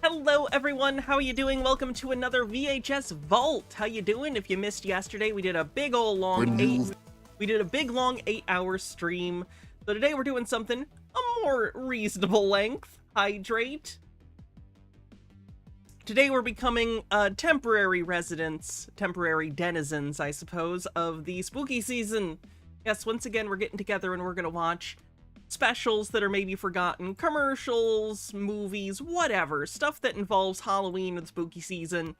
Hello everyone, how are you doing? Welcome to another VHS Vault. How you doing? If you missed yesterday, we did a big old long 8-hour stream. So today we're doing something a more reasonable length. Hydrate. Today we're becoming temporary residents, temporary denizens, I suppose, of the spooky season. Yes, once again we're getting together and we're gonna watch specials that are maybe forgotten, commercials, movies, whatever, stuff that involves Halloween or the spooky season,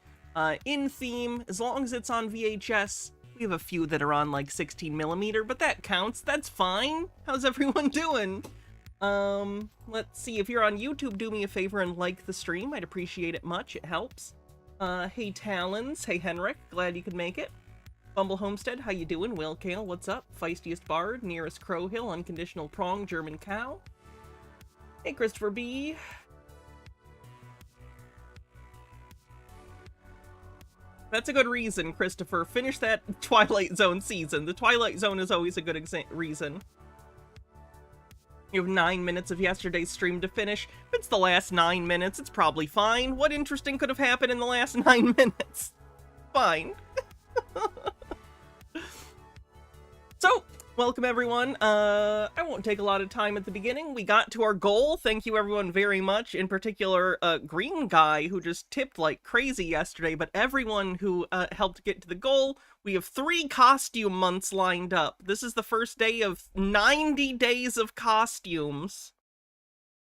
in theme, as long as it's on VHS. We have a few that are on like 16mm, but that counts, that's fine. How's everyone doing? Let's see, if you're on YouTube, do me a favor and like the stream, I'd appreciate it much, it helps. Hey Talons, hey Henrik, glad you could make it. Bumble Homestead, how you doing? Will Kale, what's up? Feistiest Bard, Nearest Crow Hill, Unconditional Prong, German Cow. Hey Christopher B. That's a good reason, Christopher. Finish that Twilight Zone season. The Twilight Zone is always a good reason. You have 9 minutes of yesterday's stream to finish. If it's the last 9 minutes, it's probably fine. What interesting could have happened in the last 9 minutes? Fine. So, welcome everyone. I won't take a lot of time at the beginning. We got to our goal. Thank you everyone very much. In particular, Green Guy, who just tipped like crazy yesterday, but everyone who helped get to the goal. We have 3 costume months lined up. This is the first day of 90 days of costumes.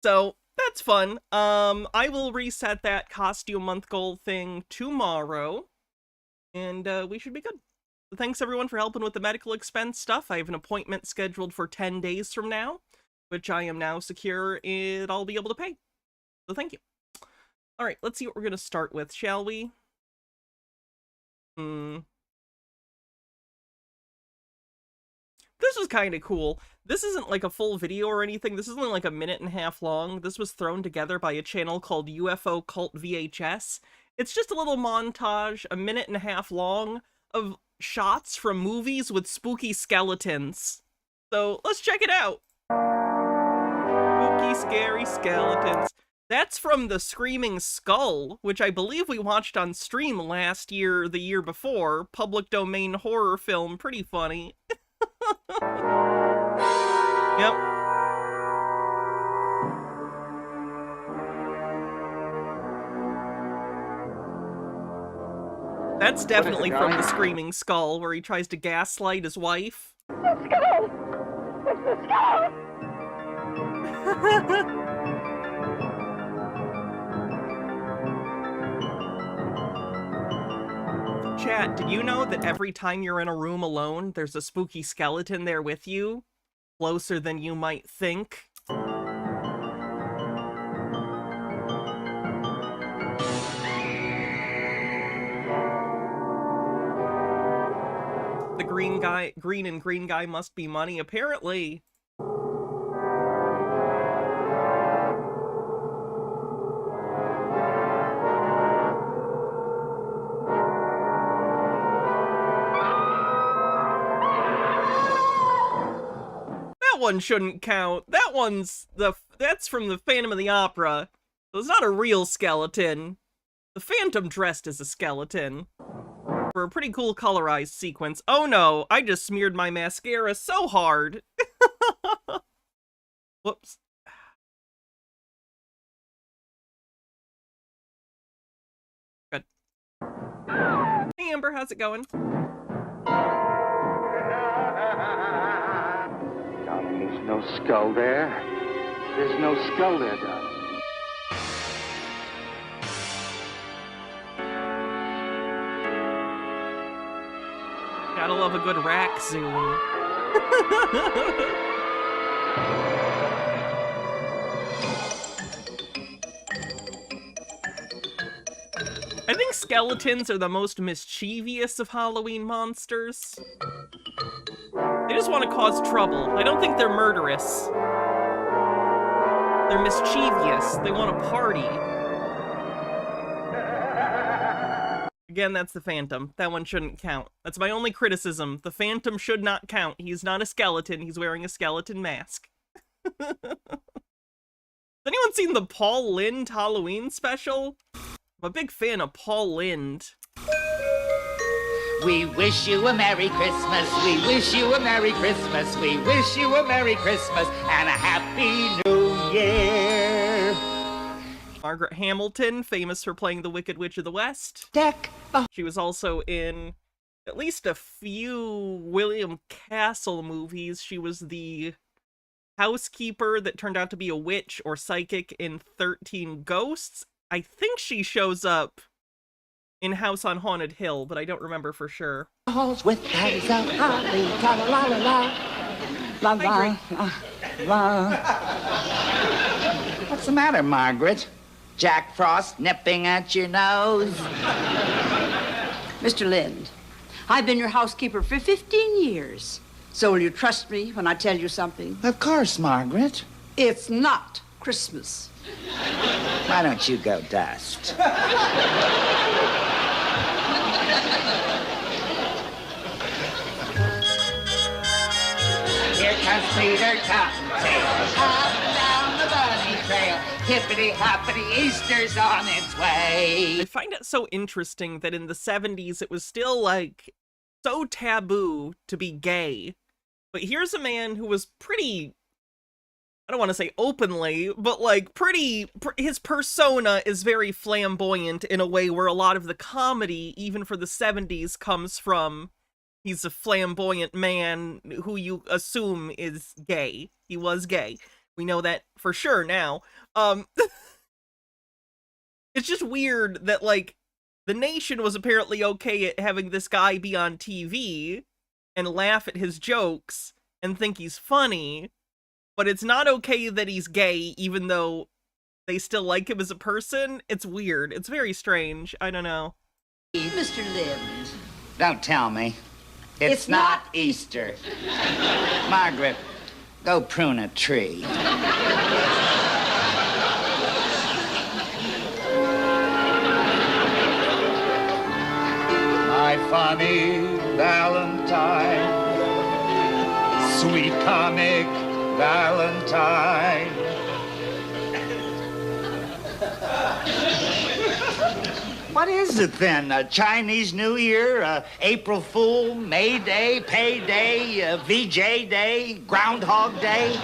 So, that's fun. I will reset that costume month goal thing tomorrow. And we should be good. So thanks everyone for helping with the medical expense stuff. I have an appointment scheduled for 10 days from now, which I am now secure I'll be able to pay. So thank you. All right, let's see what we're going to start with, shall we? This is kind of cool. This isn't like a full video or anything. This is only like a minute and a half long. This was thrown together by a channel called UFO Cult VHS. It's just a little montage, a minute and a half long, of shots from movies with spooky skeletons. So let's check it out. Spooky, scary skeletons. That's from The Screaming Skull, which I believe we watched on stream last year, the year before. Public domain horror film, pretty funny. Yep. That's definitely from The Screaming Skull, where he tries to gaslight his wife. The skull! It's the skull! Chat, did you know that every time you're in a room alone, there's a spooky skeleton there with you? Closer than you might think. The green and green guy must be money, apparently. That one shouldn't count. That's from the Phantom of the Opera. So it's not a real skeleton. The Phantom dressed as a skeleton. For a pretty cool colorized sequence. Oh no, I just smeared my mascara so hard. Whoops. Good. Hey Amber, how's it going? Darling, there's no skull there. There's no skull there, darling. Gotta love a good rack zoom. I think skeletons are the most mischievous of Halloween monsters. They just want to cause trouble. I don't think they're murderous. They're mischievous. They want to party. Again, that's the Phantom. That one shouldn't count. That's my only criticism. The Phantom should not count. He's not a skeleton. He's wearing a skeleton mask. So anyone seen the Lynde Halloween special? I'm a big fan of Lynde. We wish you a Merry Christmas. We wish you a Merry Christmas. We wish you a Merry Christmas and a Happy New Year. Margaret Hamilton, famous for playing the Wicked Witch of the West. Deck. She was also in at least a few William Castle movies. She was the housekeeper that turned out to be a witch or psychic in 13 Ghosts. I think she shows up in House on Haunted Hill, but I don't remember for sure. With eyes of holly, la la la la la la la. What's the matter, Margaret? Jack Frost nipping at your nose? Mr. Lynde, I've been your housekeeper for 15 years. So will you trust me when I tell you something? Of course, Margaret. It's not Christmas. Why don't you go dust? Here comes Peter Cottontail, hopping down the bunny trail. Hippity-hoppity, Easter's on its way. I find it so interesting that in the 70s it was still, like, so taboo to be gay. But here's a man who was pretty, I don't want to say openly, but, like, his persona is very flamboyant in a way where a lot of the comedy, even for the 70s, comes from he's a flamboyant man who you assume is gay. He was gay. We know that for sure now. It's just weird that, like, the nation was apparently okay at having this guy be on TV and laugh at his jokes and think he's funny, but it's not okay that he's gay even though they still like him as a person. It's weird. It's very strange. I don't know. Mr. Lynde. Don't tell me. It's not Easter. Margaret, go prune a tree. My funny Valentine, sweet comic Valentine. What is it then? A Chinese New Year, April Fool, May Day, Payday, VJ Day, Groundhog Day?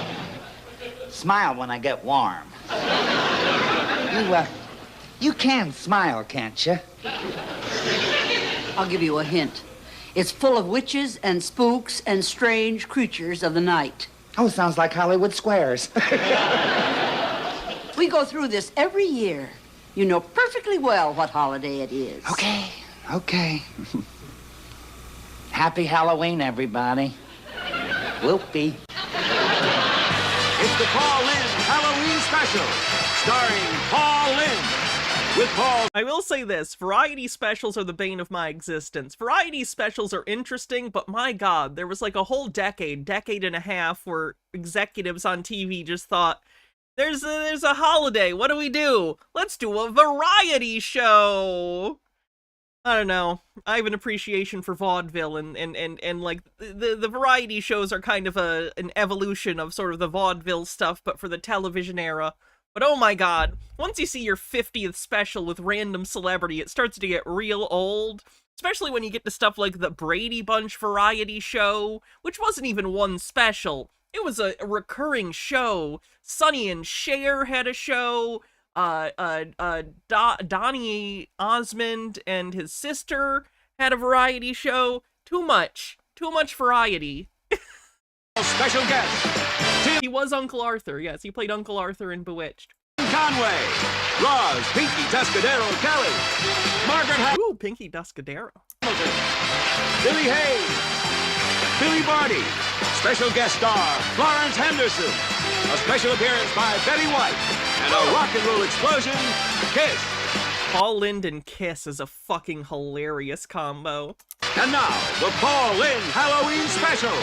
Smile when I get warm. You can smile, can't you? I'll give you a hint. It's full of witches and spooks and strange creatures of the night. Oh, sounds like Hollywood Squares. We go through this every year. You know perfectly well what holiday it is. Okay. Happy Halloween, everybody. Whoopee. It's the Lynde Halloween special, starring Lynde. With Paul. I will say this, variety specials are the bane of my existence. Variety specials are interesting, but my god, there was like a whole decade and a half where executives on TV just thought, there's a holiday, what do? Let's do a variety show! I don't know, I have an appreciation for vaudeville, and like, the variety shows are kind of an evolution of sort of the vaudeville stuff, but for the television era. But oh my god, once you see your 50th special with random celebrity, it starts to get real old. Especially when you get to stuff like the Brady Bunch variety show, which wasn't even one special. It was a recurring show. Sonny and Cher had a show. Donny Osmond and his sister had a variety show. Too much variety. Special guest. He was Uncle Arthur, yes. He played Uncle Arthur in Bewitched. Conway, Roz, Pinky Tuscadero Kelly, Margaret Ooh, Pinky Tuscadero. Hamilton, Billy Hayes, Billy Barty, special guest star Florence Henderson, a special appearance by Betty White, and a rock and roll explosion, Kiss. Lynde and Kiss is a fucking hilarious combo. And now, the Lynde Halloween special.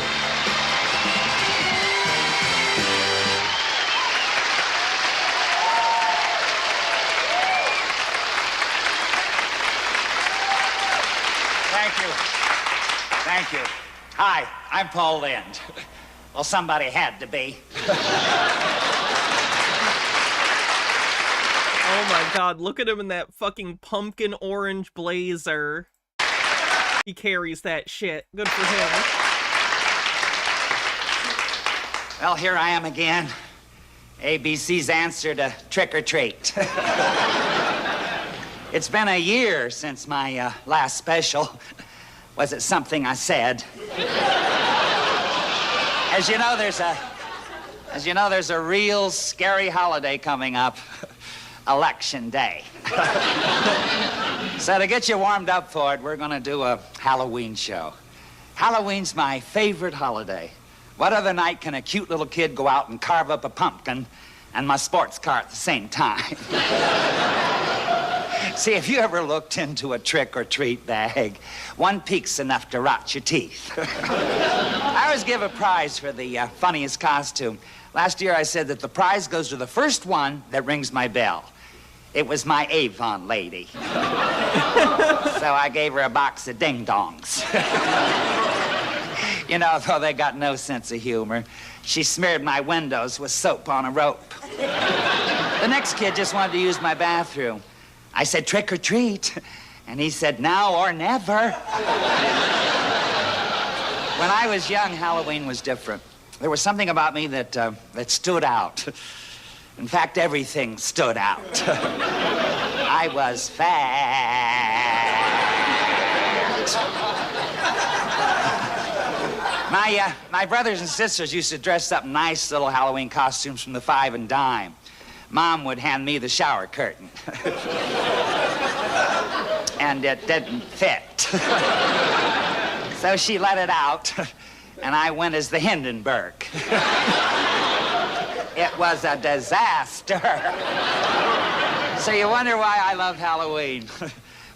Thank you. Hi, I'm Lynde. Well, somebody had to be. Oh my god, look at him in that fucking pumpkin orange blazer. He carries that shit. Good for him. Well, here I am again. ABC's answer to trick or treat. It's been a year since my last special. Was it something I said? As you know, there's a real scary holiday coming up. Election Day. So to get you warmed up for it, we're gonna do a Halloween show. Halloween's my favorite holiday. What other night can a cute little kid go out and carve up a pumpkin and my sports car at the same time? See, if you ever looked into a trick-or-treat bag, one peek's enough to rot your teeth. I always give a prize for the funniest costume. Last year I said that the prize goes to the first one that rings my bell. It was my Avon lady. So I gave her a box of ding-dongs. You know, though they got no sense of humor, she smeared my windows with soap on a rope. The next kid just wanted to use my bathroom. I said, trick or treat. And he said, now or never. When I was young, Halloween was different. There was something about me that stood out. In fact, everything stood out. I was fat. My brothers and sisters used to dress up in nice little Halloween costumes from the 5 and dime. Mom would hand me the shower curtain. And it didn't fit. So she let it out, and I went as the Hindenburg. It was a disaster. So you wonder why I love Halloween.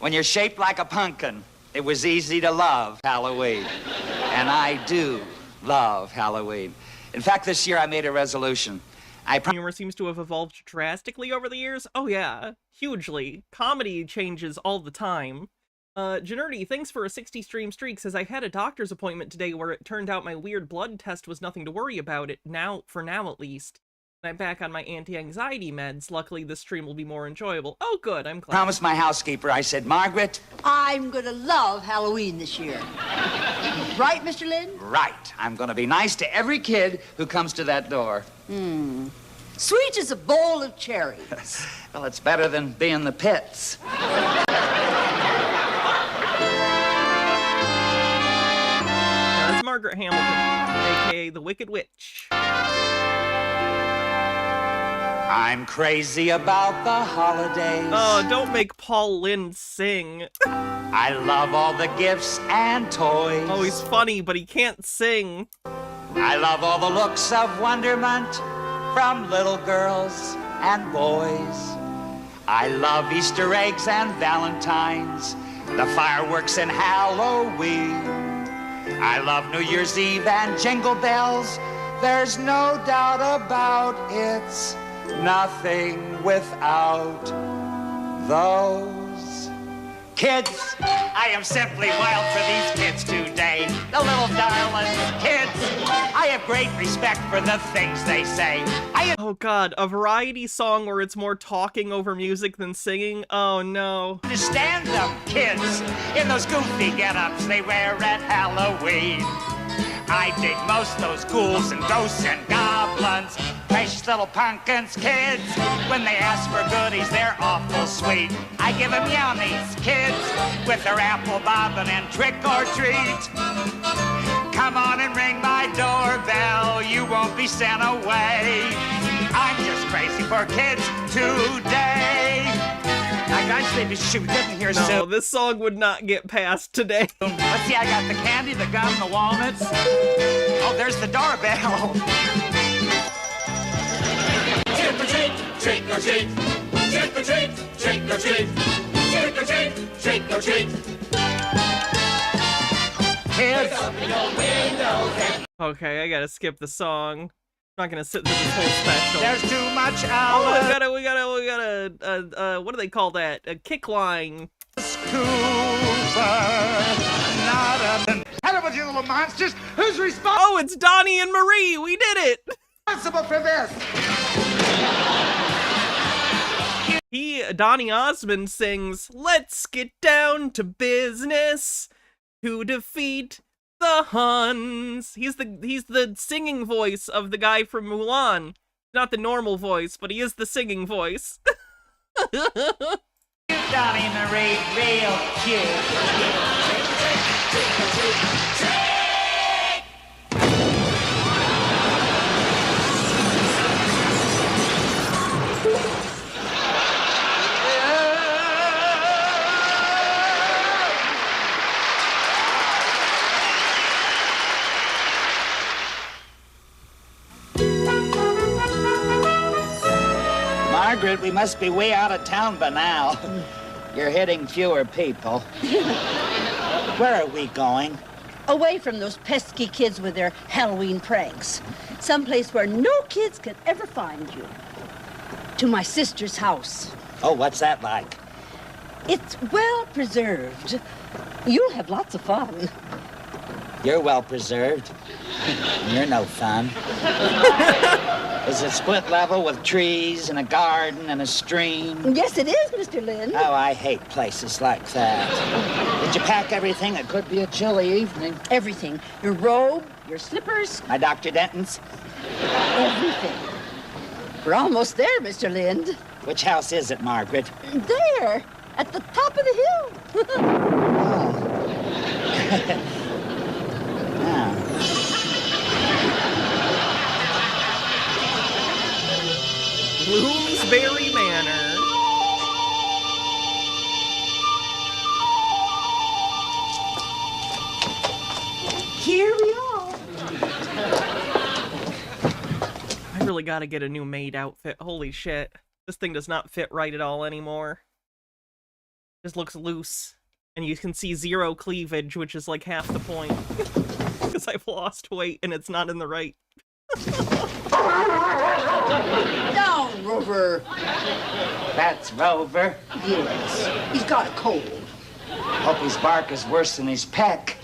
When you're shaped like a pumpkin, it was easy to love Halloween. And I do love Halloween. In fact, this year I made a resolution. Humor seems to have evolved drastically over the years. Oh yeah, hugely. Comedy changes all the time. Janerdy, thanks for a 60 stream streak, says I had a doctor's appointment today where it turned out my weird blood test was nothing to worry about it, for now at least. I'm back on my anti-anxiety meds. Luckily, this stream will be more enjoyable. Oh good, I'm glad. Promised my housekeeper, I said, Margaret. I'm gonna love Halloween this year. Right, Mr. Lynde? Right. I'm gonna be nice to every kid who comes to that door. Sweet as a bowl of cherries. Well, it's better than being the pits. That's Margaret Hamilton, aka the Wicked Witch. I'm crazy about the holidays. Oh, don't make Paul Lynde sing. I love all the gifts and toys. Oh, he's funny, but he can't sing. I love all the looks of wonderment from little girls and boys. I love Easter eggs and Valentines, the fireworks and Halloween. I love New Year's Eve and Jingle Bells. There's no doubt about it's nothing without those. Kids, I am simply wild for these kids today. The little darlings, kids. I have great respect for the things they say. Oh god, a variety song where it's more talking over music than singing? Oh no. Understand them, kids, in those goofy get-ups they wear at Halloween. I dig most those ghouls and ghosts and goblins. Precious little pumpkins, kids. When they ask for goodies, they're awful sweet. I give them yummies, kids, with their apple bobbin and trick or treat. Come on and ring my doorbell, you won't be sent away. I'm just crazy for kids today. I just need to shoot, getting here soon. No, this song would not get past today. Let's see, I got the candy, the gum, the walnuts. Oh, there's the doorbell. Trick or treat, trick or treat, trick or treat, trick or treat, trick or treat, trick or treat. Kids. Open your windows and Okay, I gotta skip the song. I'm not gonna sit through this whole special. There's too much Oh, Alice we gotta, what do they call that? A kick line. Cooper. Not a... Hello, you little monsters. Who's responsible Oh, it's Donnie and Marie! We did it! for this? Donny Osmond sings, "Let's get down to business to defeat the Huns." He's the singing voice of the guy from Mulan. Not the normal voice, but he is the singing voice. Donnie Marie, real cute. Margaret, we must be way out of town by now. You're hitting fewer people. Where are we going? Away from those pesky kids with their Halloween pranks. Someplace where no kids can ever find you. To my sister's house. Oh, what's that like? It's well preserved. You'll have lots of fun. You're well preserved. You're no fun. Is it split level with trees and a garden and a stream? Yes, it is, Mr. Lynde. Oh, I hate places like that. Did you pack everything? It could be a chilly evening. Everything. Your robe, your slippers, My Dr. Denton's? everything. We're almost there, Mr. Lynde. Which house is it, Margaret? There, at the top of the hill. Oh. Bloomsbury Manor. Here we are. I really gotta get a new maid outfit. Holy shit. This thing does not fit right at all anymore. Just looks loose. And you can see zero cleavage, which is like half the point. Because I've lost weight and it's not in the right. Down, Rover. That's Rover. Yes, he's got a cold. Hope his bark is worse than his peck.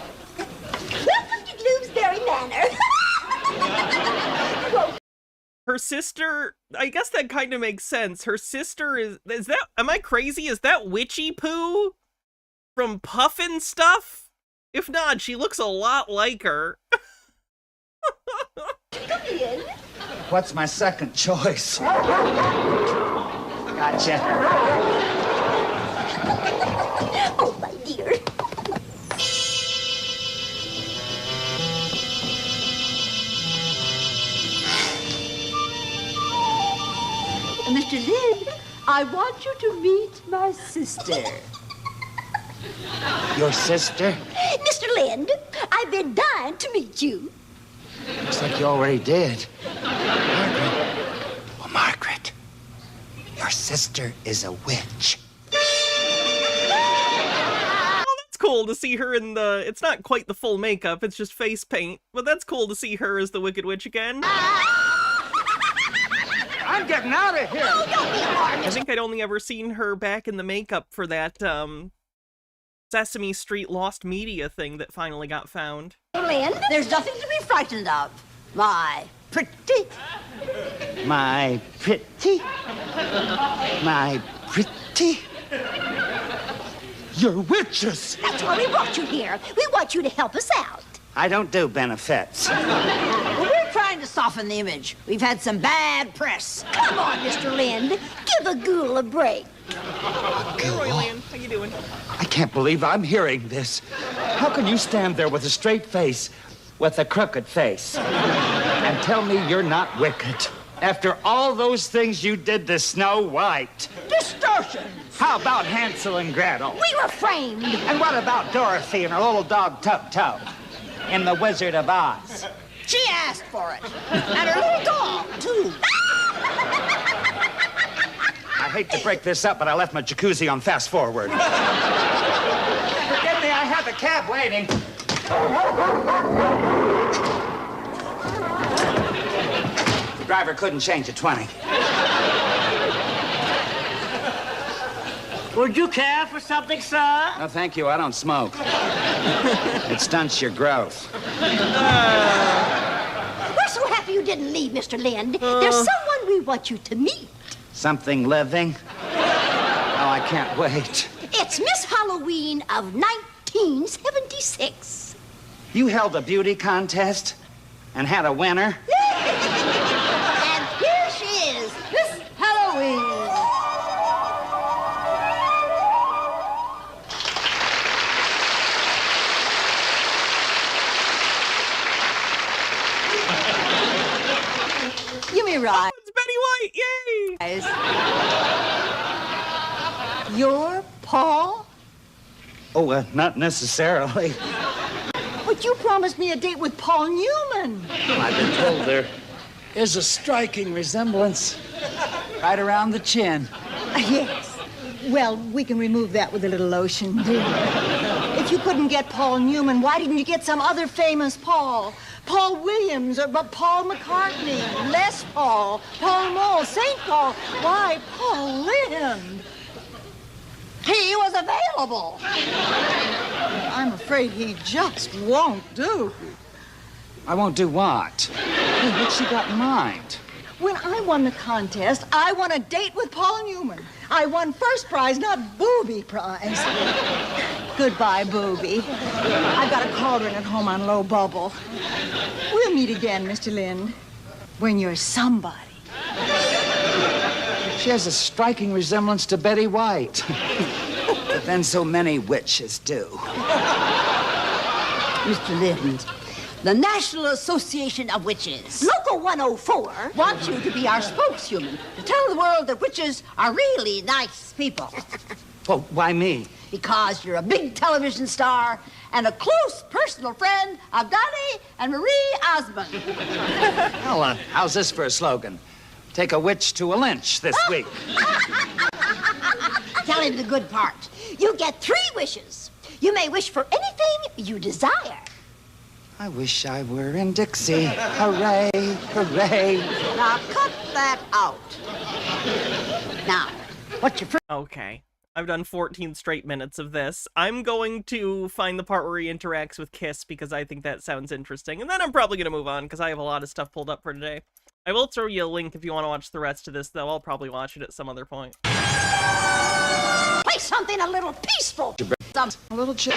Welcome to Bloomsbury Manor. Her sister, I guess that kind of makes sense. Her sister is that, am I crazy? Is that Witchy Poo from Puffin stuff? If not, she looks a lot like her. Come in. What's my second choice? Gotcha. Oh, my dear. Mr. Lynde, I want you to meet my sister. Your sister? Mr. Lynde, I've been dying to meet you. Looks like you already did. Margaret. Oh, Margaret. Your sister is a witch. Well, that's cool to see her in the, it's not quite the full makeup, it's just face paint, but that's cool to see her as the Wicked Witch again. I'm getting out of here. Oh, don't be hard. I think I'd only ever seen her back in the makeup for that, Sesame Street Lost Media thing that finally got found. Lynde, There's nothing to be frightened of. My pretty. My pretty. My pretty. You're witches. that's why we brought you here. We want you to help us out. I don't do benefits. Well, we're trying to soften the image. We've had some bad press. Come on, Mr. Lynde. Give a ghoul a break. Hey, Royland, how you doing? I can't believe I'm hearing this. How can you stand there with a straight face, with a crooked face, and tell me you're not wicked? After all those things you did to Snow White. Distortion. How about Hansel and Gretel? We were framed. And what about Dorothy and her little dog Tub-Tub in The Wizard of Oz? She asked for it. And her little dog, too. I hate to break this up, but I left my jacuzzi on fast forward. Forgive me, I have a cab waiting. Driver couldn't change a 20. Would you care for something, sir? No, thank you. I don't smoke. It stunts your growth. We're so happy you didn't leave, Mr. Lynde. There's someone we want you to meet. Something living? Oh, I can't wait. It's Miss Halloween of 1976. You held a beauty contest and had a winner? And here she is, Miss Halloween. Give me a ride. It's Betty White! Yay! You're Paul? Oh, not necessarily. But you promised me a date with Paul Newman. I've been told there is a striking resemblance right around the chin. Yes. Well, we can remove that with a little lotion, dear. If you couldn't get Paul Newman, why didn't you get some other famous Paul? Paul Williams, or Paul McCartney, Les Paul, Paul Moll, St. Paul. Why, Paul Lynde? He was available. I'm afraid he just won't do. I won't do what? What's she got in mind? When I won the contest, I won a date with Paul Newman. I won first prize, not booby prize. Goodbye, booby. I've got a cauldron at home on low bubble. We'll meet again, Mr. Lynde, when you're somebody. She has a striking resemblance to Betty White. But then so many witches do. Mr. Lynde, the National Association of Witches, Local 104, wants you to be our spokeshuman to tell the world that witches are really nice people. Well, why me? Because you're a big television star and a close personal friend of Donnie and Marie Osmond. Well, how's this for a slogan? Take a witch to a lynch this week. Tell him the good part. You get 3 wishes. You may wish for anything you desire. I wish I were in Dixie. Hooray, hooray. Now cut that out. Now, what's your first? Okay. I've done 14 straight minutes of this. I'm going to find the part where he interacts with Kiss because I think that sounds interesting. And then I'm probably going to move on because I have a lot of stuff pulled up for today. I will throw you a link if you want to watch the rest of this, though. I'll probably watch it at some other point. Play something a little peaceful. A little chill.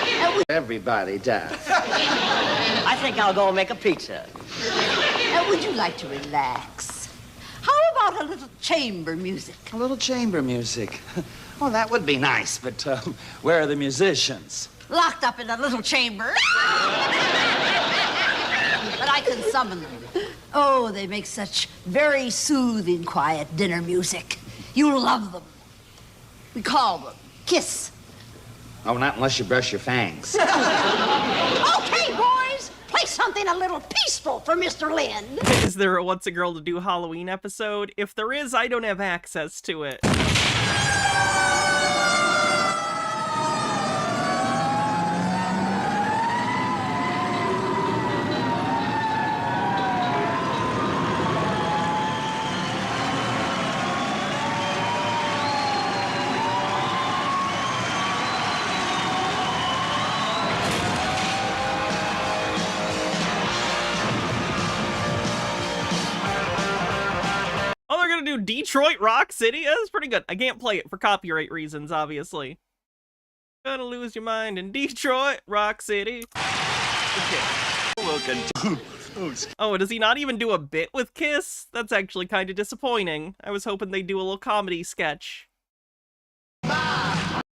Everybody does. I think I'll go and make a pizza. Would you like to relax? How about a little chamber music? A little chamber music. Well, that would be nice, but where are the musicians? Locked up in a little chamber. But I can summon them. Oh, they make such very soothing, quiet dinner music. You'll love them. We call them Kiss. Oh, not unless you brush your fangs. Okay, boys, play something a little peaceful for Mr. Lynde. Is there a What's a Girl to Do Halloween episode? If there is, I don't have access to it. Do Detroit Rock City? That's pretty good. I can't play it for copyright reasons, obviously. Gonna lose your mind in Detroit Rock City. Okay. Oh, does he not even do a bit with Kiss? That's actually kind of disappointing. I was hoping they'd do a little comedy sketch.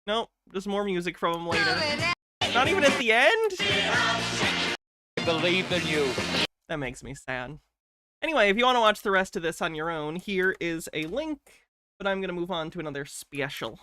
Nope, just more music from him later. Not even at the end? I believe in you. That makes me sad. Anyway, if you want to watch the rest of this on your own, here is a link, but I'm going to move on to another special.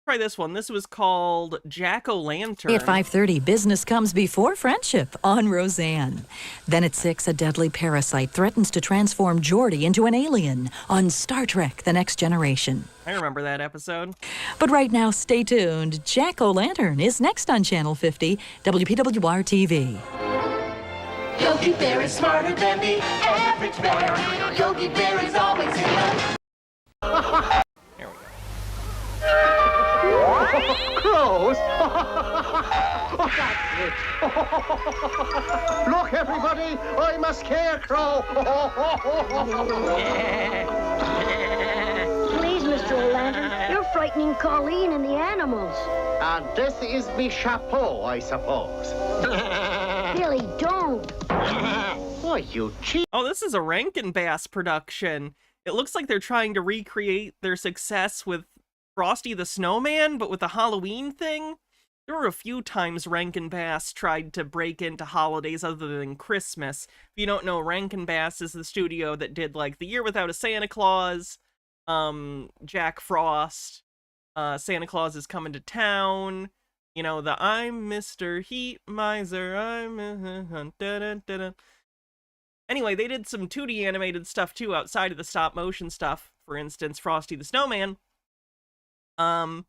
Try this one. This was called Jack-O-Lantern. At 5:30, business comes before friendship on Roseanne. Then at 6, a deadly parasite threatens to transform Geordi into an alien on Star Trek: The Next Generation. I remember that episode. But right now, stay tuned. Jack-O-Lantern is next on Channel 50, WPWR TV. Yogi Bear is smarter than the average bear. Yogi Bear is always in the... Crows! Look, everybody! I'm a scarecrow! Please, Mr. O'Lantern, you're frightening Colleen and the animals. And this is me chapeau, I suppose. Billy, don't. Why, you cheat. Oh, this is a Rankin Bass production. It looks like they're trying to recreate their success with Frosty the Snowman, but with a Halloween thing. There were a few times Rankin Bass tried to break into holidays other than Christmas. If you don't know, Rankin Bass is the studio that did, like, The Year Without a Santa Claus, Jack Frost, Santa Claus is Coming to Town, you know, the I'm Mr. Heat Miser, I'm... Anyway, they did some 2D animated stuff, too, outside of the stop-motion stuff. For instance, Frosty the Snowman. And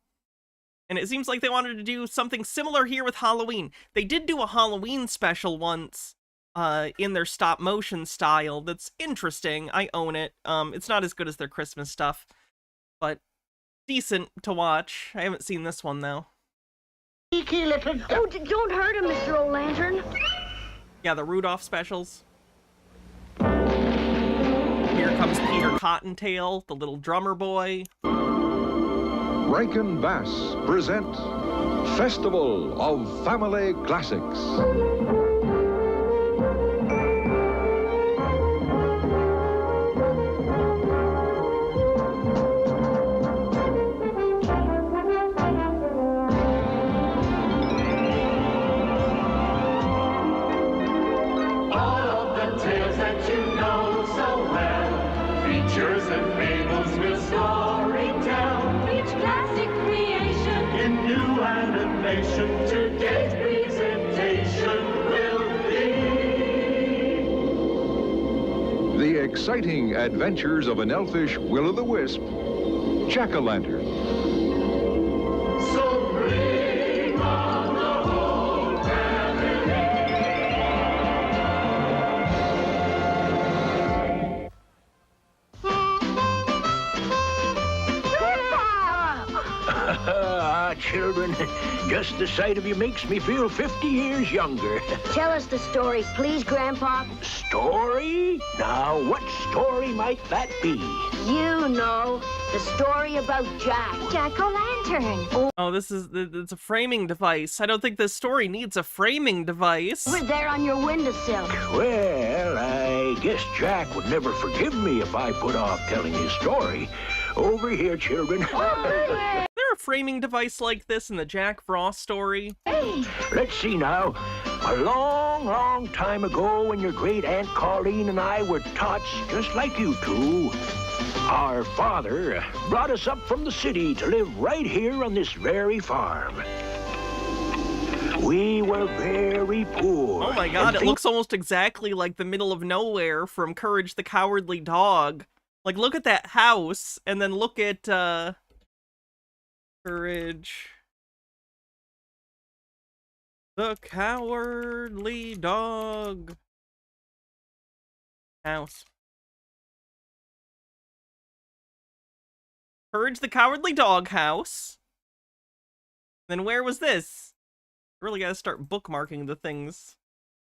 it seems like they wanted to do something similar here with Halloween. They did do a Halloween special once, in their stop-motion style. That's interesting. I own it. It's not as good as their Christmas stuff, but decent to watch. I haven't seen this one, though. Cheeky little... Oh, don't hurt him, Mr. O'Lantern. Yeah, the Rudolph specials. Here comes Peter Cottontail, the little drummer boy. Rankin Bass present Festival of Family Classics. Today's presentation will be The exciting adventures of an elfish will-o'-the-wisp, Jack-o'-lantern. So bring on the whole family. Children, just the sight of you makes me feel 50 years younger. Tell us the story, please, Grandpa. Story? Now, what story might that be? You know, the story about Jack. Jack-o'-lantern. Oh, it's a framing device. I don't think this story needs a framing device. We're there on your windowsill. Well, I guess Jack would never forgive me if I put off telling his story. Over here, children. Is there a framing device like this in the Jack Frost story? Hey. Let's see now. A long, long time ago, when your great Aunt Colleen and I were tots, just like you two, our father brought us up from the city to live right here on this very farm. We were very poor. Oh my god, it looks almost exactly like the middle of nowhere from Courage the Cowardly Dog. Like, look at that house, and then look at, Courage the Cowardly Dog house. Courage the Cowardly Dog house. Then where was this? Really gotta start bookmarking the things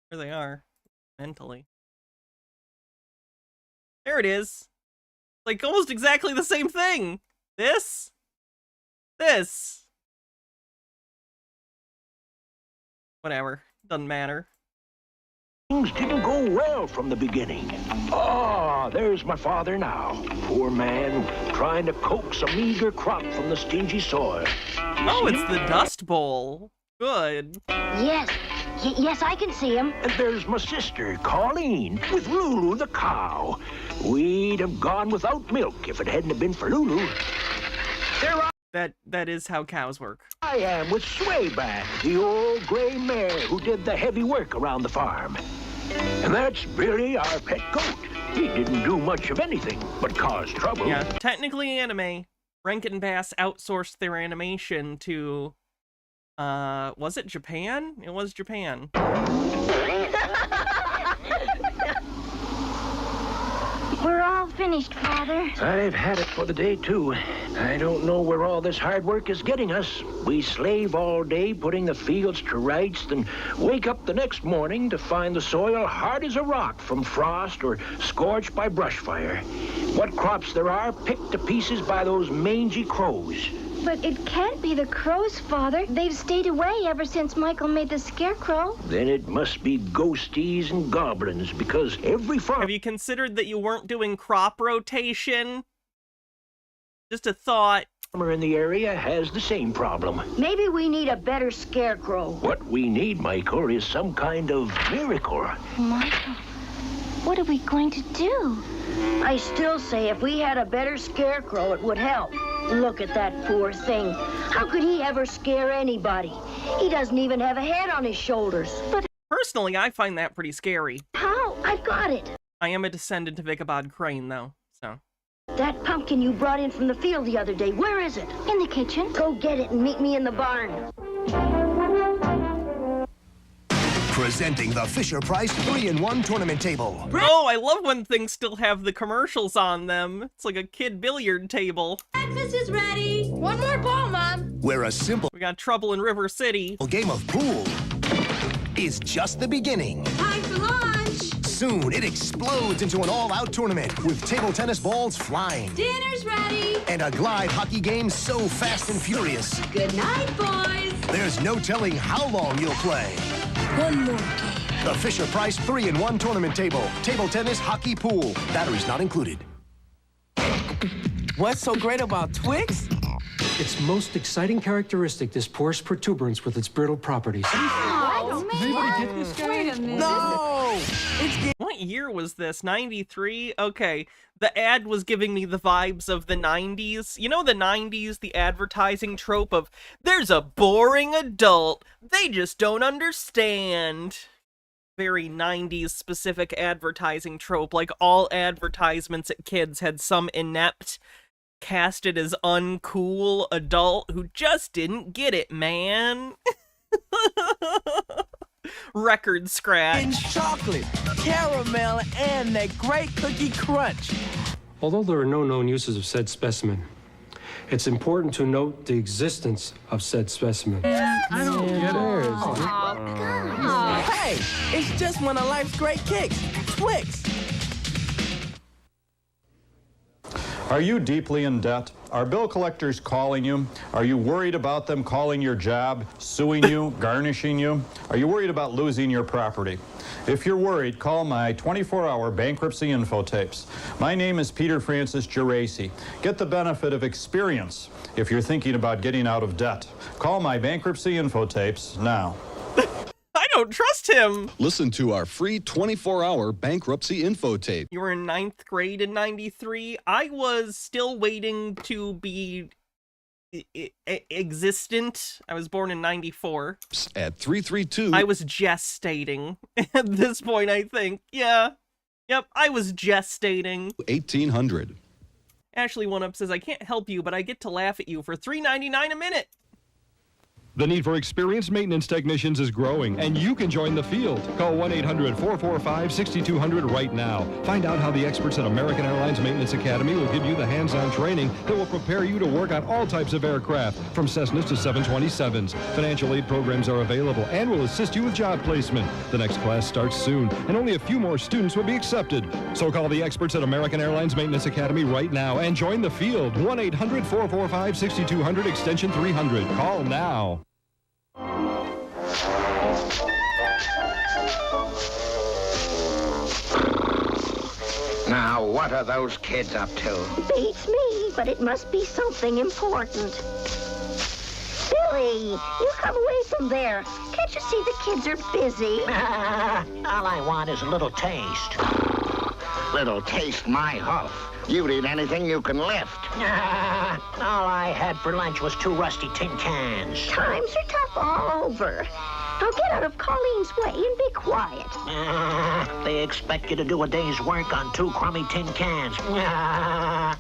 where they are mentally. There it is. Like, almost exactly the same thing. This. Whatever. Doesn't matter. Things didn't go well from the beginning. Ah, there's my father now. Poor man, trying to coax a meager crop from the stingy soil. Oh, it's the Dust Bowl. Good. Yes. Yes, I can see him. And there's my sister, Colleen, with Lulu the cow. We'd have gone without milk if it hadn't have been for Lulu. That is how cows work. I am with Swayback, the old gray mare who did the heavy work around the farm. And that's Billy, our pet goat. He didn't do much of anything but cause trouble. Yeah, technically anime. Rankin Bass outsourced their animation to, was it Japan? It was Japan. finished, Father. I've had it for the day, too. I don't know where all this hard work is getting us. We slave all day putting the fields to rights, then wake up the next morning to find the soil hard as a rock from frost or scorched by brush fire. What crops there are picked to pieces by those mangy crows. But it can't be the crows, Father. They've stayed away ever since Michael made the scarecrow. Then it must be ghosties and goblins, because every farm... Have you considered that you weren't doing crop rotation? Just a thought. Farmer in the area has the same problem. Maybe we need a better scarecrow. What we need, Michael, is some kind of miracle. Michael, what are we going to do? I still say if we had a better scarecrow, it would help. Look at that poor thing. How could he ever scare anybody? He doesn't even have a head on his shoulders. But personally, I find that pretty scary. how? I've got it. I am a descendant of Ichabod Crane, though, so... That pumpkin you brought in from the field the other day, where is it? In the kitchen. Go get it and meet me in the barn. Presenting the Fisher-Price 3-in-1 tournament table. Oh, I love when things still have the commercials on them. It's like a kid billiard table. Breakfast is ready. One more ball, Mom. Where a simple We got trouble in River City. game of pool is just the beginning. Time for lunch. Soon, it explodes into an all-out tournament with table tennis balls flying Dinner's ready. and a glide hockey game so fast and furious. Good night, boys. There's no telling how long you'll play. One more. The Fisher-Price 3-in-1 tournament table. Table tennis, hockey, pool. Batteries not included. What's so great about Twix? Its most exciting characteristic, this porous protuberance with its brittle properties. Oh, man. Does anybody get this guy? Wait a minute. No! What year was this? 93? Okay. The ad was giving me the vibes of the 90s. You know the 90s, the advertising trope of, there's a boring adult. They just don't understand. Very 90s specific advertising trope. Like all advertisements at kids had some inept, casted as uncool adult who just didn't get it, man. Record scratch. And chocolate, caramel, and that great cookie crunch. Although there are no known uses of said specimen, it's important to note the existence of said specimen. I don't get it. Hey, it's just one of life's great kicks, Twix. Are you deeply in debt? Are bill collectors calling you? Are you worried about them calling your job, suing you, garnishing you? Are you worried about losing your property? If you're worried, call my 24-hour bankruptcy info tapes. My name is Peter Francis Geraci. Get the benefit of experience if you're thinking about getting out of debt. Call my bankruptcy info tapes now. I don't trust him. Listen to our free 24-hour bankruptcy info tape. You were in 9th grade in 93. I was still waiting to be existent. I was born in 94. At 332. I was gestating at this point, I think. Yeah. Yep, I was gestating. 1800. Ashley One Up says, I can't help you, but I get to laugh at you for $3.99 a minute. The need for experienced maintenance technicians is growing, and you can join the field. Call 1-800-445-6200 right now. Find out how the experts at American Airlines Maintenance Academy will give you the hands-on training that will prepare you to work on all types of aircraft, from Cessnas to 727s. Financial aid programs are available and will assist you with job placement. The next class starts soon, and only a few more students will be accepted. So call the experts at American Airlines Maintenance Academy right now and join the field. 1-800-445-6200, extension 300. Call now. Now, what are those kids up to? Beats me, but it must be something important. Billy, you come away from there. Can't you see the kids are busy? All I want is a little taste. Little taste my huff. You'd eat anything you can lift. All I had for lunch was 2 rusty tin cans. Times are tough all over. Now get out of Colleen's way and be quiet. They expect you to do a day's work on 2 crummy tin cans.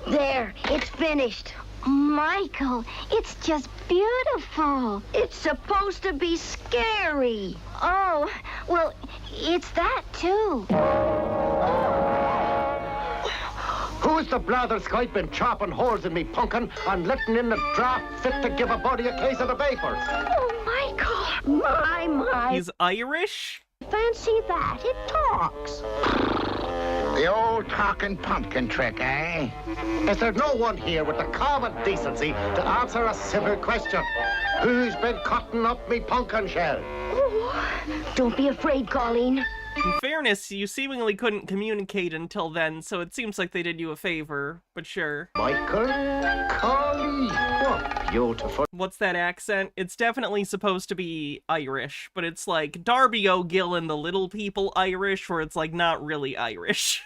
There, it's finished. Michael, it's just beautiful. It's supposed to be scary. Oh, well, it's that too. Who's the blatherskite been chopping holes in me pumpkin and letting in a draft fit to give a body a case of the vapors? Oh, Michael. My. He's Irish? Fancy that. It talks. The old talking pumpkin trick, eh? Is there no one here with the common decency to answer a civil question? Who's been cutting up me pumpkin shell? Oh, don't be afraid, Colleen. In fairness, you seemingly couldn't communicate until then, so it seems like they did you a favor, but sure. Michael, Colleen, what beautiful. What's that accent? It's definitely supposed to be Irish, but it's like Darby O'Gill and the Little People Irish, where it's like not really Irish.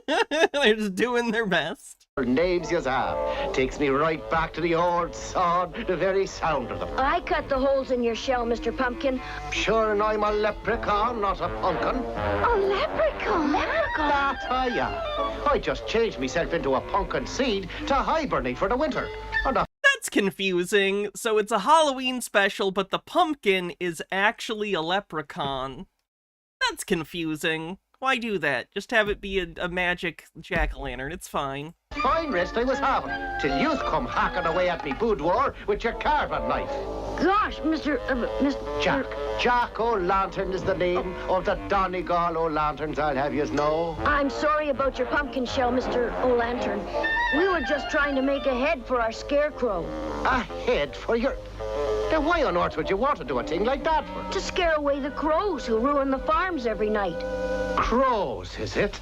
They're just doing their best. Names you have takes me right back to the old song, the very sound of them. I cut the holes in your shell, Mr. Pumpkin. Sure, and I'm a leprechaun, not a pumpkin. A leprechaun? That ya. I just changed myself into a pumpkin seed to hibernate for the winter. That's confusing. So it's a Halloween special, but the pumpkin is actually a leprechaun. That's confusing. Why do that? Just have it be a magic jack-o'-lantern. It's fine. Fine rest I was having, till you've come hacking away at me boudoir with your carving knife. Gosh, Mr. Jack O'Lantern is the name of the Donegal O'Lanterns, I'll have yous know. I'm sorry about your pumpkin shell, Mr. O'Lantern. We were just trying to make a head for our scarecrow. A head for your... Now, why on earth would you want to do a thing like that for? To scare away the crows who ruin the farms every night. Crows, is it?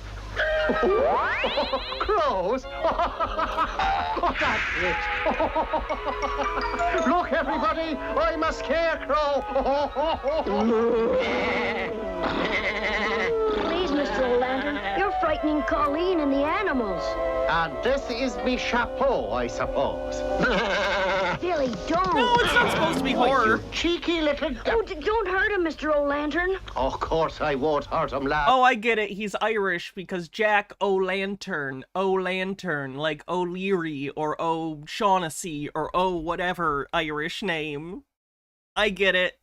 Crows? Oh, that's it. Look, everybody, I'm a scarecrow. Please, Mr. O'Lantern, you're frightening Colleen and the animals. And this is me chapeau, I suppose. Billy, don't. No, it's not supposed to be horror. You cheeky little... Oh, don't hurt him, Mr. O'Lantern. Of course I won't hurt him, lad. Oh, I get it. He's Irish because Jack O'Lantern, like O'Leary or O'Shaughnessy or whatever Irish name. I get it.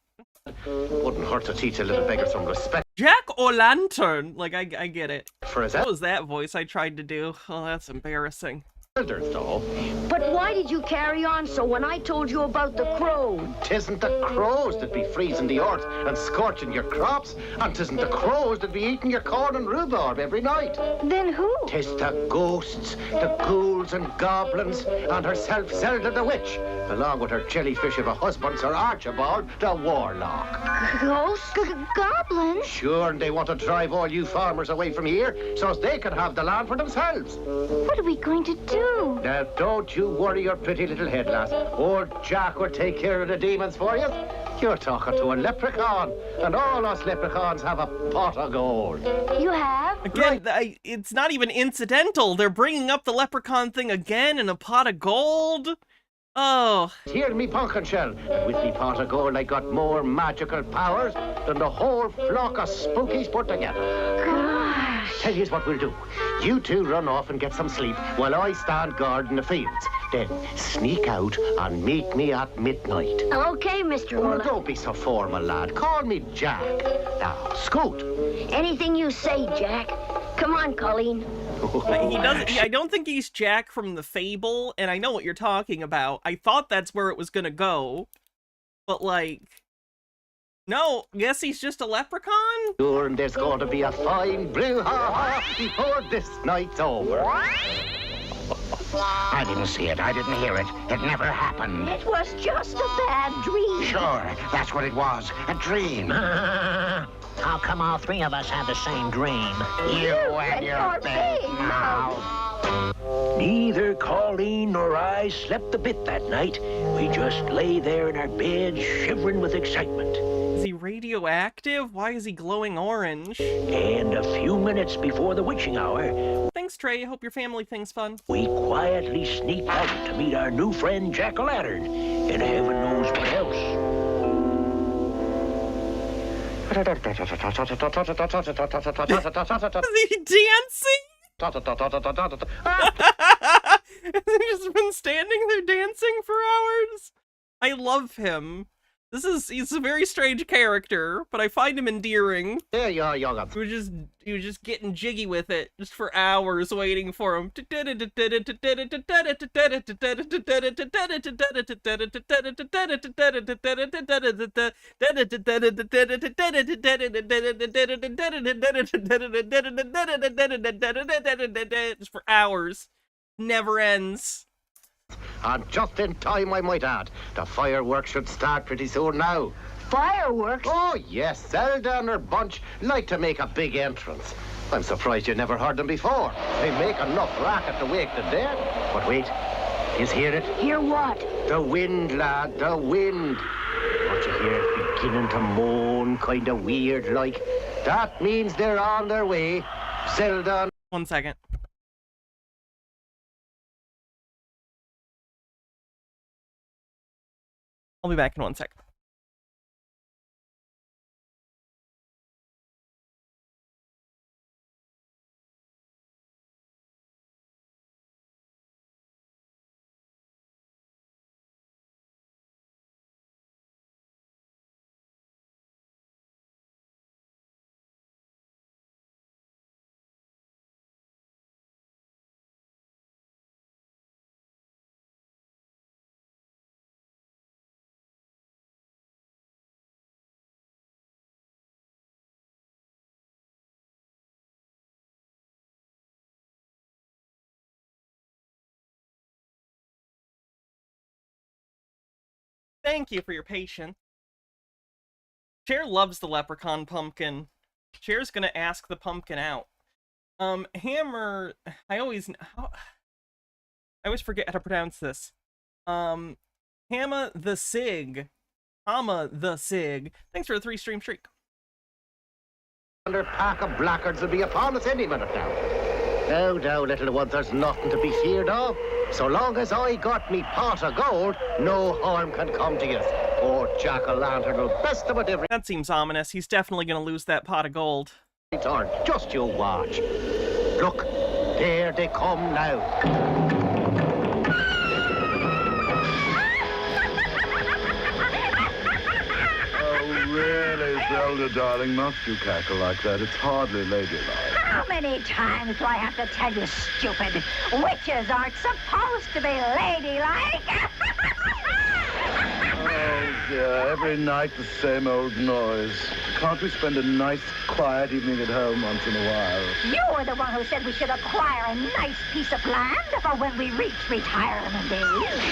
Wouldn't hurt to teach a little beggar some respect. Jack O'Lantern! Like, I get it. For his what was that voice I tried to do? Oh, that's embarrassing. Though. But why did you carry on so when I told you about the crow? 'Tisn't the crows that be freezing the earth and scorching your crops, and 'tisn't the crows that be eating your corn and rhubarb every night. Then who? 'Tis the ghosts, the ghouls and goblins, and herself Zelda the witch, along with her jellyfish of a husband, Sir Archibald the warlock. Ghosts? Goblins? Sure, and they want to drive all you farmers away from here so as they can have the land for themselves. What are we going to do? Now, don't you worry your pretty little head, lass. Old Jack will take care of the demons for you. You're talking to a leprechaun, and all us leprechauns have a pot of gold. You have? Again, it's not even incidental. They're bringing up the leprechaun thing again in a pot of gold. Oh. Here's me pumpkin shell, and with me pot of gold I got more magical powers than the whole flock of spookies put together. Gosh. Tell you what we'll do. You two run off and get some sleep while I stand guard in the fields. Then sneak out and meet me at midnight. Okay, Mr. Oh, O'Lantern. don't be so formal, lad. Call me Jack. Now, scoot. Anything you say, Jack. Come on, Colleen. He doesn't. I don't think he's Jack from the Fable, and I know what you're talking about. I thought that's where it was gonna go, but like, no. Guess he's just a leprechaun. Sure, and there's going to be a fine brouhaha before this night's over. I didn't see it. I didn't hear it. It never happened. It was just a bad dream. Sure, that's what it was. A dream. How come all three of us had the same dream? You and your big mouth. Neither Colleen nor I slept a bit that night. We just lay there in our beds, shivering with excitement. Is he radioactive? Why is he glowing orange? And a few minutes before the witching hour... Thanks, Trey. Hope your family thinks fun. We quietly sneaked out to meet our new friend Jack-o'-lantern, and heaven knows what else. Is he dancing? He's just been standing there dancing for hours. I love him. He's a very strange character, but I find him endearing. There you are, young. He was just getting jiggy with it, just for hours waiting for him. Just for hours. Never ends. And just in time, I might add. The fireworks should start pretty soon now. Fireworks? Oh, yes. Zelda and her bunch like to make a big entrance. I'm surprised you never heard them before. They make enough racket to wake the dead. But wait, you hear it? Hear what? The wind, lad, the wind. Don't you hear it beginning to moan, kind of weird like? That means they're on their way. Zelda. 1 second. I'll be back in 1 second. Thank you for your patience. Cher loves the leprechaun pumpkin. Cher's gonna ask the pumpkin out. Hammer, I always forget how to pronounce this. Hammer the Sig. Hammer the Sig. Thanks for the 3-stream streak. Another pack of blackguards will be upon us any minute now. No, little one, there's nothing to be feared of. So long as I got me pot of gold, no harm can come to you. Poor jack-o'-lantern will best of it every... That seems ominous. He's definitely gonna lose that pot of gold. ...turn. Just you watch. Look, there they come now. Really, Zelda, darling, must you cackle like that? It's hardly ladylike. How many times do I have to tell you, stupid? Witches aren't supposed to be ladylike. Oh, dear, every night the same old noise. Can't we spend a nice, quiet evening at home once in a while? You were the one who said we should acquire a nice piece of land for when we reach retirement age.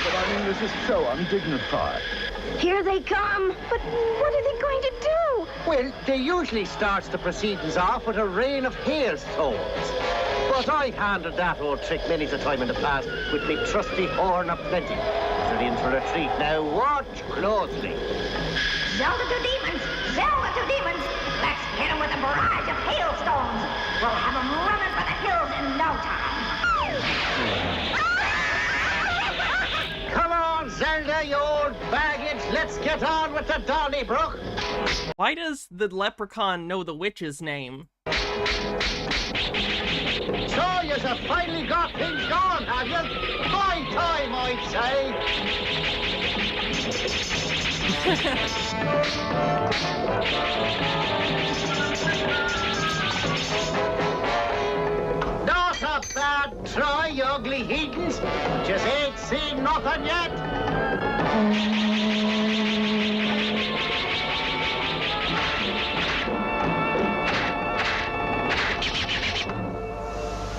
But I mean, this is so undignified. Here they come. But what are they going to do? Well, they usually starts the proceedings off with a rain of hailstones. But I've handled that old trick many a time in the past with me trusty horn of plenty. They're in for a treat now. Watch closely. Zelda to demons! Zelda to demons! Let's hit them with a barrage of hailstones. We'll have them running for the hills in no time. Come on, Zelda, you old baggage. Let's get on with the Donnybrook. Why does the leprechaun know the witch's name? So you have finally got things going, have you? Fine time, I'd say. Not a bad try, you ugly heathens. Just ain't seen nothing yet.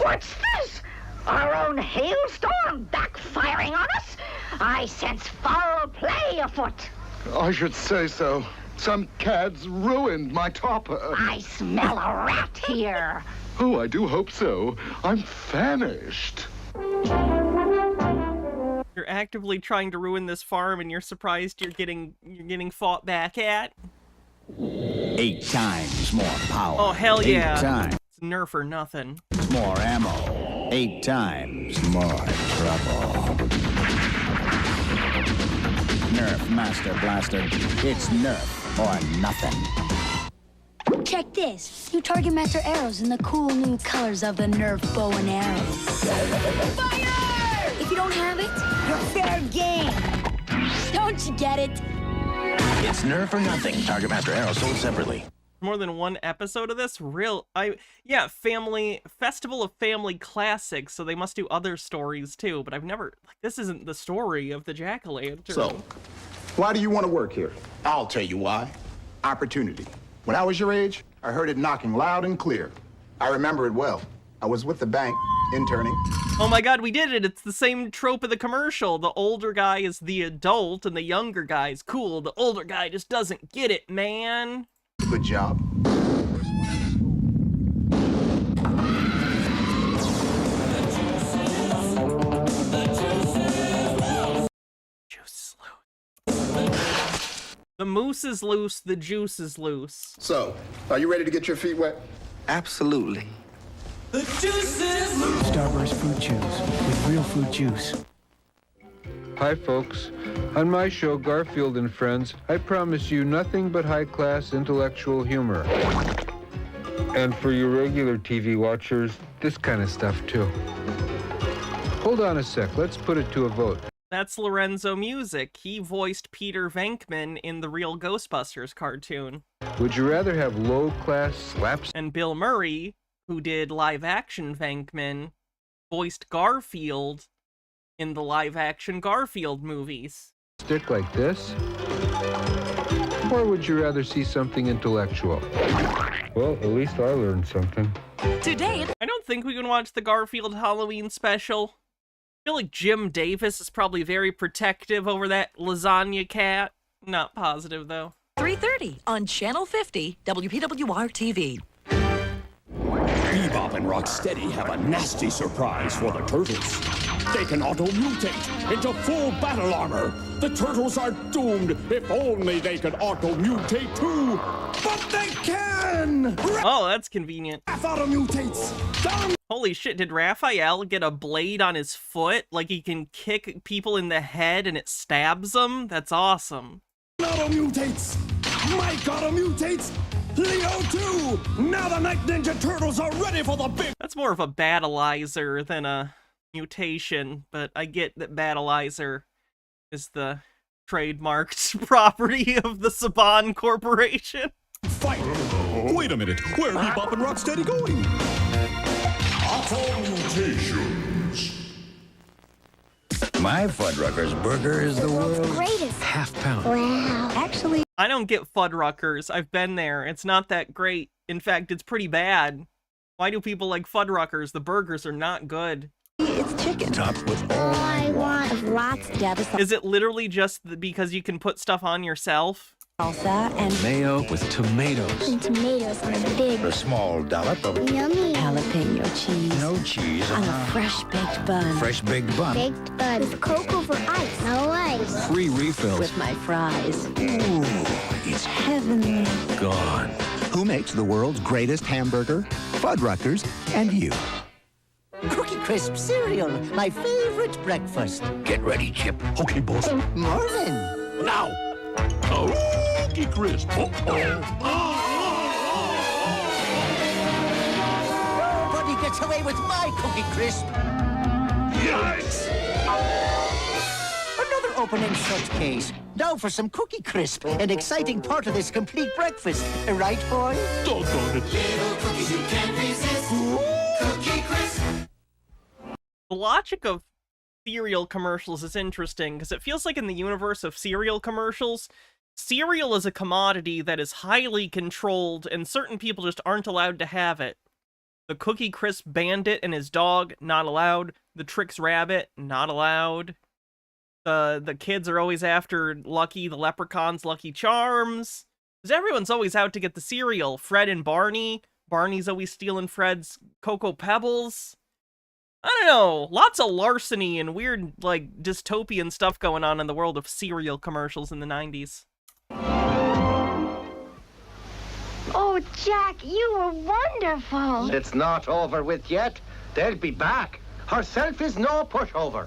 What's this? Our own hailstorm backfiring on us? I sense foul play afoot. I should say so. Some cad's ruined my topper. I smell a rat here. Oh, I do hope so. I'm famished. You're actively trying to ruin this farm and you're surprised you're getting fought back at? 8 times more power. Oh, hell yeah. 8 times It's Nerf or nothing. more ammo. 8 times more trouble. Nerf Master Blaster. It's Nerf or nothing. Check this. New Target Master arrows in the cool new colors of the Nerf bow and arrow. Fire! If you don't have it, you're fair game. Don't you get it? It's Nerf or nothing. Target Master Arrow sold separately. More than one episode of this? Yeah, Festival of Family Classics, so they must do other stories too, but I've never, this isn't the story of the Jack-o'-lantern. So, why do you want to work here? I'll tell you why. Opportunity. When I was your age, I heard it knocking loud and clear. I remember it well. I was with the bank, interning. Oh my god, we did it! It's the same trope of the commercial. The older guy is the adult, and the younger guy is cool. The older guy just doesn't get it, man. Good job. Juice is loose. The moose is loose, the juice is loose. So, are you ready to get your feet wet? Absolutely. The juice is loose. Starburst fruit juice with real fruit juice. Hi, folks. On my show, Garfield and Friends, I promise you nothing but high-class intellectual humor. And for your regular TV watchers, this kind of stuff, too. Hold on a sec. Let's put it to a vote. That's Lorenzo Music. He voiced Peter Venkman in the real Ghostbusters cartoon. Would you rather have low-class slaps? And Bill Murray, who did live-action Venkman, voiced Garfield in the live-action Garfield movies. Stick like this? Or would you rather see something intellectual? Well, at least I learned something. Today, I don't think we can watch the Garfield Halloween special. I feel like Jim Davis is probably very protective over that lasagna cat. Not positive, though. 3:30 on Channel 50, WPWR-TV. Bebop and Rocksteady have a nasty surprise for the turtles. They can auto-mutate into full battle armor. The turtles are doomed. If only they could auto-mutate too. But they can! Oh, that's convenient. Auto-mutates. Down. Holy shit, did Raphael get a blade on his foot? Like he can kick people in the head and it stabs them? That's awesome. Auto-mutates. Mike auto-mutates. Leo too. Now the Night Ninja Turtles are ready for the big... That's more of a battleizer than a mutation, but I get that battleizer is the trademarked property of the Saban Corporation. Fight! Wait a minute, where are Bebop and Rocksteady going? Auto-mutations. My Fuddruckers burger is the world's greatest. half-pound. Wow. Actually, I don't get Fuddruckers. I've been there. It's not that great. In fact, it's pretty bad. Why do people like Fuddruckers? The burgers are not good. it's chicken. Topped with all I want lots of salsa. Is it literally just because you can put stuff on yourself? Salsa and mayo with tomatoes. and tomatoes on a big, A small dollop of yummy jalapeno cheese. no cheese. On a fresh baked bun. Fresh baked bun. Baked bun with Coke over ice. No ice. Free refills. With my fries. Ooh, it's Heavenly. gone. Who makes the world's greatest hamburger? Fuddruckers and you. Cookie Crisp cereal, my favorite breakfast. Get ready, Chip. Okay, boss. Morning. Now, Cookie Crisp. Nobody gets away with my Cookie Crisp. Yes! Another open and shut case. Now for some Cookie Crisp, an exciting part of this complete breakfast. Right, boy? Doggone it. Little cookies you can't resist. Cookie Crisp. The logic of cereal commercials is interesting because it feels like in the universe of cereal commercials, cereal is a commodity that is highly controlled and certain people just aren't allowed to have it. The Cookie Crisp Bandit and his dog, not allowed. The Trix Rabbit, not allowed. The kids are always after Lucky the Leprechaun's Lucky Charms. Because everyone's always out to get the cereal. Fred and Barney. Barney's always stealing Fred's Cocoa Pebbles. I don't know, lots of larceny and weird, like, dystopian stuff going on in the world of cereal commercials in the 90s. Oh, Jack, you were wonderful. It's not over with yet. They'll be back. Herself is no pushover.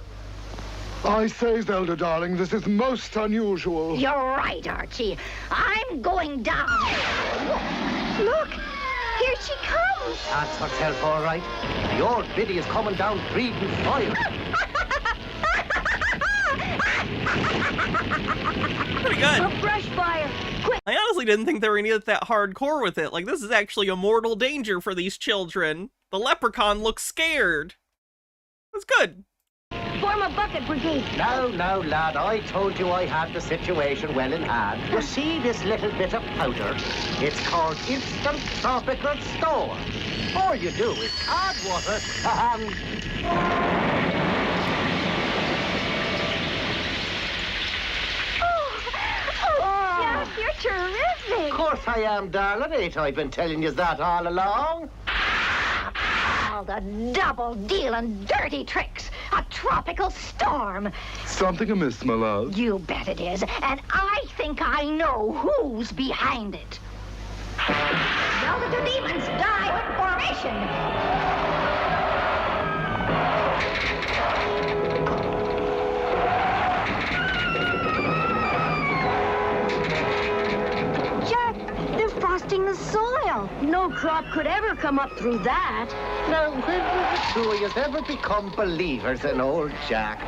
I say, Zelda, darling, this is most unusual. You're right, Archie. I'm going down. Look, here she comes. That's herself, all right. The old biddy is coming down breathing fire. Pretty good. A brush fire. Quick. I honestly didn't think they were gonna get that hardcore with it. Like, this is actually a mortal danger for these children. The leprechaun looks scared. That's good. Form a bucket brigade. No, lad, I told you I had the situation well in hand. You see this little bit of powder? It's called instant tropical storm. All you do is add water and... Jack, you're terrific. Of course I am, darling. Ain't I been telling you that all along? All the double-dealing dirty tricks. A tropical storm. Something amiss, my love. You bet it is. And I think I know who's behind it. Delta 2 demons, die in formation. Jack, they're frosting the soil. No crop could ever come up through that. Now, when will the two of you ever become believers in old Jack?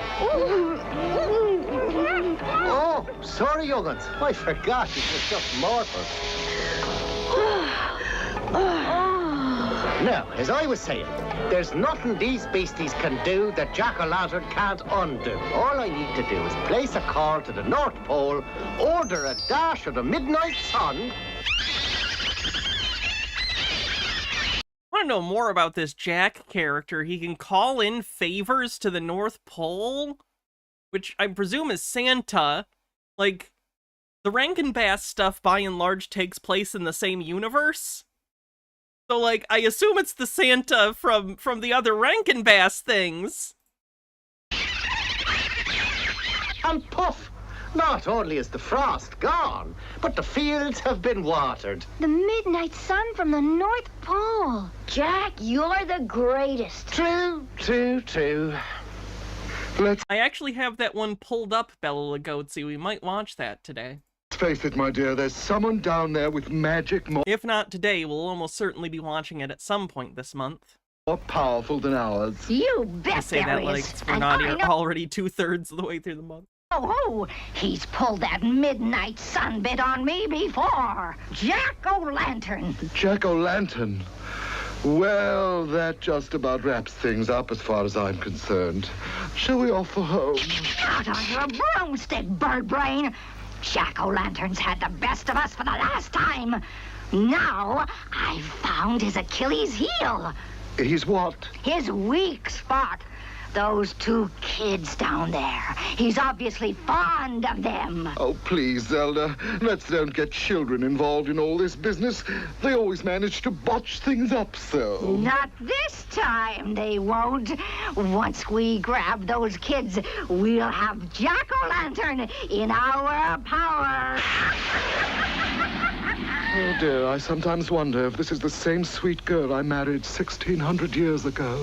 Oh, sorry, young'uns. I forgot it was just mortal. Now, as I was saying, there's nothing these beasties can do that Jack-o'-lantern can't undo. All I need to do is place a call to the North Pole, order a dash of the midnight sun. I want to know more about this Jack character. He can call in favors to the North Pole, which I presume is Santa. Like, the Rankin Bass stuff by and large takes place in the same universe. So, like, I assume it's the Santa from the other Rankin Bass things. And puff! Not only is the frost gone, but the fields have been watered. The midnight sun from the North Pole. Jack, you're the greatest. True. I actually have that one pulled up, Bella Lugosi. We might watch that today. Let's face it, my dear, there's someone down there with magic If not today, we'll almost certainly be watching it at some point this month. more powerful than ours. You bet I say there that like is. we're not here already 2/3 of the way through the month. Oh, he's pulled that midnight sun bit on me before. Jack-o'-lantern. Jack-o'-lantern. Well, that just about wraps things up as far as I'm concerned. Shall we off for home? Out on your broomstick, bird brain. Jack-o'-lantern's had the best of us for the last time. Now, I've found his Achilles heel. He's what? His weak spot. Those two kids down there. He's obviously fond of them. Oh, please, Zelda. Let's don't get children involved in all this business. They always manage to botch things up so. Not this time, they won't. Once we grab those kids, we'll have Jack-o'-lantern in our power. Oh, dear, I sometimes wonder if this is the same sweet girl I married 1,600 years ago.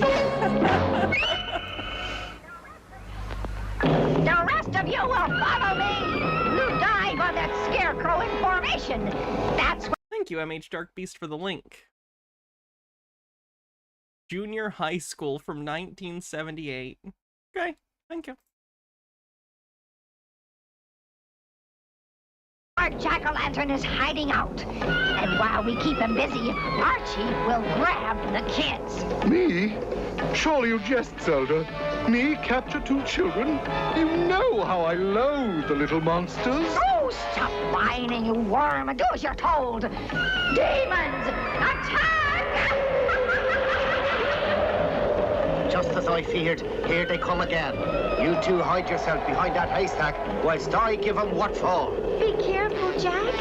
The rest of you will follow me. You dive on that scarecrow in formation. That's what... Thank you, MH Dark Beast, for the link. Junior high school from 1978. Okay, thank you. Our Jack-o'-lantern is hiding out. And while we keep him busy, Archie will grab the kids. Me? Surely you jest, Zelda. Me capture two children? You know how I loathe the little monsters. Oh, stop whining, you worm, and do as you're told. Demons, attack! Just as I feared, here they come again. You two hide yourself behind that haystack whilst I give them what for. Be careful, Jack.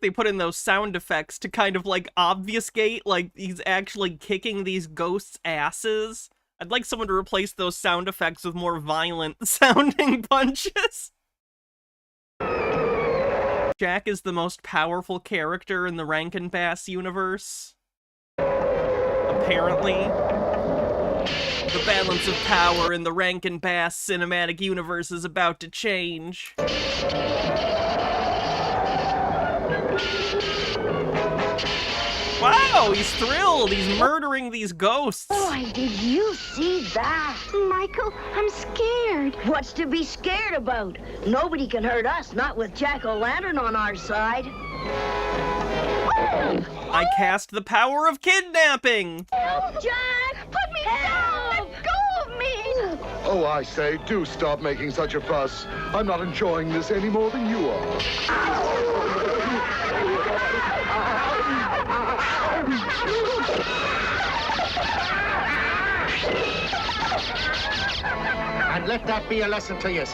They put in those sound effects to kind of like obfuscate like he's actually kicking these ghosts' asses. I'd like someone to replace those sound effects with more violent sounding punches. Jack is the most powerful character in the Rankin Bass universe. Apparently. The balance of power in the Rankin Bass cinematic universe is about to change. Wow, he's thrilled. He's murdering these ghosts. Boy, did you see that? Michael, I'm scared. What's to be scared about? Nobody can hurt us, not with Jack-o'-lantern on our side. I cast the power of kidnapping. Help, Jack! Put me down! Let go of me! Oh, I say, do stop making such a fuss. I'm not enjoying this any more than you are. And let that be a lesson to you.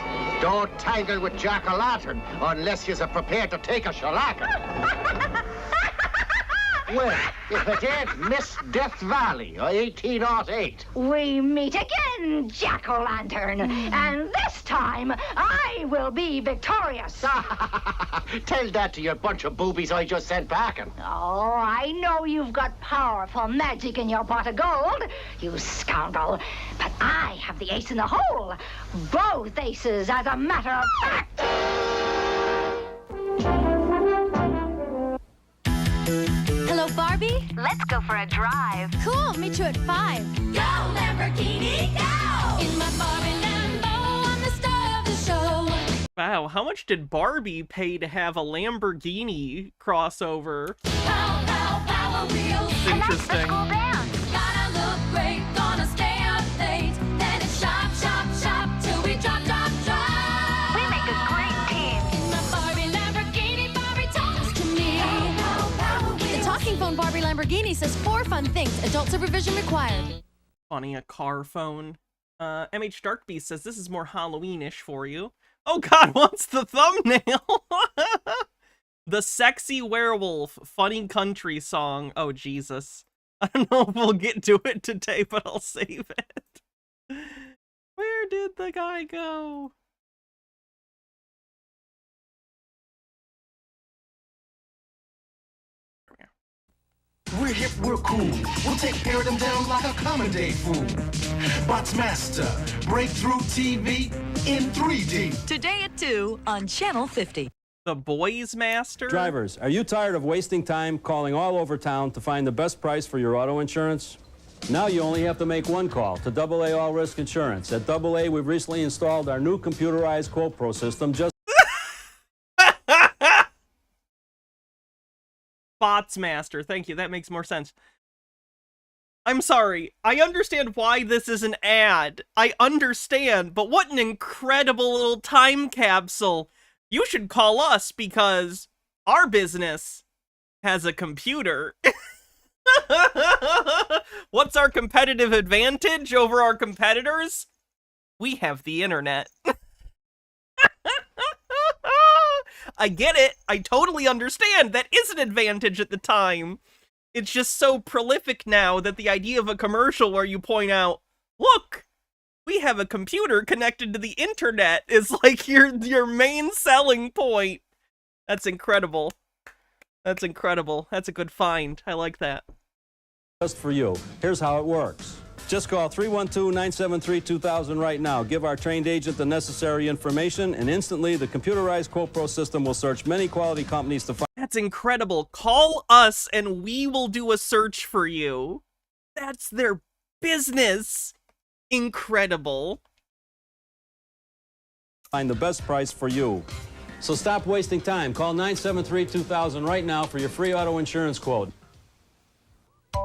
Don't tangle with Jack-o'-lantern unless you're prepared to take a shellacking. Well, if it ain't Miss Death Valley, 1808. We meet again, Jack-o'-lantern. And this time, I will be victorious. Tell that to your bunch of boobies I just sent packing. Oh, I know you've got powerful magic in your pot of gold, you scoundrel. But I have the ace in the hole. Both aces, as a matter of fact. Hello, Barbie? Let's go for a drive. Cool, meet you at 5. Go, Lamborghini, go! In my Barbie Lambo, I'm the star of the show. Wow, how much did Barbie pay to have a Lamborghini crossover? Pow, pow, power wheels. Interesting. Gotta look great, gonna stay up late. Then it's shop, shop, shop, till we drop, drop, drop. We make a great team. In my Barbie Lamborghini, Barbie talks to me. Pow, pow, power wheels. The talking phone Barbie Lamborghini says 4 fun things. Adult supervision required. Funny, a car phone. MH Darkbeast says this is more Halloween-ish for you. Oh god, what's the thumbnail? The Sexy Werewolf Funny Country Song. Oh, Jesus. I don't know if we'll get to it today, but I'll save it. Where did the guy go? We're hip, we're cool. We'll take care of them down like a common day fool. Bots Master, Breakthrough TV in 3D. Today at 2 on Channel 50. The Boys Master? Drivers, are you tired of wasting time calling all over town to find the best price for your auto insurance? Now you only have to make one call to AA All Risk Insurance. At AA, we've recently installed our new computerized quote pro system just Bots Master. Thank you. That makes more sense. I'm sorry. I understand why this is an ad. I understand, but what an incredible little time capsule. You should call us because our business has a computer. What's our competitive advantage over our competitors? We have the internet. I get it. I totally understand. That is an advantage at the time. It's just so prolific now that the idea of a commercial where you point out, look, we have a computer connected to the internet is like your main selling point. That's incredible. That's incredible. That's a good find. I like that. just for you. Here's how it works. Just call 312-973-2000 right now. Give our trained agent the necessary information, and instantly the computerized Quote Pro system will search many quality companies to find... That's incredible. Call us and we will do a search for you. That's their business. Incredible. Find the best price for you. So stop wasting time. Call 973-2000 right now for your free auto insurance quote.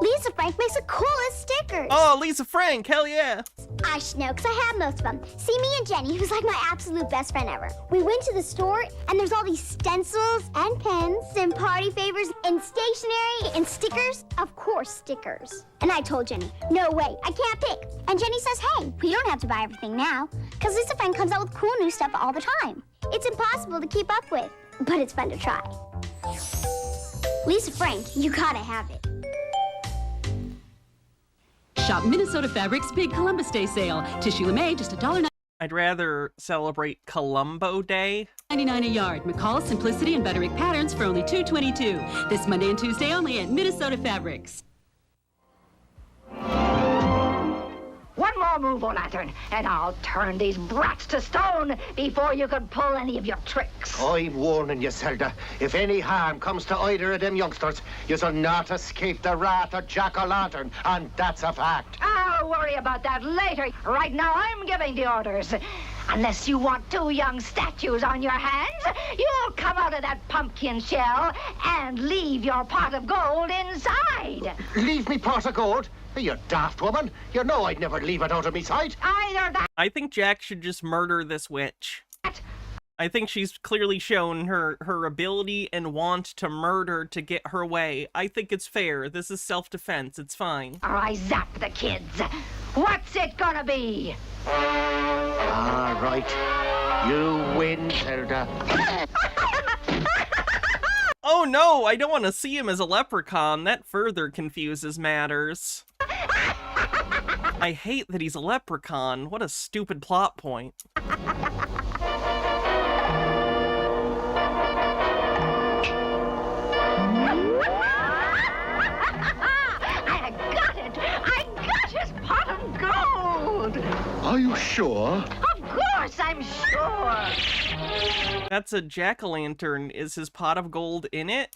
Lisa Frank makes the coolest stickers. Oh, Lisa Frank, hell yeah. I should know, because I have most of them. See, me and Jenny, who's like my absolute best friend ever. We went to the store, and there's all these stencils and pens and party favors and stationery and stickers. Of course, stickers. And I told Jenny, no way, I can't pick. And Jenny says, hey, we don't have to buy everything now, because Lisa Frank comes out with cool new stuff all the time. It's impossible to keep up with, but it's fun to try. Lisa Frank, you gotta have it. Shop Minnesota Fabric's big Columbus Day sale. Tissue lame, just $1.99 I'd rather celebrate Columbo Day. a yard. McCall Simplicity and Butterick Patterns for only $2.22. This Monday and Tuesday only at Minnesota Fabrics. One more move, O-Lantern, and I'll turn these brats to stone before you can pull any of your tricks. I'm warning you, Zelda. If any harm comes to either of them youngsters, you'll not escape the wrath of Jack-O-Lantern, and that's a fact. I'll worry about that later. Right now, I'm giving the orders. Unless you want two young statues on your hands, you'll come out of that pumpkin shell and leave your pot of gold inside. Leave me pot of gold? You daft woman. You know I'd never leave it out of me sight. Either that... I think Jack should just murder this witch. I think she's clearly shown her ability and want to murder to get her way. I think it's fair. This is self-defense. It's fine. Or I zap the kids. What's it gonna be? All right. You win, Zelda. Oh no, I don't want to see him as a leprechaun. That further confuses matters. I hate that he's a leprechaun. What a stupid plot point. Are you sure? Of course, I'm sure. That's a jack-o'-lantern. Is his pot of gold in it?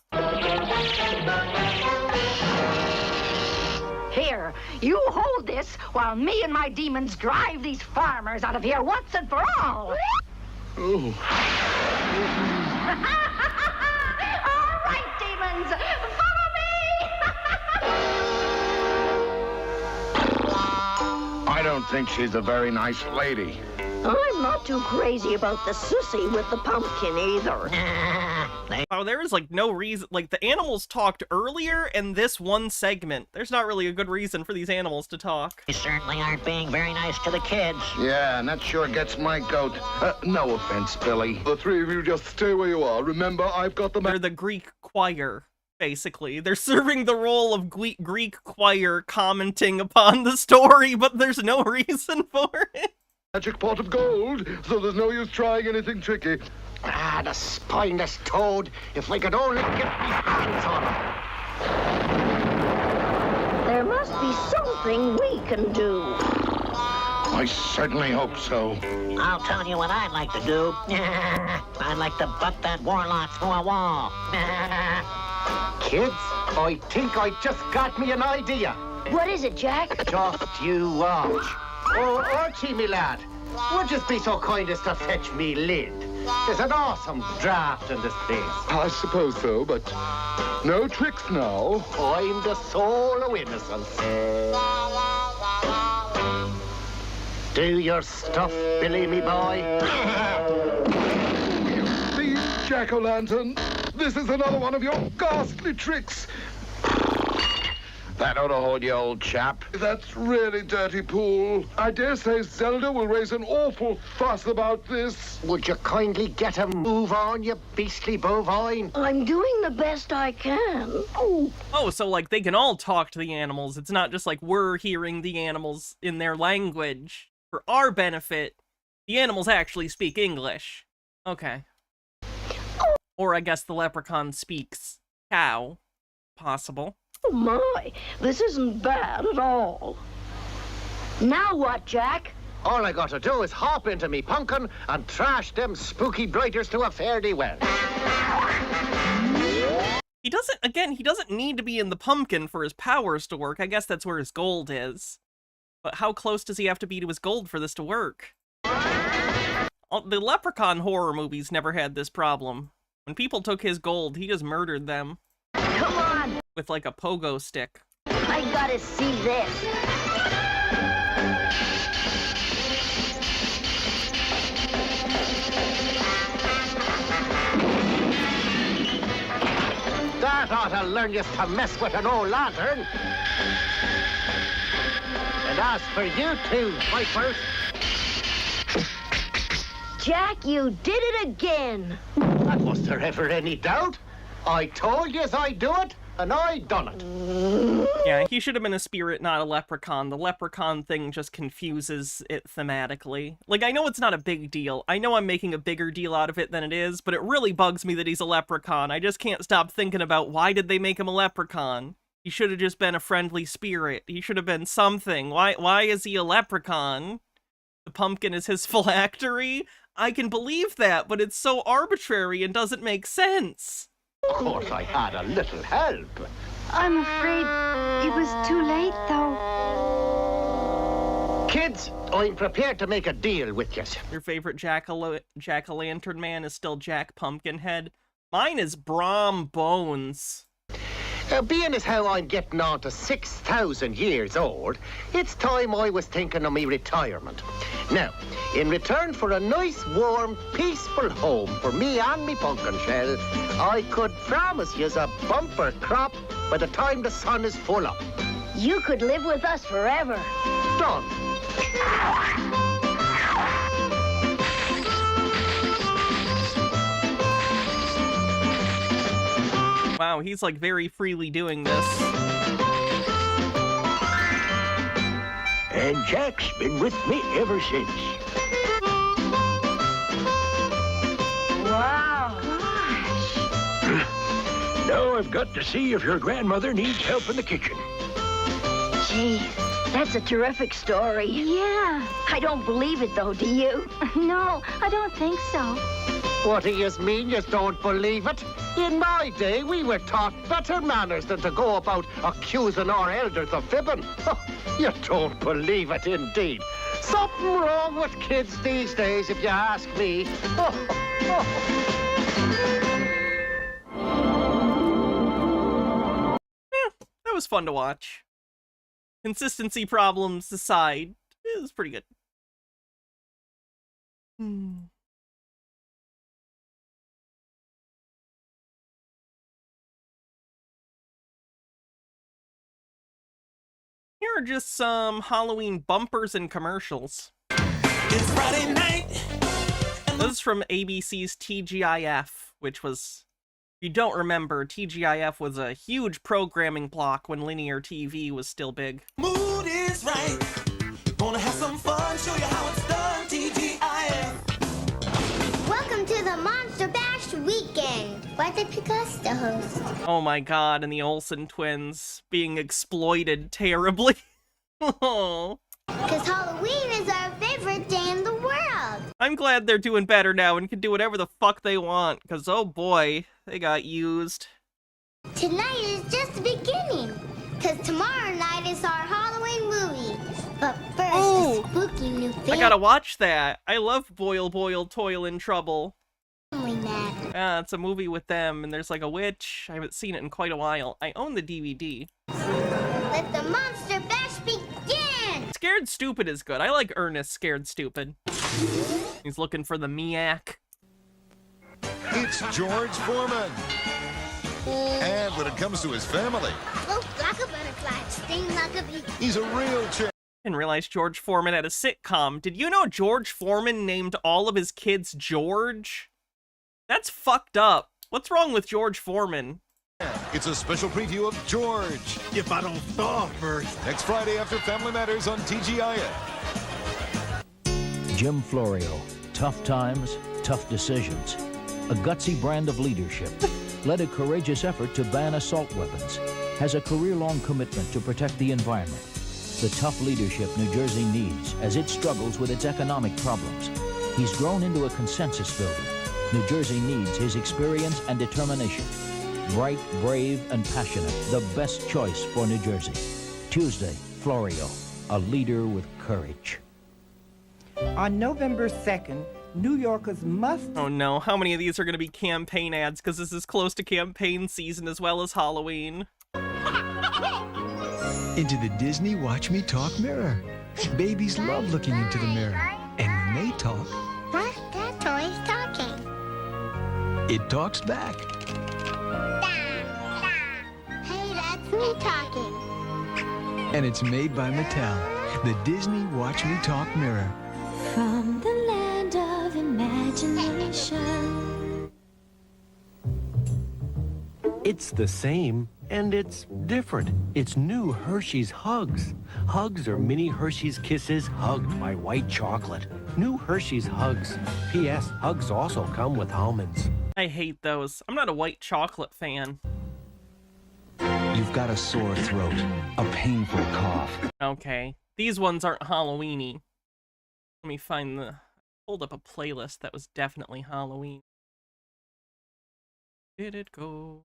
Here, you hold this while me and my demons drive these farmers out of here once and for all. Oh. All right, demons, follow me. I don't think she's a very nice lady. I'm not too crazy about the sissy with the pumpkin either. Oh, there is like no reason. Like the animals talked earlier in this one segment. There's not really a good reason for these animals to talk. You certainly aren't being very nice to the kids. Yeah, and that sure gets my goat. No offense, Billy. The three of you just stay where you are. Remember, I've got the... They're the Greek choir, basically. They're serving the role of Greek choir commenting upon the story, but there's no reason for it. Magic pot of gold, so there's no use trying anything tricky. Ah, the spineless toad. If we could only get my hands on him. There must be something we can do. I certainly hope so. I'll tell you what I'd like to do. I'd like to butt that warlock through a wall. Kids, I think I just got me an idea. What is it, Jack? Just you watch. Oh, Archie, me lad, would you be so kind as to fetch me Lynde? There's an awesome draft in this place. I suppose so, but no tricks now. I'm the soul of innocence. Do your stuff, Billy, me boy. See, Jack-O-Lantern, this is another one of your ghastly tricks. That ought to hold you, old chap. That's really dirty, Pool. I dare say Zelda will raise an awful fuss about this. Would you kindly get a move on, you beastly bovine? I'm doing the best I can. Oh, so like they can all talk to the animals. It's not just like we're hearing the animals in their language. For our benefit, the animals actually speak English. Okay. Or I guess the leprechaun speaks cow. Possible. Oh my, this isn't bad at all. Now what, Jack? All I got to do is hop into me pumpkin and trash them spooky blighters to a fare-thee-well. He doesn't need to be in the pumpkin for his powers to work. I guess that's where his gold is. But how close does he have to be to his gold for this to work? The Leprechaun horror movies never had this problem. When people took his gold, he just murdered them. Come on! With like a pogo stick. I gotta see this. That ought to learn you to mess with an old lantern. And as for you two, vipers... Jack, you did it again. And was there ever any doubt? I told you I'd do it, and I done it. Yeah, he should have been a spirit, not a leprechaun. The leprechaun thing just confuses it thematically. Like, I know it's not a big deal. I know I'm making a bigger deal out of it than it is, but it really bugs me that he's a leprechaun. I just can't stop thinking about why did they make him a leprechaun? He should have just been a friendly spirit. He should have been something. Why is he a leprechaun? The pumpkin is his phylactery? I can believe that, but it's so arbitrary and doesn't make sense. Of course I had a little help. I'm afraid it was too late, though. Kids, I'm prepared to make a deal with you. Your favorite jack-o'-lantern man is still Jack Pumpkinhead. Mine is Brom Bones. Being as how I'm getting on to 6,000 years old, it's time I was thinking of me retirement. Now, in return for a nice, warm, peaceful home for me and me pumpkin shell, I could promise you a bumper crop by the time the sun is full up. You could live with us forever. Done. Wow, he's like very freely doing this. And Jack's been with me ever since. Wow. Now I've got to see if your grandmother needs help in the kitchen. Gee, that's a terrific story. Yeah. I don't believe it, though, do you? No, I don't think so. What do you mean you don't believe it? In my day, we were taught better manners than to go about accusing our elders of fibbing. You don't believe it, indeed. Something wrong with kids these days, if you ask me. That was fun to watch. Consistency problems aside, it was pretty good. Here are just some Halloween bumpers and commercials. It's Friday night. This is from ABC's TGIF, which was, if you don't remember, TGIF was a huge programming block when linear TV was still big. Mood is right. Gonna have some fun, show you how it's done. TGIF. Welcome to the Monster Bash weekend. Why'd they pick us to host? Oh my god, and the Olsen twins being exploited terribly. Oh. Because Halloween is our favorite day in the world. I'm glad they're doing better now and can do whatever the fuck they want, because oh boy, they got used. Tonight is just the beginning, because tomorrow night is our Halloween movie. But first, a spooky new film. I gotta watch that. I love Boil, Boil, Toil in Trouble. Yeah, it's a movie with them, and there's like a witch. I haven't seen it in quite a while. I own the DVD. Let the Monster Bash begin! Scared Stupid is good. I like Ernest Scared Stupid. He's looking for the Miak. It's George Foreman. And when it comes to his family, Float like a butterfly, sting like a bee. he's a real champ. Didn't realize George Foreman had a sitcom. Did you know George Foreman named all of his kids George? That's fucked up. What's wrong with George Foreman? It's a special preview of George. If I don't thaw first. Next Friday after Family Matters on TGIF. Jim Florio. Tough times, tough decisions. A gutsy brand of leadership. Led a courageous effort to ban assault weapons. Has a career-long commitment to protect the environment. The tough leadership New Jersey needs as it struggles with its economic problems. He's grown into a consensus builder. New Jersey needs his experience and determination. Bright, brave, and passionate, the best choice for New Jersey. Tuesday, Florio, a leader with courage. On November 2nd, New Yorkers must... Oh no, how many of these are going to be campaign ads? Because this is close to campaign season as well as Halloween. Into the Disney Watch Me Talk mirror. Babies love looking into the mirror. And when they talk... What? That toy's talking. It talks back. Hey, that's me talking. And it's made by Mattel. The Disney Watch Me Talk mirror. From the land of imagination. It's the same, and it's different. It's new Hershey's Hugs. Hugs are mini Hershey's Kisses hugged by white chocolate. New Hershey's Hugs. P.S. Hugs also come with almonds. I hate those. I'm not a white chocolate fan. You've got a sore throat, a painful cough. Okay. These ones aren't Halloween-y. Let me find the... Hold up a playlist that was definitely Halloween. Did it go?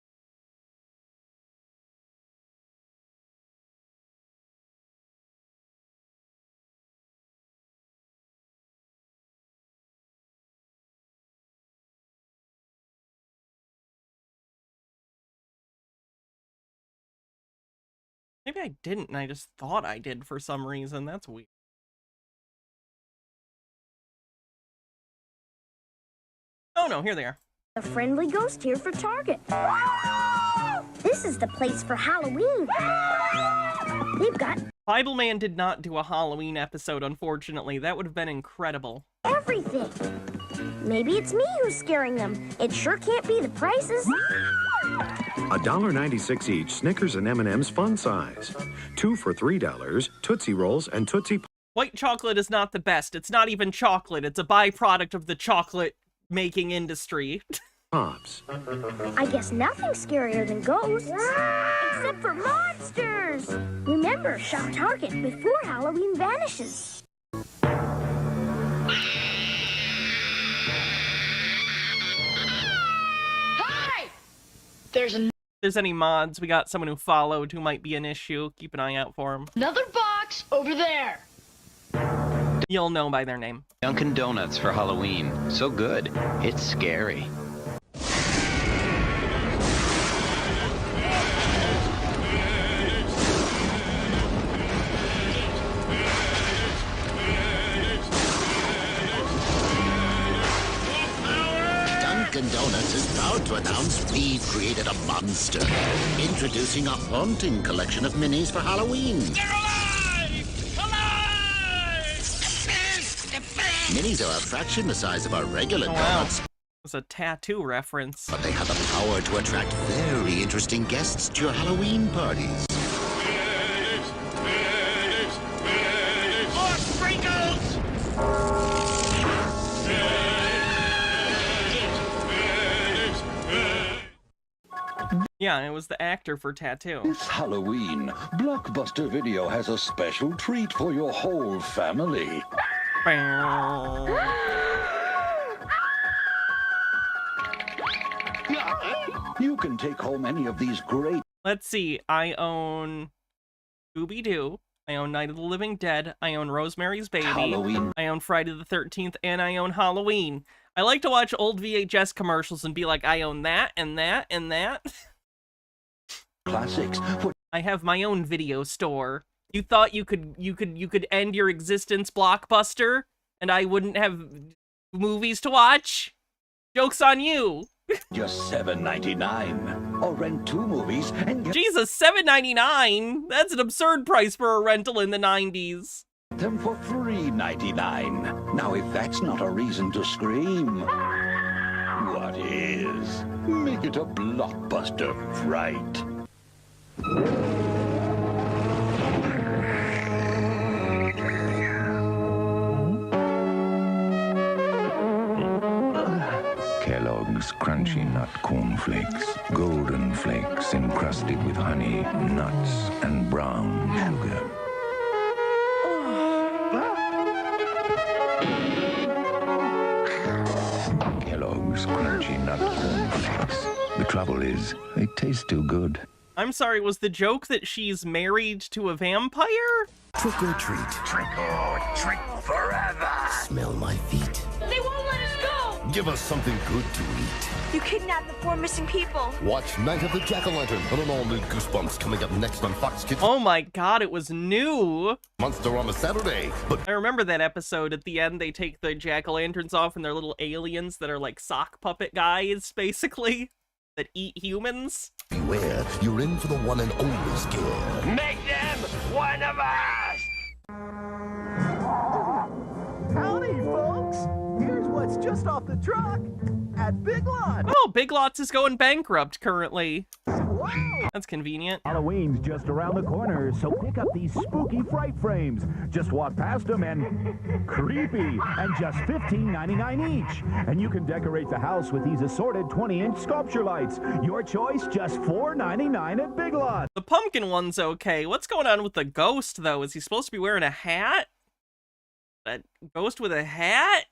Maybe I didn't, and I just thought I did for some reason. That's weird. Oh no, here they are. A friendly ghost here for Target. This is the place for Halloween. They've got Bible Man did not do a Halloween episode, unfortunately. That would have been incredible. everything. Maybe it's me who's scaring them. It sure can't be the prices. $1.96 each Snickers and M&M's fun size. 2 for $3, Tootsie Rolls and Tootsie White chocolate is not the best. It's not even chocolate. It's a byproduct of the chocolate making industry. Pops. I guess nothing's scarier than ghosts. Except for monsters. Remember, shop Target before Halloween vanishes. Hi! If there's any mods, we got someone who followed who might be an issue. Keep an eye out for him. Another box over there. You'll know by their name. Dunkin' Donuts for Halloween. So good, it's scary. Dunkin' Donuts is proud to announce we've created a monster. Introducing a haunting collection of minis for Halloween. Minis are a fraction the size of our regular donuts. It was a tattoo reference. But they have the power to attract very interesting guests to your Halloween parties. More sprinkles! Yeah, it was the actor for Tattoo. This Halloween, Blockbuster Video has a special treat for your whole family. You can take home any of these great... Let's see, I own Scooby-Doo, I own Night of the Living Dead, I own Rosemary's Baby, Halloween. I own Friday the 13th, and I own Halloween. I like to watch old VHS commercials and be like, I own that, and that, and that. Classics. I have my own video store. You thought you could end your existence, Blockbuster, and I wouldn't have movies to watch? Joke's on you. Just $7.99. Or rent 2 movies and get Jesus, $7.99? That's an absurd price for a rental in the 90s. them for $3.99. Now, if that's not a reason to scream, what is? Make it a Blockbuster fright. Kellogg's Crunchy Nut Cornflakes. Golden flakes encrusted with honey, nuts, and brown sugar. Kellogg's Crunchy Nut Cornflakes. The trouble is, they taste too good. I'm sorry, was the joke that she's married to a vampire? Trick or treat. Trick or treat forever! Smell my feet. They won't let us go! Give us something good to eat. You kidnapped the 4 missing people. Watch Night of the Jack-O-Lantern on an all-new Goosebumps coming up next on Fox Kids. Oh my god, it was new! Monsterama Saturday. But I remember that episode. At the end, they take the jack-o'-lanterns off and they're little aliens that are like sock puppet guys, basically, that eat humans. beware, you're in for the one and only scare. Make them one of us! Howdy, folks! Here's what's just off the truck at Big Lots. Oh, Big Lots is going bankrupt currently. That's convenient. Halloween's just around the corner, so pick up these spooky fright frames. Just walk past them and creepy, and just $15.99 each. And you can decorate the house with these assorted 20-inch sculpture lights. Your choice, just $4.99 at Big Lots. The pumpkin one's okay. What's going on with the ghost, though? Is he supposed to be wearing a hat? That ghost with a hat?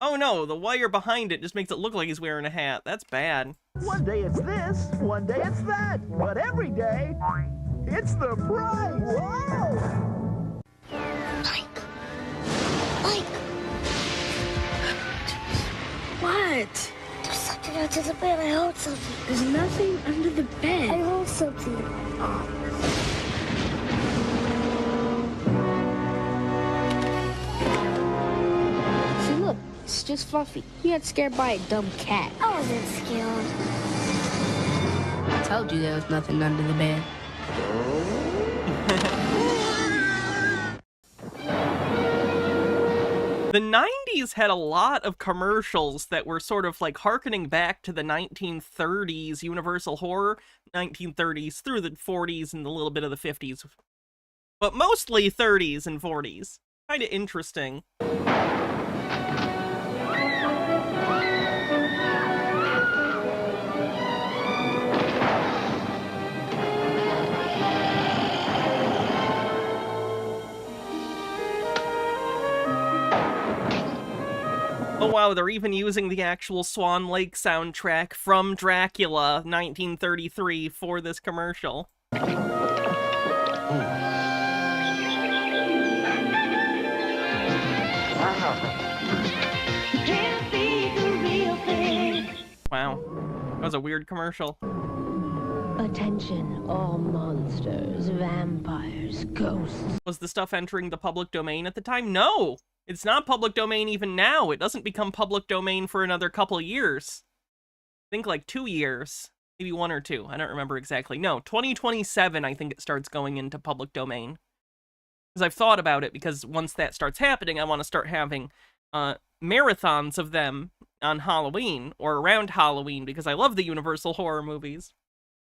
Oh no, the wire behind it just makes it look like he's wearing a hat. That's bad. One day it's this, one day it's that, but every day, it's the prize. Whoa! Mike! What? There's something under the bed. I heard something. There's nothing under the bed. I heard something. See, look, it's just Fluffy. He got scared by a dumb cat. I wasn't scared. I told you there was nothing under the bed. The 90s had a lot of commercials that were sort of like harkening back to the 1930s Universal horror, 1930s through the 40s and a little bit of the 50s. But mostly 30s and 40s. Kind of interesting. Oh wow, they're even using the actual Swan Lake soundtrack from Dracula 1933 for this commercial. Wow, that was a weird commercial. Attention, all monsters, vampires, ghosts. Was the stuff entering the public domain at the time? No! It's not public domain even now. It doesn't become public domain for another couple of years. I think like 2 years. Maybe 1 or 2. I don't remember exactly. No, 2027 I think it starts going into public domain. Because I've thought about it, because once that starts happening, I want to start having marathons of them on Halloween, or around Halloween, because I love the Universal horror movies.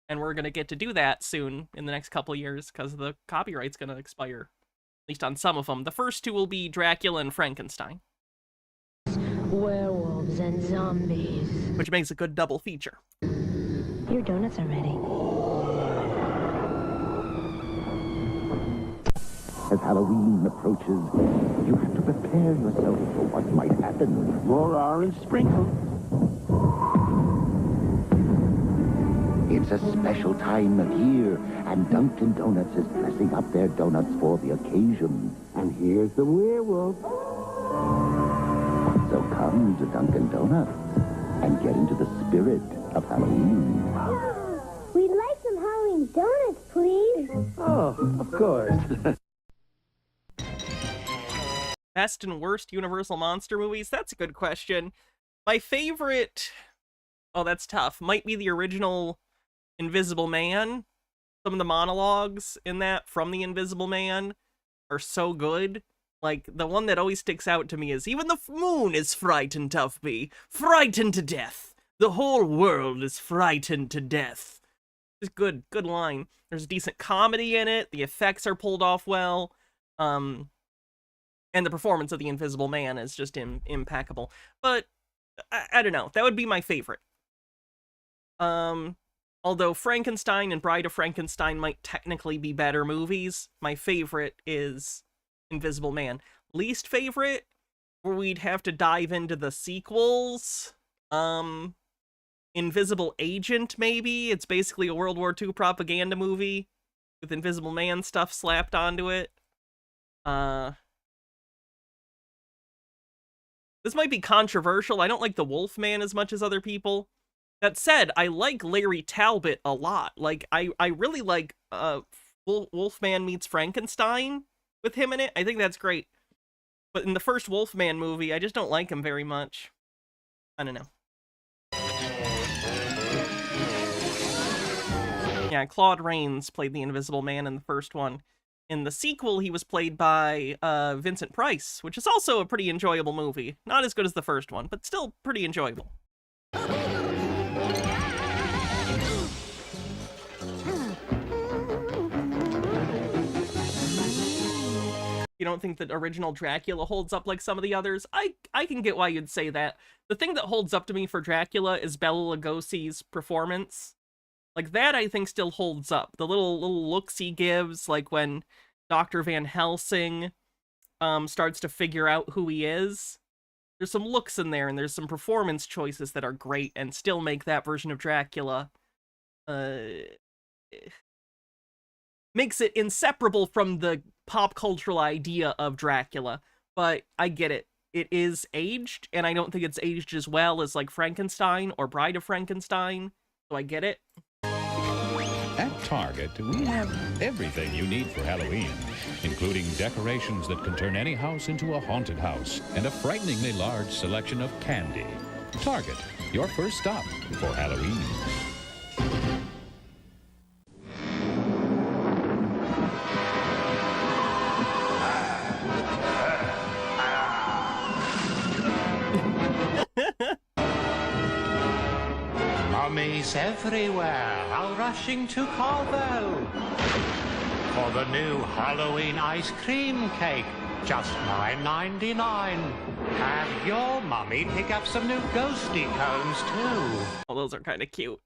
And we're going to get to do that soon in the next couple of years, because the copyright's going to expire. At least on some of them. The first 2 will be Dracula and Frankenstein. Werewolves and zombies. Which makes a good double feature. Your donuts are ready. As Halloween approaches, you have to prepare yourself for what might happen. More orange sprinkles. It's a special time of year, and Dunkin' Donuts is dressing up their donuts for the occasion. And here's the werewolf. So come to Dunkin' Donuts and get into the spirit of Halloween. We'd like some Halloween donuts, please. Oh, of course. Best and worst Universal monster movies? That's a good question. My favorite... Oh, that's tough. Might be the original Invisible Man. Some of the monologues in that from the Invisible Man are so good. Like, the one that always sticks out to me is, even the moon is frightened of me. Frightened to death. The whole world is frightened to death. It's good line. There's decent comedy in it. The effects are pulled off well. And the performance of the Invisible Man is just impeccable. But, I don't know. That would be my favorite. Although Frankenstein and Bride of Frankenstein might technically be better movies, my favorite is Invisible Man. Least favorite, where we'd have to dive into the sequels. Invisible Agent, maybe? It's basically a World War II propaganda movie with Invisible Man stuff slapped onto it. This might be controversial. I don't like the Wolfman as much as other people. That said, I like Larry Talbot a lot. Like, I really like Wolfman Meets Frankenstein with him in it. I think that's great. But in the first Wolfman movie, I just don't like him very much. I don't know. Yeah, Claude Rains played the Invisible Man in the first one. In the sequel, he was played by Vincent Price, which is also a pretty enjoyable movie. Not as good as the first one, but still pretty enjoyable. You don't think that original Dracula holds up like some of the others? I can get why you'd say that. The thing that holds up to me for Dracula is Bela Lugosi's performance. Like, that I think still holds up. The little looks he gives, like when Dr. Van Helsing starts to figure out who he is. There's some looks in there, and there's some performance choices that are great and still make that version of Dracula makes it inseparable from the pop cultural idea of Dracula. But I get it. It is aged, and I don't think it's aged as well as, like, Frankenstein or Bride of Frankenstein. So I get it. At Target, we have everything you need for Halloween, including decorations that can turn any house into a haunted house and a frighteningly large selection of candy. Target, your first stop for Halloween. Mummies everywhere, all rushing to Corvo for the new Halloween ice cream cake, just $9.99. Have your mummy pick up some new ghosty cones too. Oh, those are kind of cute.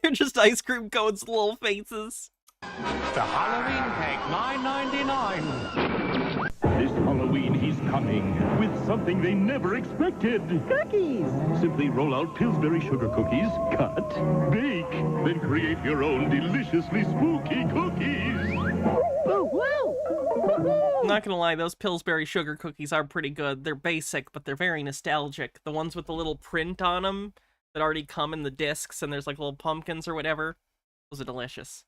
They're just ice cream cones with little faces. The Halloween cake, $9.99. This Halloween, he's coming with something they never expected. Cookies! Simply roll out Pillsbury sugar cookies, cut, bake, then create your own deliciously spooky cookies. I'm not gonna lie, those Pillsbury sugar cookies are pretty good. They're basic, but they're very nostalgic. The ones with the little print on them that already come in the discs and there's like little pumpkins or whatever, those are delicious.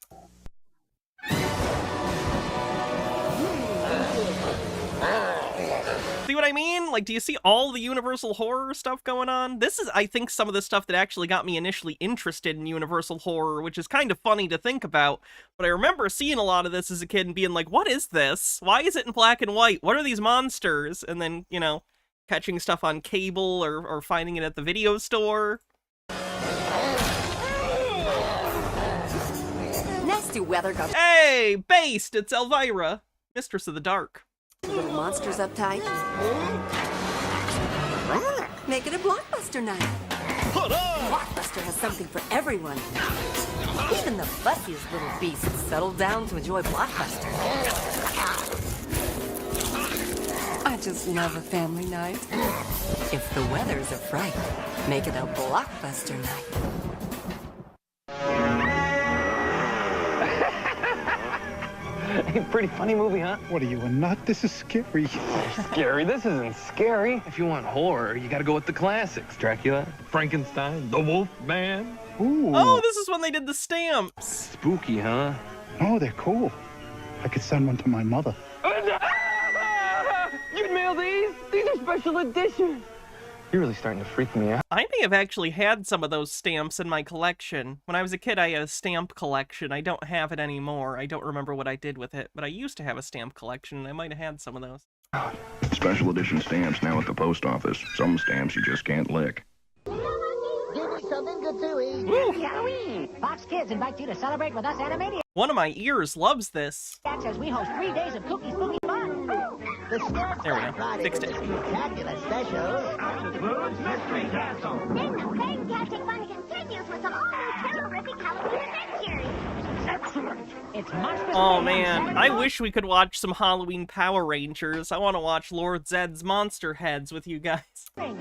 See what I mean? Like, do you see all the Universal horror stuff going on? This is, I think, some of the stuff that actually got me initially interested in Universal horror, which is kind of funny to think about. But I remember seeing a lot of this as a kid and being like, what is this? Why is it in black and white? What are these monsters? And then, you know, catching stuff on cable or finding it at the video store. Nasty weather got... Hey, Based! It's Elvira, Mistress of the Dark. Little monsters uptight. Make it a blockbuster night. Blockbuster has something for everyone. Even the fussiest little beasts settle down to enjoy Blockbuster. I just love a family night. If the weather's a fright, make it a Blockbuster night. Hey, pretty funny movie, huh? What are you, a nut? This is scary. Scary? This isn't scary. If you want horror, you gotta go with the classics. Dracula, Frankenstein, the Wolf Man. Ooh. Oh, this is when they did the stamps. Spooky, huh? Oh, they're cool. I could send one to my mother. You'd mail these? These are special editions. You're really starting to freak me out. I may have actually had some of those stamps in my collection. When I was a kid, I had a stamp collection. I don't have it anymore. I don't remember what I did with it, but I used to have a stamp collection, and I might have had some of those. Special edition stamps now at the post office. Some stamps you just can't lick. Give me something good to eat. Happy Halloween! Fox Kids invite you to celebrate with us Animaniacs One of my ears loves this. as we host 3 days of cookie spooky fun. The Snap There we go. Friday Fixed with it. the spectacular specials. Food's Mystery Castle. Then the fantastic fun continues with some all-new terrorific Halloween adventures. Excellent. It's Monster Oh Mayhem man, Saturday I night. wish we could watch some Halloween Power Rangers. I want to watch Lord Zed's Monster Heads with you guys. And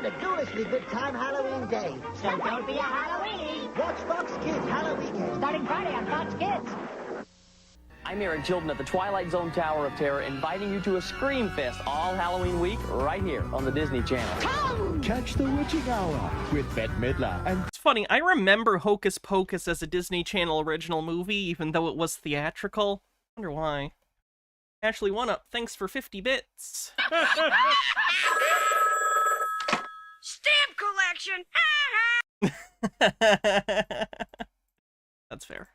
a ghoulishly good time Halloween day. So don't be a Halloween. Watch Fox Kids Halloween Weekend starting Friday on Fox Kids. I'm Eric Chilton at the Twilight Zone Tower of Terror, inviting you to a Scream Fest all Halloween week right here on the Disney Channel. Catch the witching hour with Bette Midler and It's funny, I remember Hocus Pocus as a Disney Channel original movie, even though it was theatrical. Wonder why. Ashley One Up, thanks for 50 bits. Stamp collection! That's fair.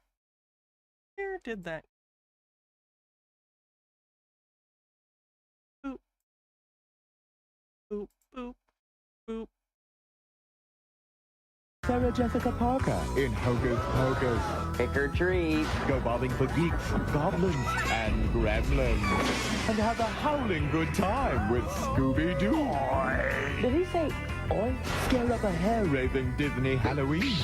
Where did that? Boop. Boop, boop, boop. Sarah Jessica Parker in Hocus Pocus. Trick or treat. Go bobbing for geeks, goblins, and gremlins. And have a howling good time with Scooby-Doo. Did he say oi? Scare up a hair-raising Disney Halloween.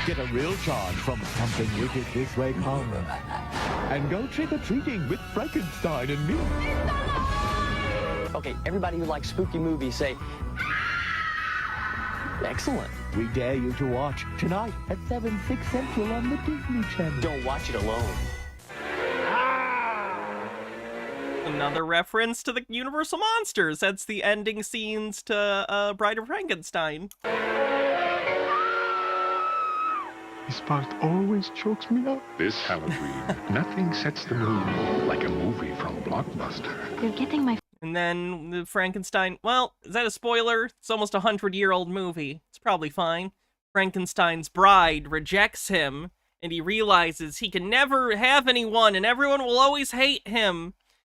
Get a real charge from something wicked this way come. And go trick-or-treating with Frankenstein and me. Okay, everybody who likes spooky movies say... Excellent. We dare you to watch tonight at 7/6 Central on the Disney Channel. Don't watch it alone. Another reference to the Universal Monsters. That's the ending scenes to Bride of Frankenstein. This part always chokes me up. This Halloween, nothing sets the mood like a movie from Blockbuster. You're getting my... And then the Frankenstein, well, is that a spoiler? It's almost a 100-year-old movie. It's probably fine. Frankenstein's bride rejects him, and he realizes he can never have anyone, and everyone will always hate him.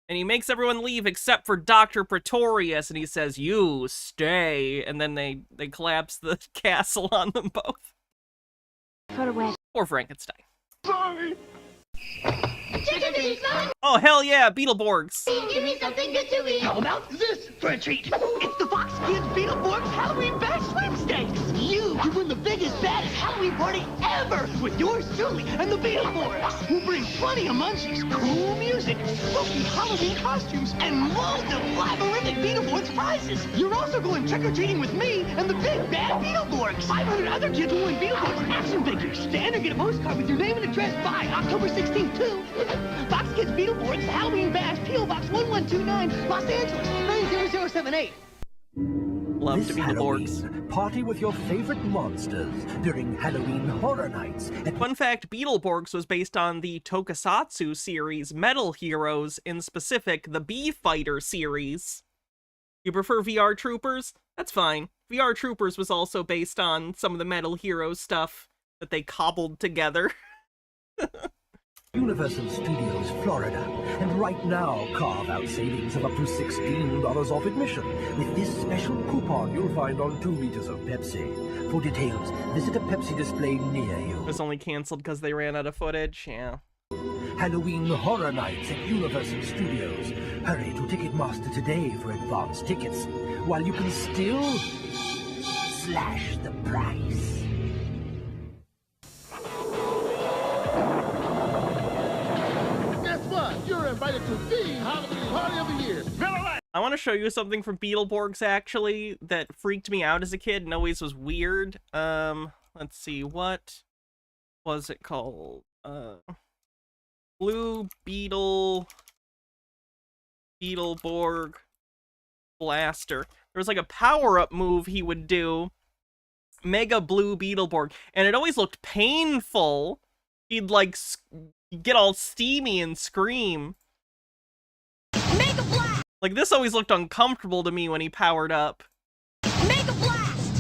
And he makes everyone leave except for Dr. Pretorius, and he says, "You stay." And then they collapse the castle on them both. Or Frankenstein. Sorry. Oh, hell yeah, Beetleborgs. Give me something good to eat. How about this for a treat? It's the Fox Kids Beetleborgs Halloween Bash Sweepstakes. You can win the biggest, baddest Halloween party ever with yours truly and the Beetleborgs. We'll bring plenty of munchies, cool music, spooky Halloween costumes, and loads of labyrinthine Beetleborgs prizes. You're also going trick-or-treating with me and the big bad Beetleborgs. 500 other kids will win Beetleborgs action figures. Stand or get a postcard with your name and address by October 16th, too. Fox Kids Beetleborgs Halloween Bash, P.O. Box 1129, Los Angeles, 90078. Love to be Beetleborgs. Party with your favorite monsters during Halloween Horror Nights. Fun fact, Beetleborgs was based on the Tokusatsu series Metal Heroes, in specific, the Bee Fighter series. You prefer VR Troopers? That's fine. VR Troopers was also based on some of the Metal Heroes stuff that they cobbled together. Universal Studios, Florida. And right now, carve out savings of up to $16 off admission with this special coupon you'll find on 2 liters of Pepsi. For details, visit a Pepsi display near you. It was only canceled because they ran out of footage, yeah. Halloween Horror Nights at Universal Studios. Hurry to Ticketmaster today for advance tickets, while you can still slash the price. You're invited to the Halloween party of the year. I want to show you something from Beetleborgs, actually, that freaked me out as a kid and always was weird. Let's see, what was it called? Blue Beetleborg Blaster. There was like a power-up move he would do, Mega Blue Beetleborg, and it always looked painful. He'd like get all steamy and scream. Mega Blast! Like, this always looked uncomfortable to me when he powered up. Mega Blast!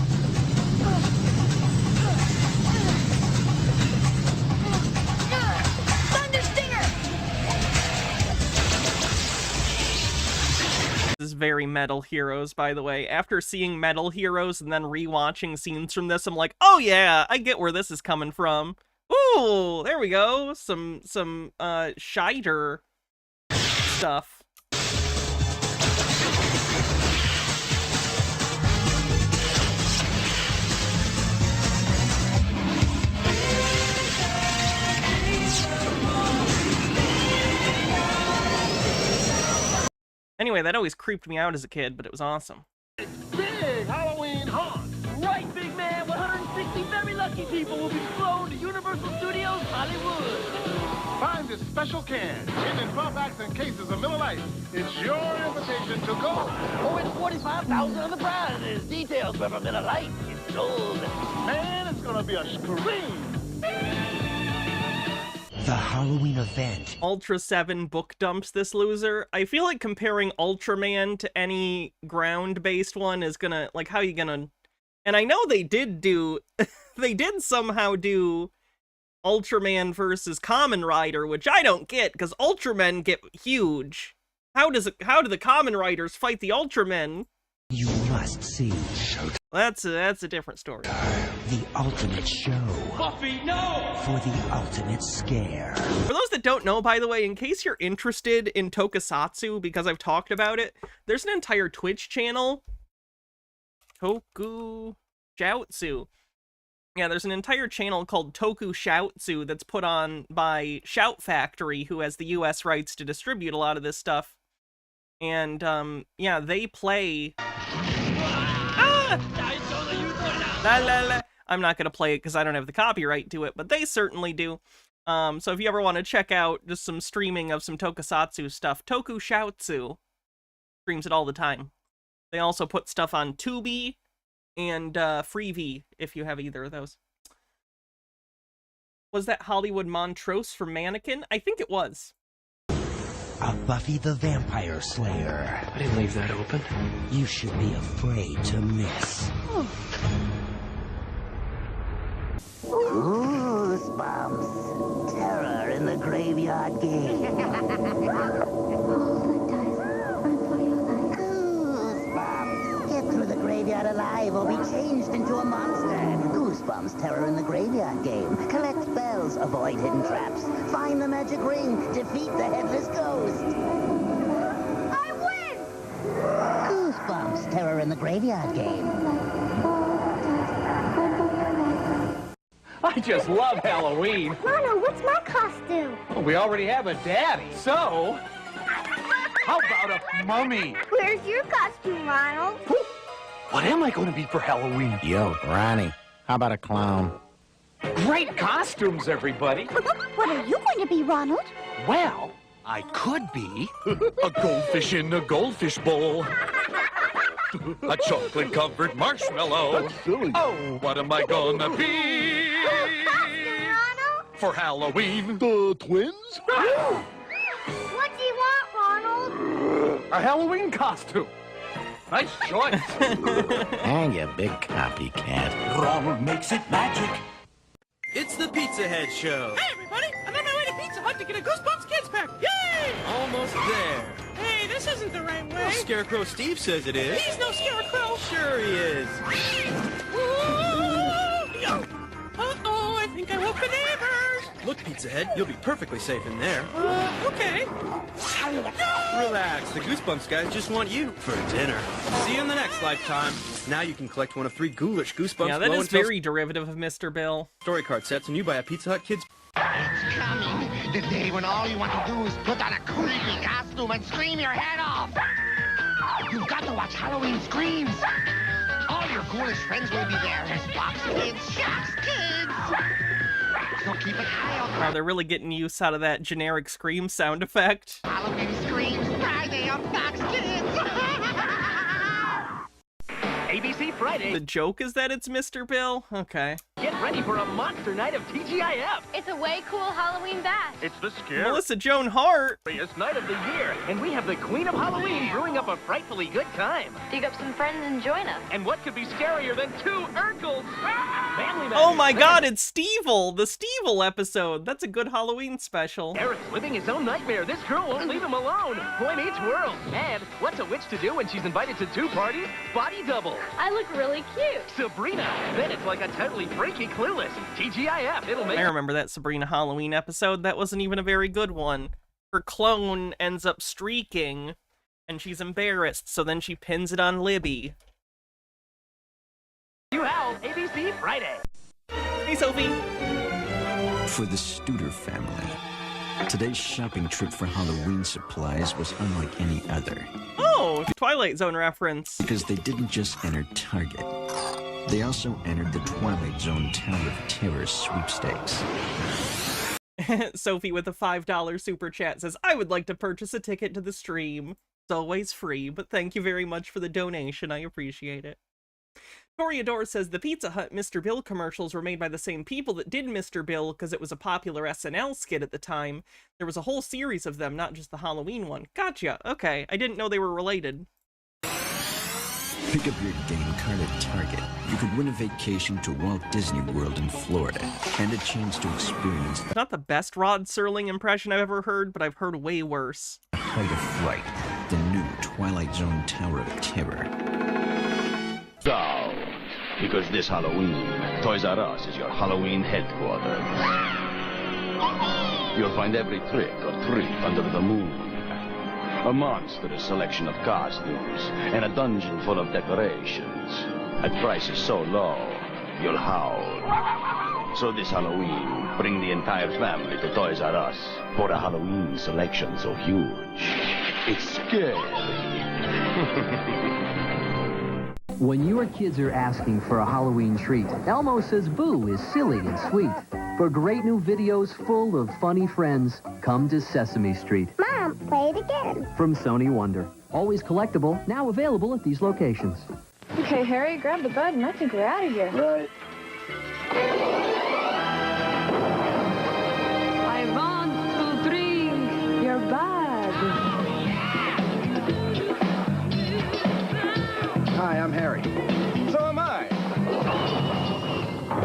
Thunder Stinger! This is very Metal Heroes, by the way. After seeing Metal Heroes and then rewatching scenes from this, I'm like, oh yeah, I get where this is coming from. Ooh, there we go. Some Scheider stuff. Anyway, that always creeped me out as a kid, but it was awesome. Big Halloween haunt. Right, big man. 160 very lucky people will be flown to Universal Studios Hollywood. Find this special can, hidden in 12 packs and cases of Miller Lite. It's your invitation to go. Oh, it's 45,000 on the prizes. Details from Miller Lite. It's sold. Man, it's gonna be a scream. The Halloween event. Ultra 7 book dumps this loser. I feel like comparing Ultraman to any ground-based one is gonna, like, how you gonna... And I know they did do... they did somehow do Ultraman versus Kamen Rider, which I don't get, because Ultramen get huge. How do the Kamen Riders fight the Ultramen? You must see. That's a different story. The ultimate show. Buffy, no! For the ultimate scare. For those that don't know, by the way, in case you're interested in tokusatsu, because I've talked about it, there's an entire Twitch channel. Toku Shoutsu. Yeah, there's an entire channel called Toku Shoutsu that's put on by Shout Factory, who has the US rights to distribute a lot of this stuff. And, yeah, they play... I'm not going to play it because I don't have the copyright to it, but they certainly do. So if you ever want to check out just some streaming of some tokusatsu stuff, Toku Shoutsu streams it all the time. They also put stuff on Tubi and Freevee, if you have either of those. Was that Hollywood Montrose from Mannequin? I think it was. A Buffy the Vampire Slayer. I didn't leave that open. You should be afraid to miss. Goosebumps. Terror in the graveyard game. Goosebumps. Get through the graveyard alive or be changed into a monster. Goosebumps. Terror in the graveyard game. Collect bells. Avoid hidden traps. Find the magic ring. Defeat the headless ghost. I win! Goosebumps. Terror in the graveyard game. I just love Halloween. Mono, what's my costume? Well, we already have a daddy, so... How about a mummy? Where's your costume, Ronald? What am I going to be for Halloween? Yo, Ronnie, how about a clown? Great costumes, everybody. What are you going to be, Ronald? Well, I could be a goldfish in a goldfish bowl. A chocolate-covered marshmallow. That's silly. Oh, what am I gonna be? For Halloween? The twins? What do you want, Ronald? A Halloween costume. Nice choice. And you big copycat. Ronald makes it magic. It's the Pizza Head Show. Hey, everybody! I'm on my way to Pizza Hut to get a Goosebumps Kids Pack. Yay! Almost there. Hey, this isn't the right way. Well, Scarecrow Steve says it is. He's no scarecrow. Sure he is. Uh-oh, I think I woke the neighbors. Look, Pizza Head, you'll be perfectly safe in there. Okay. Relax, the Goosebumps guys just want you for dinner. See you in the next lifetime. Now you can collect one of 3 ghoulish Goosebumps. Yeah, that is very derivative of Mr. Bill. Story card sets, and you buy a Pizza Hut Kids. It's coming. The day when all you want to do is put on a creepy costume and scream your head off. You've got to watch Halloween Screams. All your ghoulish friends will be there. There's Box Kids, Shocks Kids. So keep an eye on Wow, they're really getting use out of that generic scream sound effect. Halloween Screams Friday on Fox Kids. ABC Friday. The joke is that it's Mr. Bill? Okay. Get ready for a monster night of TGIF. It's a way cool Halloween bash. It's the Melissa Joan Hart. scariest night of the year, and we have the Queen of Halloween brewing up a frightfully good time. Dig up some friends and join us. And what could be scarier than 2 Urkels? Family Oh my god, it's Stevel! The Stevel episode! That's a good Halloween special. Eric's living his own nightmare. This girl won't leave him alone. Boy Meets World. And what's a witch to do when she's invited to 2 parties? Body double. I look really cute. Sabrina. Then it's like a totally freaky Clueless. TGIF. It'll make... I remember that Sabrina Halloween episode. That wasn't even a very good one. Her clone ends up streaking, and she's embarrassed, so then she pins it on Libby. You Howl, ABC Friday. Hey, Sophie. For the Studer family, today's shopping trip for Halloween supplies was unlike any other. Oh, Twilight Zone reference. Because they didn't just enter Target. They also entered the Twilight Zone Tower of Terror sweepstakes. Sophie with a $5 super chat says, I would like to purchase a ticket to the stream. It's always free, but thank you very much for the donation. I appreciate it. Toreador says, the Pizza Hut Mr. Bill commercials were made by the same people that did Mr. Bill because it was a popular SNL skit at the time. There was a whole series of them, not just the Halloween one. Gotcha. Okay. I didn't know they were related. Pick up your game card at Target. You could win a vacation to Walt Disney World in Florida and a chance to experience Not the best Rod Serling impression I've ever heard, but I've heard way worse. Height of Fright, the new Twilight Zone Tower of Terror. So, Because this Halloween, Toys R Us is your Halloween headquarters. You'll find every trick or treat under the moon. A monstrous selection of costumes and a dungeon full of decorations. At prices so low, you'll howl. So this Halloween, bring the entire family to Toys R Us for a Halloween selection so huge. It's scary. When your kids are asking for a Halloween treat, Elmo says Boo is silly and sweet. For great new videos full of funny friends, come to Sesame Street. Mom, play it again. From Sony Wonder. Always collectible, now available at these locations. Okay, Harry, grab the bud and I think we're out of here. Right. I want to drink your bud. Hi, I'm Harry. So am I.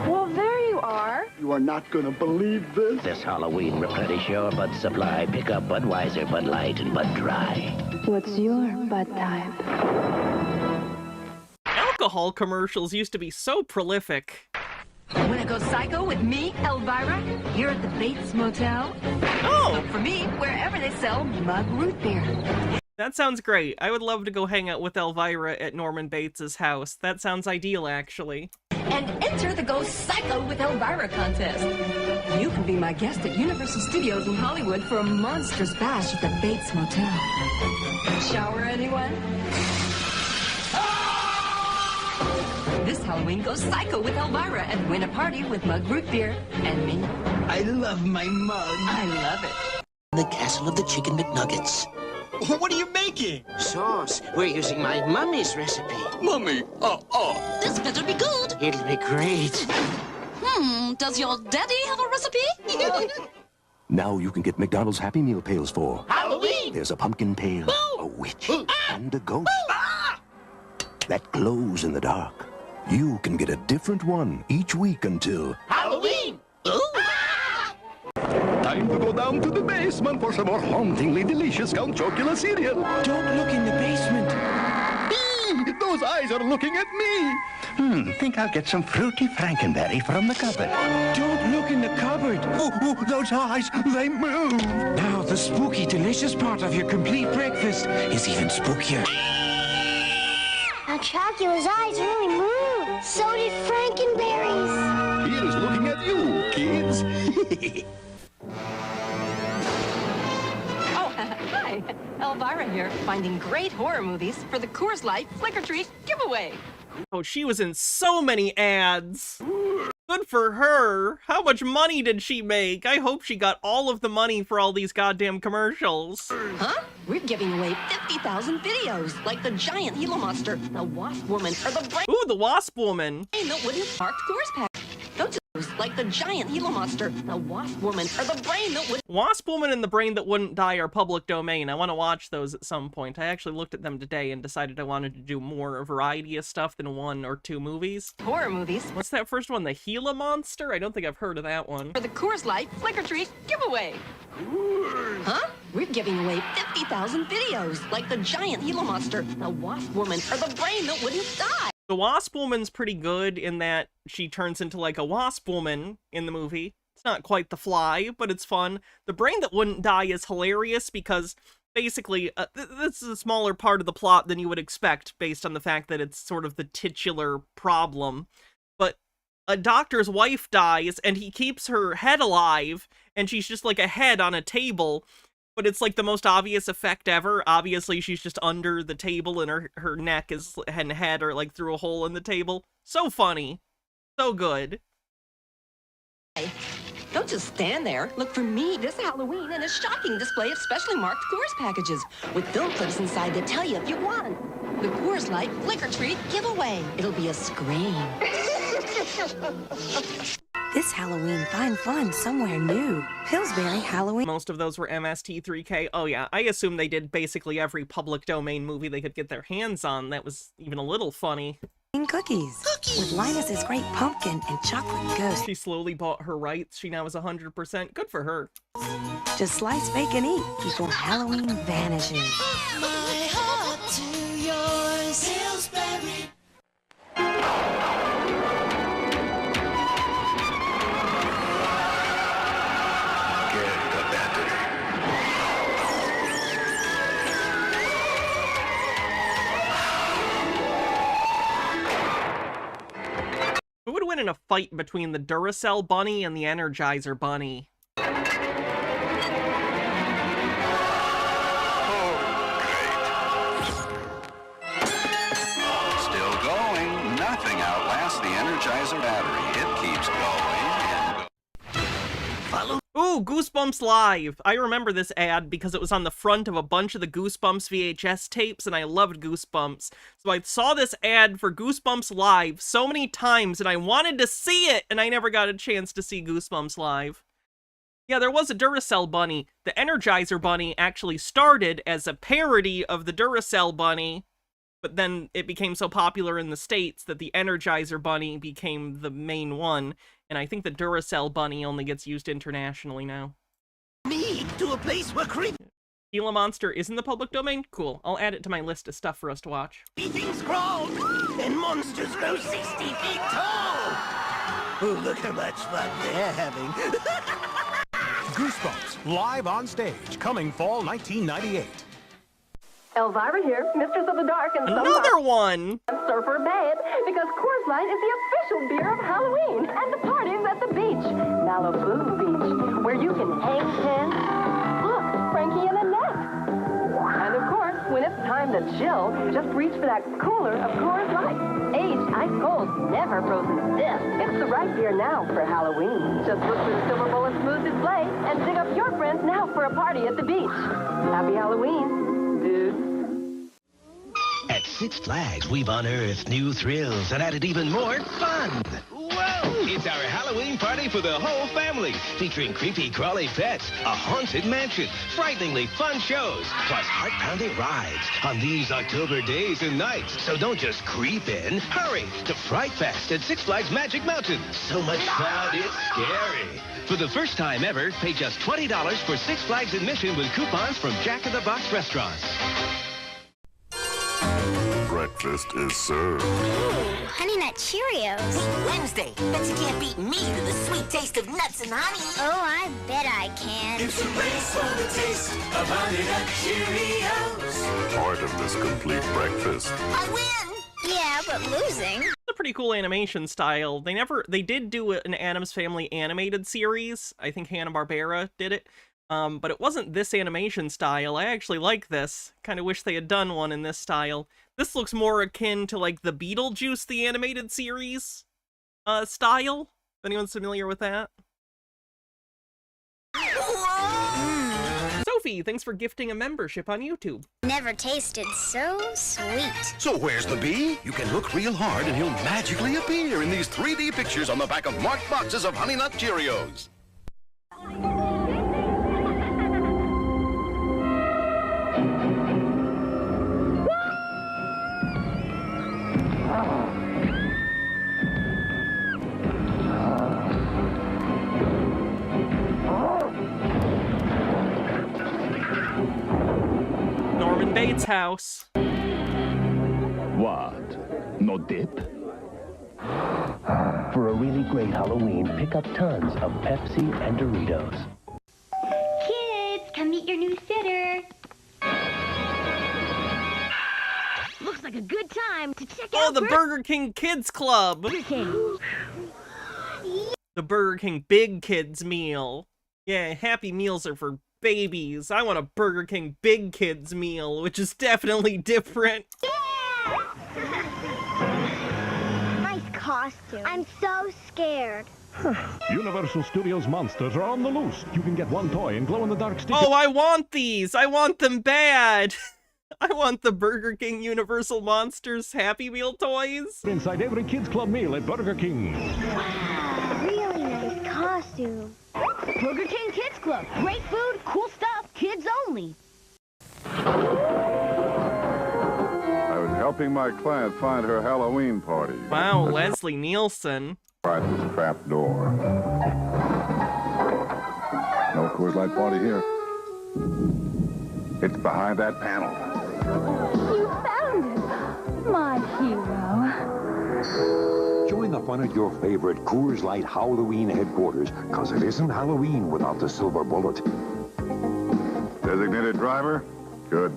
Well, there you are. You are not going to believe this. This Halloween, replenish your Bud supply. Pick up Budweiser, Bud Light, and Bud Dry. What's your bud type? Alcohol commercials used to be so prolific. Wanna go psycho with me, Elvira? Here at the Bates Motel? Oh! Look for me wherever they sell mug root beer. That sounds great. I would love to go hang out with Elvira at Norman Bates' house. That sounds ideal, actually. And enter the Go Psycho with Elvira contest. You can be my guest at Universal Studios in Hollywood for a monstrous bash at the Bates Motel. Shower, anyone? This Halloween, go psycho with Elvira and win a party with mug root beer and me. I love my mug. I love it. The Castle of the Chicken McNuggets. What are you making? Sauce. We're using my mummy's recipe. Mummy, This better be good. It'll be great. Does your daddy have a recipe? Now you can get McDonald's Happy Meal pails for Halloween. There's a pumpkin pail, a witch, and a ghost that glows in the dark. You can get a different one each week until Halloween. Time to go down to the basement for some more hauntingly delicious Count Chocula cereal. Don't look in the basement. Those eyes are looking at me. Think I'll get some fruity Frankenberry from the cupboard. Don't look in the cupboard. Oh, those eyes, they move. Now the spooky, delicious part of your complete breakfast is even spookier. Now Chocula's eyes really move. So did Frankenberry's. He is looking at you, kids. Oh, hi. Elvira here, finding great horror movies for the Coors Light Flick or Treat giveaway. Oh, she was in so many ads. Good for her. How much money did she make? I hope she got all of the money for all these goddamn commercials. Huh? We're giving away 50,000 videos, like the giant Gila monster, the wasp woman, or the brain. Ooh, the wasp woman. That wouldn't marked Coors pack. Don't you lose, like the giant Gila monster, the wasp woman, or the brain that would. Wasp woman and the brain that wouldn't die are public domain. I want to watch those at some point. I actually looked at them today and decided I wanted to do more a variety of stuff than 1 or 2 movies. Horror movies. What's that first one? The Gila monster? I don't think I've heard of that one. For the Coors Light Flick or Treat giveaway. Huh? We're giving away 50,000 videos, like the giant Gila monster, the wasp woman, or the brain that wouldn't die. The wasp woman's pretty good in that she turns into like a wasp woman in the movie. It's not quite the Fly, but it's fun. The brain that wouldn't die is hilarious because basically this is a smaller part of the plot than you would expect based on the fact that it's sort of the titular problem. But a doctor's wife dies and he keeps her head alive and she's just like a head on a table. But it's like the most obvious effect ever. Obviously, she's just under the table and her neck and head are like through a hole in the table. So funny. So good. Don't just stand there. Look for me this Halloween in a shocking display of specially marked Coors packages with film clips inside that tell you if you won. The Coors Light Flick or Treat giveaway. It'll be a scream. This Halloween, find fun somewhere new. Pillsbury Halloween. Most of those were MST3K. Oh yeah, I assume they did basically every public domain movie they could get their hands on. That was even a little funny. Cookies. With Linus's great pumpkin and chocolate ghost. She slowly bought her rights. She now is 100%. Good for her. Just slice, bake, and eat before Halloween vanishes. My heart to yours, Pillsbury. imagine a fight between the Duracell bunny and the Energizer bunny. Still going. Nothing outlasts the Energizer battery. It keeps going and Follow. Ooh, Goosebumps Live. I remember this ad because it was on the front of a bunch of the Goosebumps VHS tapes, and I loved Goosebumps. So I saw this ad for Goosebumps Live so many times, and I wanted to see it, and I never got a chance to see Goosebumps Live. Yeah, there was a Duracell bunny. The Energizer bunny actually started as a parody of the Duracell bunny, but then it became so popular in the States that the Energizer bunny became the main one, and I think the Duracell bunny only gets used internationally now. Me to a place where creepy Gila Monster is in the public domain? Cool. I'll add it to my list of stuff for us to watch. things crawl and monsters grow 60 feet tall. Oh, look how much fun they're having. Goosebumps, live on stage, coming fall 1998. Elvira here, Mistress of the Dark and Another one! Surfer Babe, because Coors Light is the official beer of Halloween, and the party's at the beach, Malibu Beach, where you can hang ten. Look, Frankie and Annette. And of course, when it's time to chill, just reach for that cooler of Coors Light. Aged ice cold, never frozen stiff. It's the right beer now for Halloween. Just look for the silver bullet smooth display and dig up your friends now for a party at the beach. Happy Halloween, dude. At Six Flags, we've unearthed new thrills and added even more fun. Whoa! It's our Halloween party for the whole family, featuring creepy, crawly pets, a haunted mansion, frighteningly fun shows, plus heart-pounding rides on these October days and nights. So don't just creep in. Hurry to Fright Fest at Six Flags Magic Mountain. So much fun, it's scary. For the first time ever, pay just $20 for Six Flags admission with coupons from Jack in the Box restaurants. Breakfast is served. Ooh, Honey Nut Cheerios. Wednesday, bet you can't beat me to the sweet taste of nuts and honey. Oh, I bet I can. It's a race for the taste of Honey Nut Cheerios. Part of this complete breakfast. I win! Yeah, but losing. It's a pretty cool animation style. They did do an Addams Family animated series. I think Hanna-Barbera did it. But it wasn't this animation style. I actually like this. Kind of wish they had done one in this style. This looks more akin to, like, the Beetlejuice, the animated series, style. If anyone's familiar with that. Sophie, thanks for gifting a membership on YouTube. Never tasted so sweet. So where's the bee? You can look real hard and he'll magically appear in these 3D pictures on the back of marked boxes of Honey Nut Cheerios. Norman Bates' house. What? No dip? For a really great Halloween, pick up tons of Pepsi and Doritos. Kids, come meet your new sitter. Looks like a good time to check out the Burger King Kids Club. The Burger King Big Kids meal. Yeah, Happy Meals are for babies. I want a Burger King Big Kids meal, which is definitely different. Nice costume. I'm so scared. Universal Studios monsters are on the loose. You can get one toy and glow-in-the-dark sticker. Oh, I want these. I want them bad. I want the Burger King Universal Monsters Happy Meal toys. Inside every Kids Club meal at Burger King. Wow, really nice costume. Burger King Kids Club. Great food, cool stuff, kids only. I was helping my client find her Halloween party. Wow, Leslie Nielsen. Right this trap door. No Coors Light party here. It's behind that panel. You found it, my hero. Join the fun at your favorite Coors Light Halloween headquarters, because it isn't Halloween without the silver bullet. Designated driver? Good.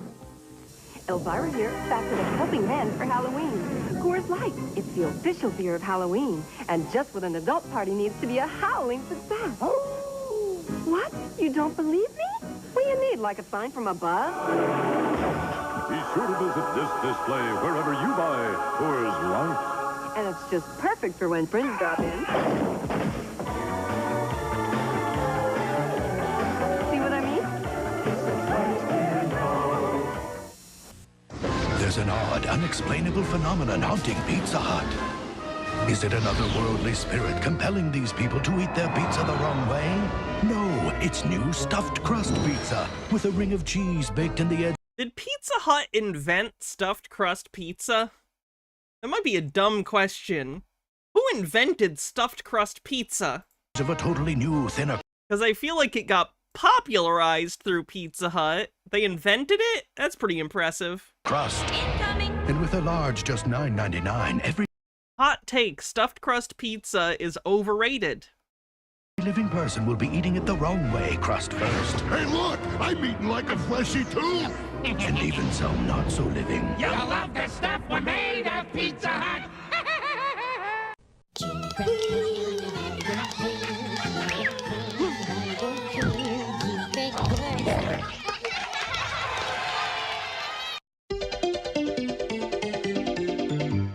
Elvira here, back with a helping hand for Halloween. Coors Light, it's the official beer of Halloween. And just what an adult party needs to be a howling success. What? You don't believe me? What do you need, like a sign from above? Be sure to visit this display wherever you buy Coors Light. And it's just perfect for when friends drop in. See what I mean? There's an odd, unexplainable phenomenon haunting Pizza Hut. Is it another worldly spirit compelling these people to eat their pizza the wrong way? No, it's new stuffed crust pizza with a ring of cheese baked in the edge. Did Pizza Hut invent stuffed crust pizza? That might be a dumb question. Who invented stuffed crust pizza? Of a totally new, thinner. Because I feel like it got popularized through Pizza Hut. They invented it? That's pretty impressive. Crust. Incoming. And with a large, just $9.99, every hot take, stuffed crust pizza is overrated. living person will be eating it the wrong way, crust first. Hey, look! I'm eating like a fleshy too! And even some not so living. You'll love the stuff we made at Pizza Hut.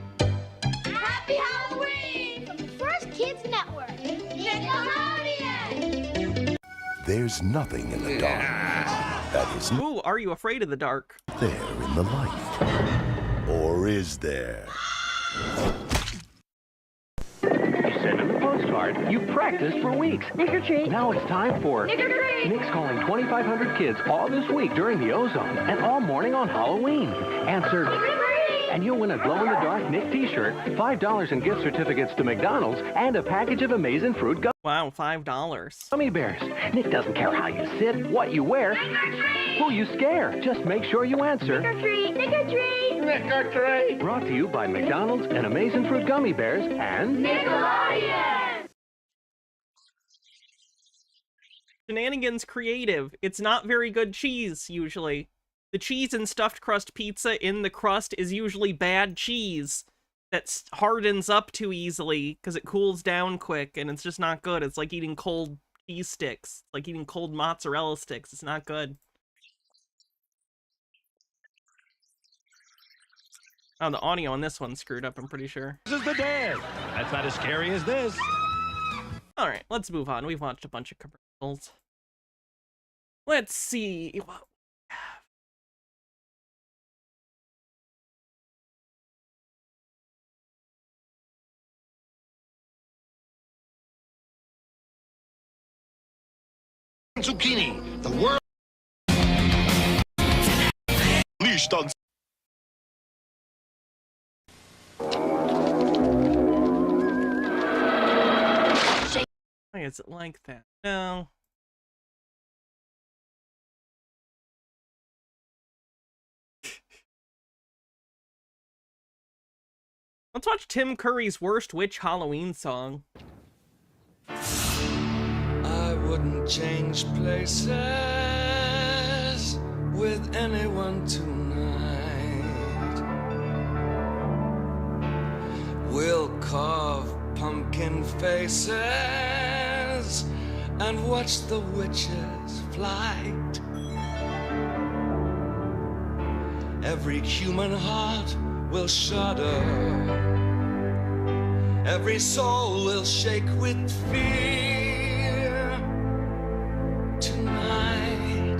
Happy Halloween from the First Kids Network. Nickelodeon. There's nothing in the dark that is Ooh, are you afraid of the dark? there in the light. Or is there? You send him a postcard. You practiced for weeks. Trick or treat. Now it's time for Trick or treat. Nick's calling 2,500 kids all this week during the Ozone and all morning on Halloween. Answer, and you'll win a glow-in-the-dark Nick t-shirt, $5 in gift certificates to McDonald's, and a package of amazing fruit Wow, $5. gummy bears. Nick doesn't care how you sit, what you wear, who you scare. Just make sure you answer. Trick or treat. Trick or treat. Nick or treat. Brought to you by McDonald's and Amazing Fruit Gummy Bears and Nickelodeon. Shenanigans Creative. It's not very good cheese, usually. The cheese in stuffed crust pizza in the crust is usually bad cheese that hardens up too easily because it cools down quick, and it's just not good. It's like eating cold cheese sticks. It's like eating cold mozzarella sticks. It's not good. Oh, the audio on this one's screwed up, I'm pretty sure. This is the dead. That's not as scary as this. Alright, let's move on. We've watched a bunch of commercials. Let's see. Zucchini, the world leashed on. Why is it like that? No. Let's watch Tim Curry's worst witch Halloween song. I wouldn't change places with anyone tonight. We'll carve pumpkin faces and watch the witches' flight. Every human heart will shudder. Every soul will shake with fear. Tonight,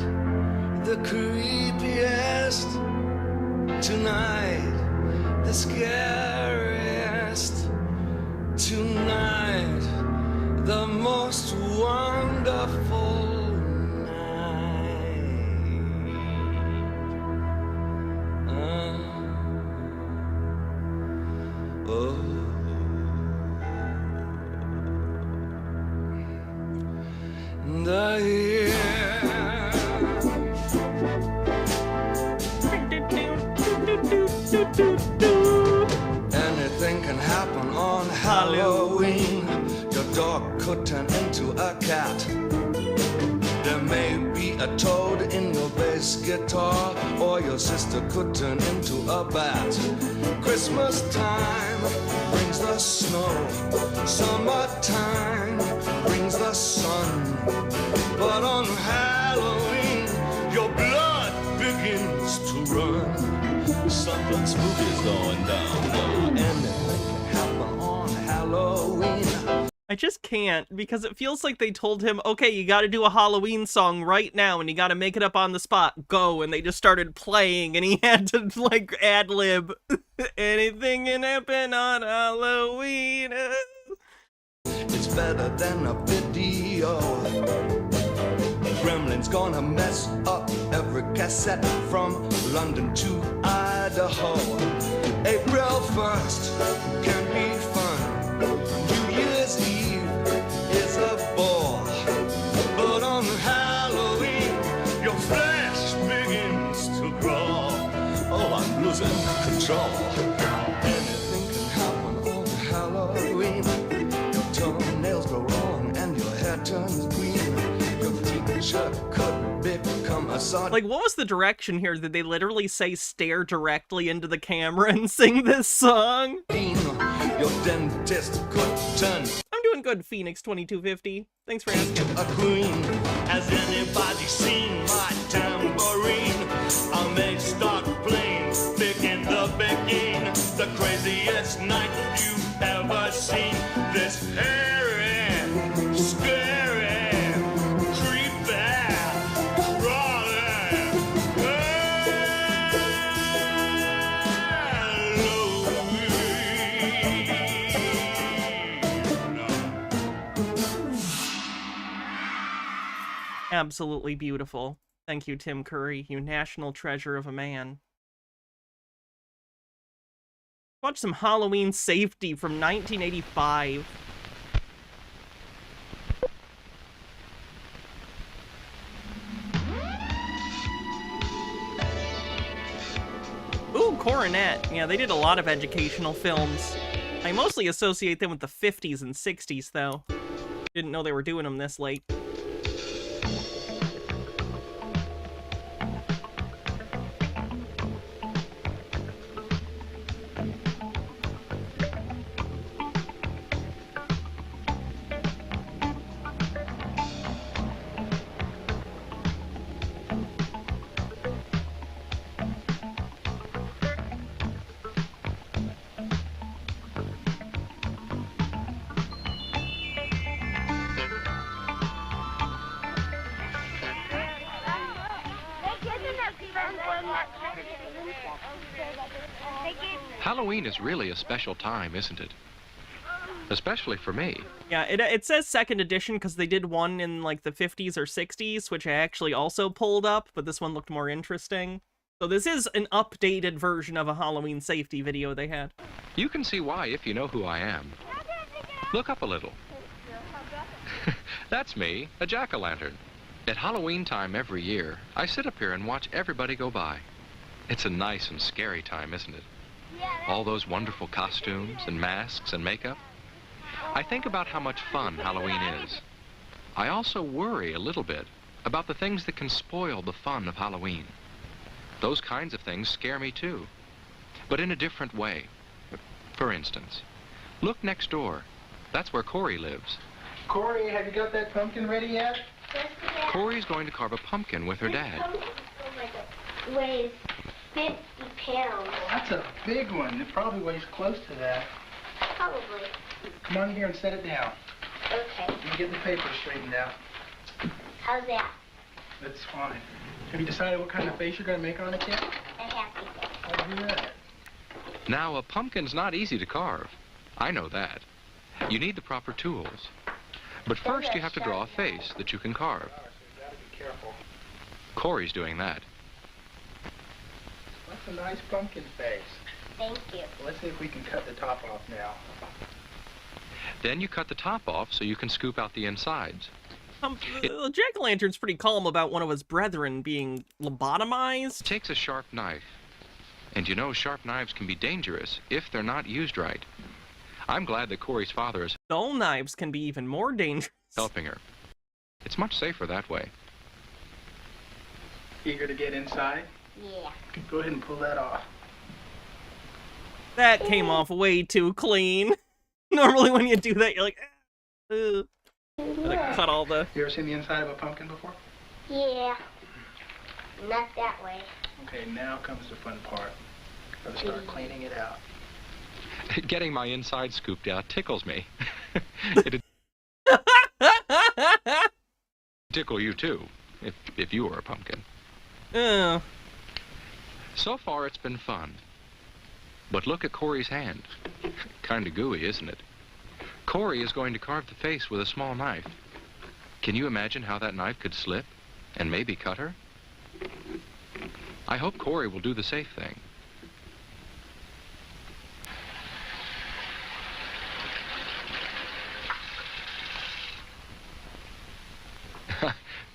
the creepiest. Tonight, the scariest. Tonight, the most wonderful the year. Anything can happen on Halloween. Your dog could turn into a cat. There may be a toad in your basement. this guitar, or your sister could turn into a bat. Christmas time brings the snow, summertime brings the sun. But on Halloween, your blood begins to run. Something spooky's going down. Anything can happen on Halloween. I just can't, because it feels like they told him, okay, you gotta do a Halloween song right now, and you gotta make it up on the spot. Go. And they just started playing, and he had to, like, ad-lib. Anything can happen on Halloween. It's better than a video. Gremlin's gonna mess up every cassette from London to Idaho. April 1st can be fun. New Year's Eve is a bore. But on Halloween, your flesh begins to crawl. Oh, I'm losing control. Anything can happen on Halloween. Your toenails go wrong and your hair turns green. Could become a song. Like, what was the direction here? Did they literally say stare directly into the camera and sing this song? Your dentist could turn. I'm doing good, Phoenix 2250. Thanks for asking. A queen. Has anybody seen my tambourine? I may start playing big in the beginning. The craziest night you've ever seen. This hairy, scary. Absolutely beautiful. Thank you, Tim Curry, you national treasure of a man. Watch some Halloween Safety from 1985. Ooh, Coronet. Yeah, they did a lot of educational films. I mostly associate them with the 50s and 60s, though. Didn't know they were doing them this late. Halloween is really a special time, isn't it? Especially for me. Yeah, it says second edition because they did one in like the 50s or 60s, which I actually also pulled up, but this one looked more interesting. So this is an updated version of a Halloween Safety video they had. You can see why if you know who I am. Look up a little. That's me, a jack-o'-lantern. At Halloween time every year, I sit up here and watch everybody go by. It's a nice and scary time, isn't it? All those wonderful costumes and masks and makeup. I think about how much fun Halloween is. I also worry a little bit about the things that can spoil the fun of Halloween. Those kinds of things scare me too, but in a different way. For instance, look next door. That's where Corey lives. Corey, have you got that pumpkin ready yet? Corey's going to carve a pumpkin with her dad. Oh my God. Weighs 50 pounds. That's a big one. It probably weighs close to that. Probably. Come on here and set it down. Okay. Let me get the paper straightened out. How's that? That's fine. Have you decided what kind of face you're going to make on it yet? A happy face. I'll do that. Now, a pumpkin's not easy to carve. I know that. You need the proper tools. But first you have to draw a face that you can carve. Be careful. Corey's doing that. That's a nice pumpkin face. Thank you. Let's see if we can cut the top off now. Then you cut the top off so you can scoop out the insides. Jack-o'-lantern's pretty calm about one of his brethren being lobotomized. It takes a sharp knife. And you know sharp knives can be dangerous if they're not used right. I'm glad that Corey's father is dull knives can be even more dangerous. Helping her. It's much safer that way. Eager to get inside? Yeah. Go ahead and pull that off. That came off way too clean. Normally when you do that, you're like, ugh. Gotta cut all the... You ever seen the inside of a pumpkin before? Yeah. Not that way. Okay, now comes the fun part. Gotta start cleaning it out. Getting my inside scooped out tickles me. It'd tickle you too, if you were a pumpkin. Oh. So far it's been fun. But look at Corey's hand. Kinda gooey, isn't it? Corey is going to carve the face with a small knife. Can you imagine how that knife could slip and maybe cut her? I hope Corey will do the safe thing.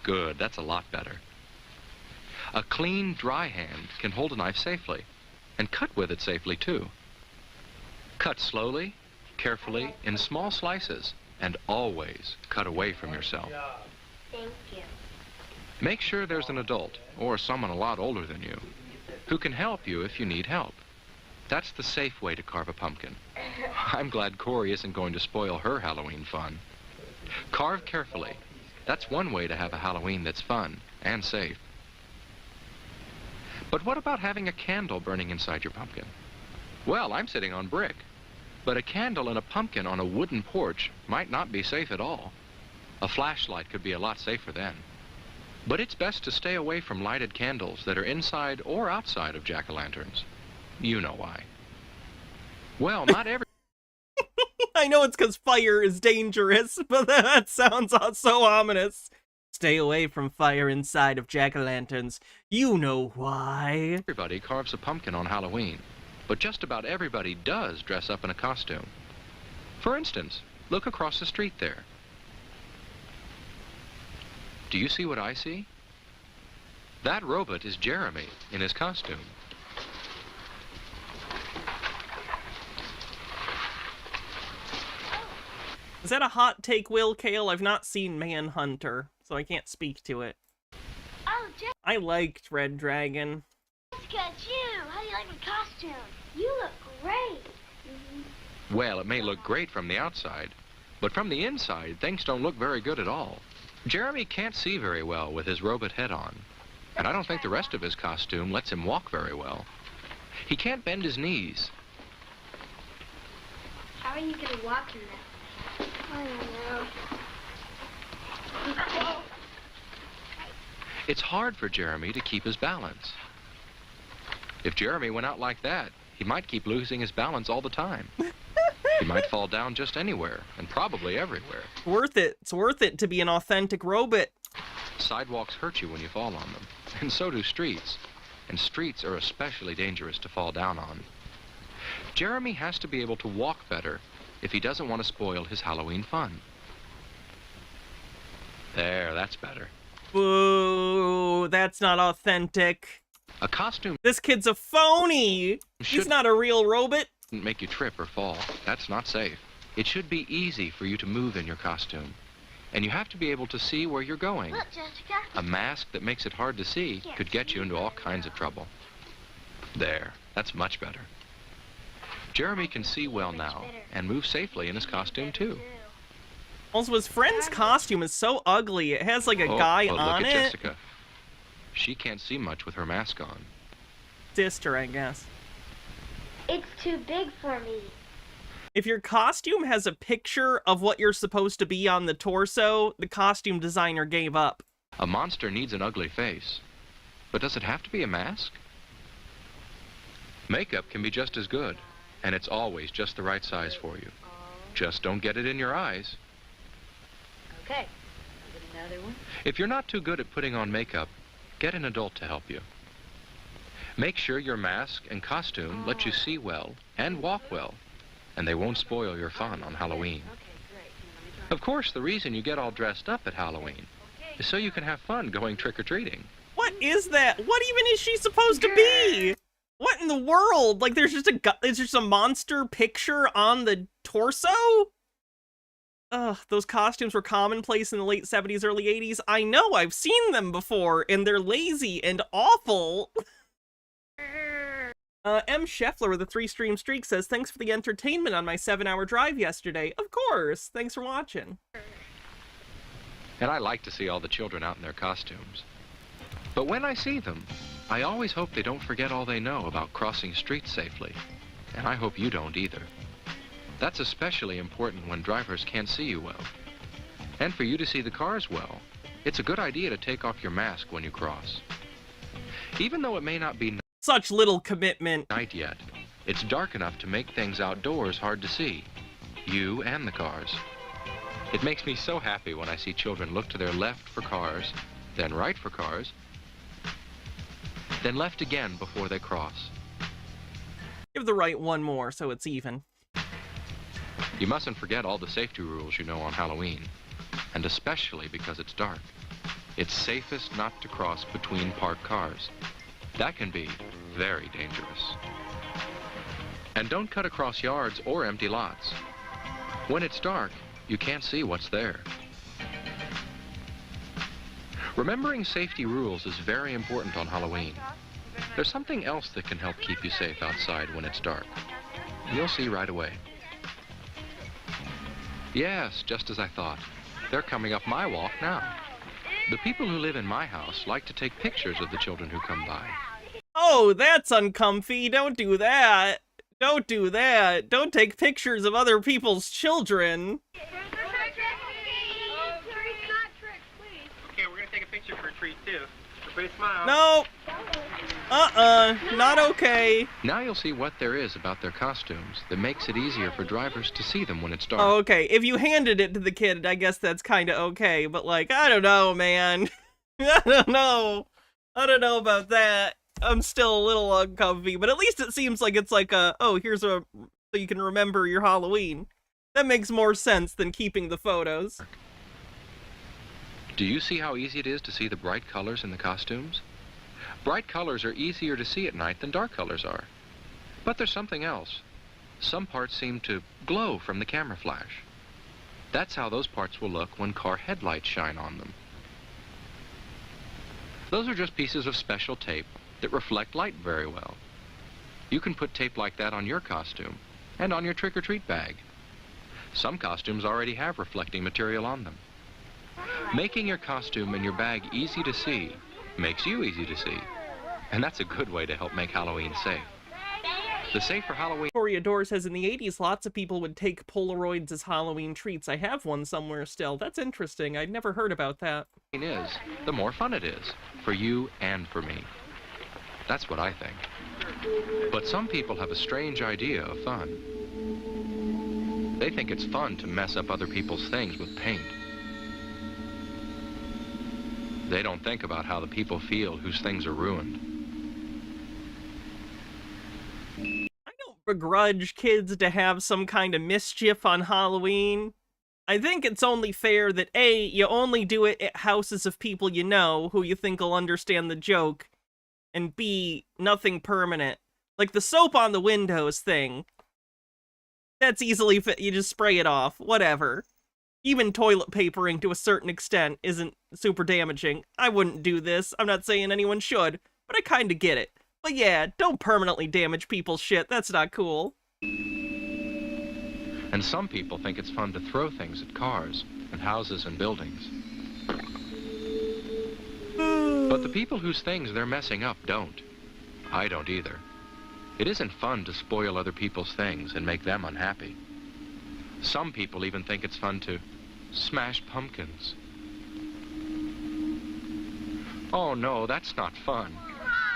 Good, that's a lot better. A clean, dry hand can hold a knife safely, and cut with it safely too. Cut slowly, carefully, in small slices, and always cut away from yourself. Thank you. Make sure there's an adult, or someone a lot older than you, who can help you if you need help. That's the safe way to carve a pumpkin. I'm glad Corey isn't going to spoil her Halloween fun. Carve carefully. That's one way to have a Halloween that's fun and safe. But what about having a candle burning inside your pumpkin? Well, I'm sitting on brick, but a candle and a pumpkin on a wooden porch might not be safe at all. A flashlight could be a lot safer then. But it's best to stay away from lighted candles that are inside or outside of jack-o'-lanterns. You know why. Well, not every... I know it's because fire is dangerous, but that sounds so ominous. Stay away from fire inside of jack-o'-lanterns. You know why. Everybody carves a pumpkin on Halloween, but just about everybody does dress up in a costume. For instance, look across the street there. Do you see what I see? That robot is Jeremy in his costume. Is that a hot take, Will Kale? I've not seen Manhunter, so I can't speak to it. Oh, Jessica, I liked Red Dragon. it's you. How do you like my costume? You look great. Well, it may look great from the outside, but from the inside, things don't look very good at all. Jeremy can't see very well with his robot head on, and I don't think the rest of his costume lets him walk very well. He can't bend his knees. How are you going to walk in that? I don't know. It's hard for Jeremy to keep his balance. If Jeremy went out like that, he might keep losing his balance all the time. He might fall down just anywhere, and probably everywhere. Worth it. It's worth it to be an authentic robot. Sidewalks hurt you when you fall on them, and so do streets. And streets are especially dangerous to fall down on. Jeremy has to be able to walk better if he doesn't want to spoil his Halloween fun. There, that's better. Boo, that's not authentic. A costume... This kid's a phony! He's not a real robot. Shouldn't make you trip or fall. That's not safe. It should be easy for you to move in your costume. And you have to be able to see where you're going. Look, Jessica. A mask that makes it hard to see could get you into all kinds of trouble. There, that's much better. Jeremy can see well now and move safely in his costume too. Also, his friend's costume is so ugly. It has like a guy but on look at it. Jessica. She can't see much with her mask on. Sister, I guess. It's too big for me. If your costume has a picture of what you're supposed to be on the torso, the costume designer gave up. A monster needs an ugly face. But does it have to be a mask? Makeup can be just as good, and it's always just the right size for you. Just don't get it in your eyes. Okay. Get another one. If you're not too good at putting on makeup, get an adult to help you. Make sure your mask and costume let you see well and walk well, and they won't spoil your fun on Halloween. Of course, the reason you get all dressed up at Halloween is so you can have fun going trick-or-treating. What is that? What even is she supposed to be? What in the world? Like, there's just a monster picture on the torso? Ugh, those costumes were commonplace in the late 70s, early 80s. I know, I've seen them before, and they're lazy and awful. M. Scheffler with a 3-stream streak says, thanks for the entertainment on my 7-hour drive yesterday. Of course, thanks for watching. And I like to see all the children out in their costumes. But when I see them, I always hope they don't forget all they know about crossing streets safely. And I hope you don't either. That's especially important when drivers can't see you well. And for you to see the cars well, it's a good idea to take off your mask when you cross. Even though it may not be such little commitment night yet, it's dark enough to make things outdoors hard to see, you and the cars. It makes me so happy when I see children look to their left for cars, then right for cars, then left again before they cross. Give the right one more so it's even. You mustn't forget all the safety rules you know on Halloween, and especially because it's dark. It's safest not to cross between parked cars. That can be very dangerous. And don't cut across yards or empty lots. When it's dark, you can't see what's there. Remembering safety rules is very important on Halloween. There's something else that can help keep you safe outside when it's dark. You'll see right away. Yes, just as I thought. They're coming up my walk now. The people who live in my house like to take pictures of the children who come by. Oh, that's uncomfy. Don't do that. Don't do that. Don't take pictures of other people's children. Okay, we're gonna take a picture for a treat too. Everybody smile. No. Not okay. Now you'll see what there is about their costumes that makes it easier for drivers to see them when it's dark. Oh, okay. If you handed it to the kid, I guess that's kind of okay. But, like, I don't know, man. I don't know. I don't know about that. I'm still a little uncomfy. But at least it seems like it's like here's so you can remember your Halloween. That makes more sense than keeping the photos. Do you see how easy it is to see the bright colors in the costumes? Bright colors are easier to see at night than dark colors are. But there's something else. Some parts seem to glow from the camera flash. That's how those parts will look when car headlights shine on them. Those are just pieces of special tape that reflect light very well. You can put tape like that on your costume and on your trick-or-treat bag. Some costumes already have reflecting material on them. Making your costume and your bag easy to see makes you easy to see. And that's a good way to help make Halloween safe. The Safer Halloween... Victoria Dore says in the 80s, lots of people would take Polaroids as Halloween treats. I have one somewhere still. That's interesting. I'd never heard about that. ...is, the more fun it is, for you and for me. That's what I think. But some people have a strange idea of fun. They think it's fun to mess up other people's things with paint. They don't think about how the people feel whose things are ruined. I don't begrudge kids to have some kind of mischief on Halloween. I think it's only fair that A, you only do it at houses of people you know who you think will understand the joke, and B, nothing permanent. Like the soap on the windows thing. That's easily you just spray it off, whatever. Even toilet papering to a certain extent isn't super damaging. I wouldn't do this. I'm not saying anyone should, but I kinda get it. But yeah, don't permanently damage people's shit. That's not cool. And some people think it's fun to throw things at cars and houses and buildings. But the people whose things they're messing up don't. I don't either. It isn't fun to spoil other people's things and make them unhappy. Some people even think it's fun to smash pumpkins. Oh no, that's not fun.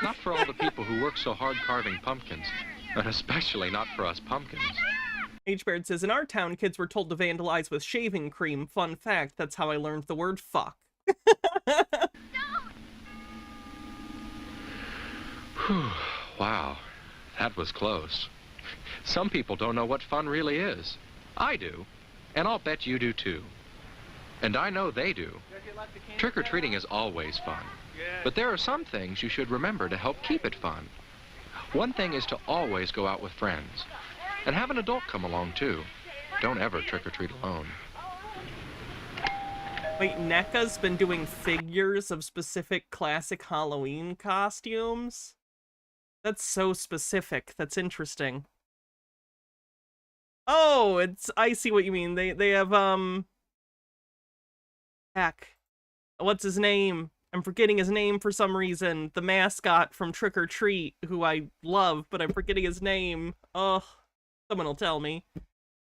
Not for all the people who work so hard carving pumpkins, and especially not for us pumpkins. H-Baird says, in our town, kids were told to vandalize with shaving cream. Fun fact, that's how I learned the word fuck. Wow, that was close. Some people don't know what fun really is. I do, and I'll bet you do too. And I know they do. Trick-or-treating is always fun, but there are some things you should remember to help keep it fun. One thing is to always go out with friends, and have an adult come along too. Don't ever trick-or-treat alone. Wait, NECA's been doing figures of specific classic Halloween costumes? That's so specific. That's interesting. Oh, I see what you mean. They have, heck. What's his name? I'm forgetting his name for some reason. The mascot from Trick or Treat, who I love, but I'm forgetting his name. Ugh. Someone will tell me.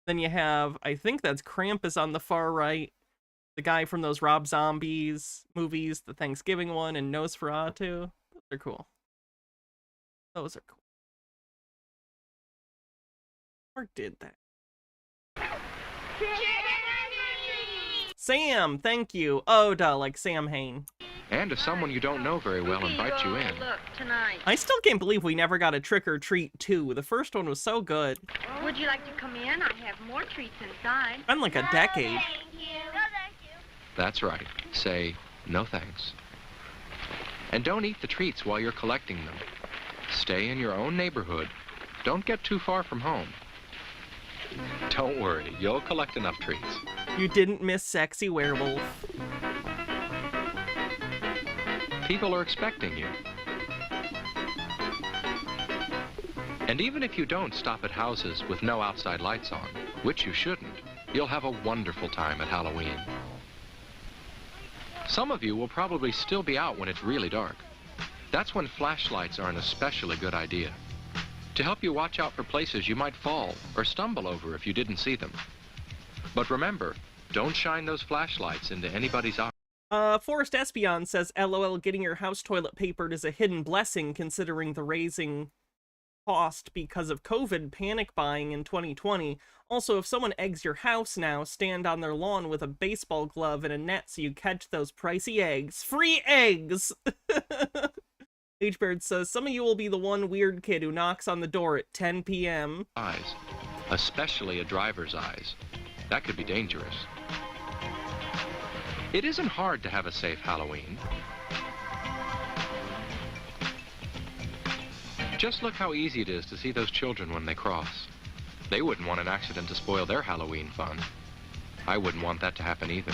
Then you have, I think that's Krampus on the far right. The guy from those Rob Zombies movies, the Thanksgiving one, and Nosferatu. Those are cool. Those are cool. Or did that? Sam, thank you. Oda, like Sam Hain. And if someone you don't know very well invites you in. Look, tonight. I still can't believe we never got a Trick or Treat 2. The first one was so good. Would you like to come in? I have more treats inside. It's been like a decade. No, thank you. That's right. Say, no thanks. And don't eat the treats while you're collecting them. Stay in your own neighborhood. Don't get too far from home. Don't worry, you'll collect enough treats. You didn't miss Sexy Werewolf. People are expecting you. And even if you don't stop at houses with no outside lights on, which you shouldn't, you'll have a wonderful time at Halloween. Some of you will probably still be out when it's really dark. That's when flashlights are an especially good idea, to help you watch out for places you might fall or stumble over if you didn't see them. But remember, don't shine those flashlights into anybody's eyes. Forrest Espion says, LOL, getting your house toilet papered is a hidden blessing considering the raising cost because of COVID panic buying in 2020. Also, if someone eggs your house now, stand on their lawn with a baseball glove and a net so you catch those pricey eggs. Free eggs! H-Bird says, some of you will be the one weird kid who knocks on the door at 10 p.m. Eyes, especially a driver's eyes. That could be dangerous. It isn't hard to have a safe Halloween. Just look how easy it is to see those children when they cross. They wouldn't want an accident to spoil their Halloween fun. I wouldn't want that to happen either.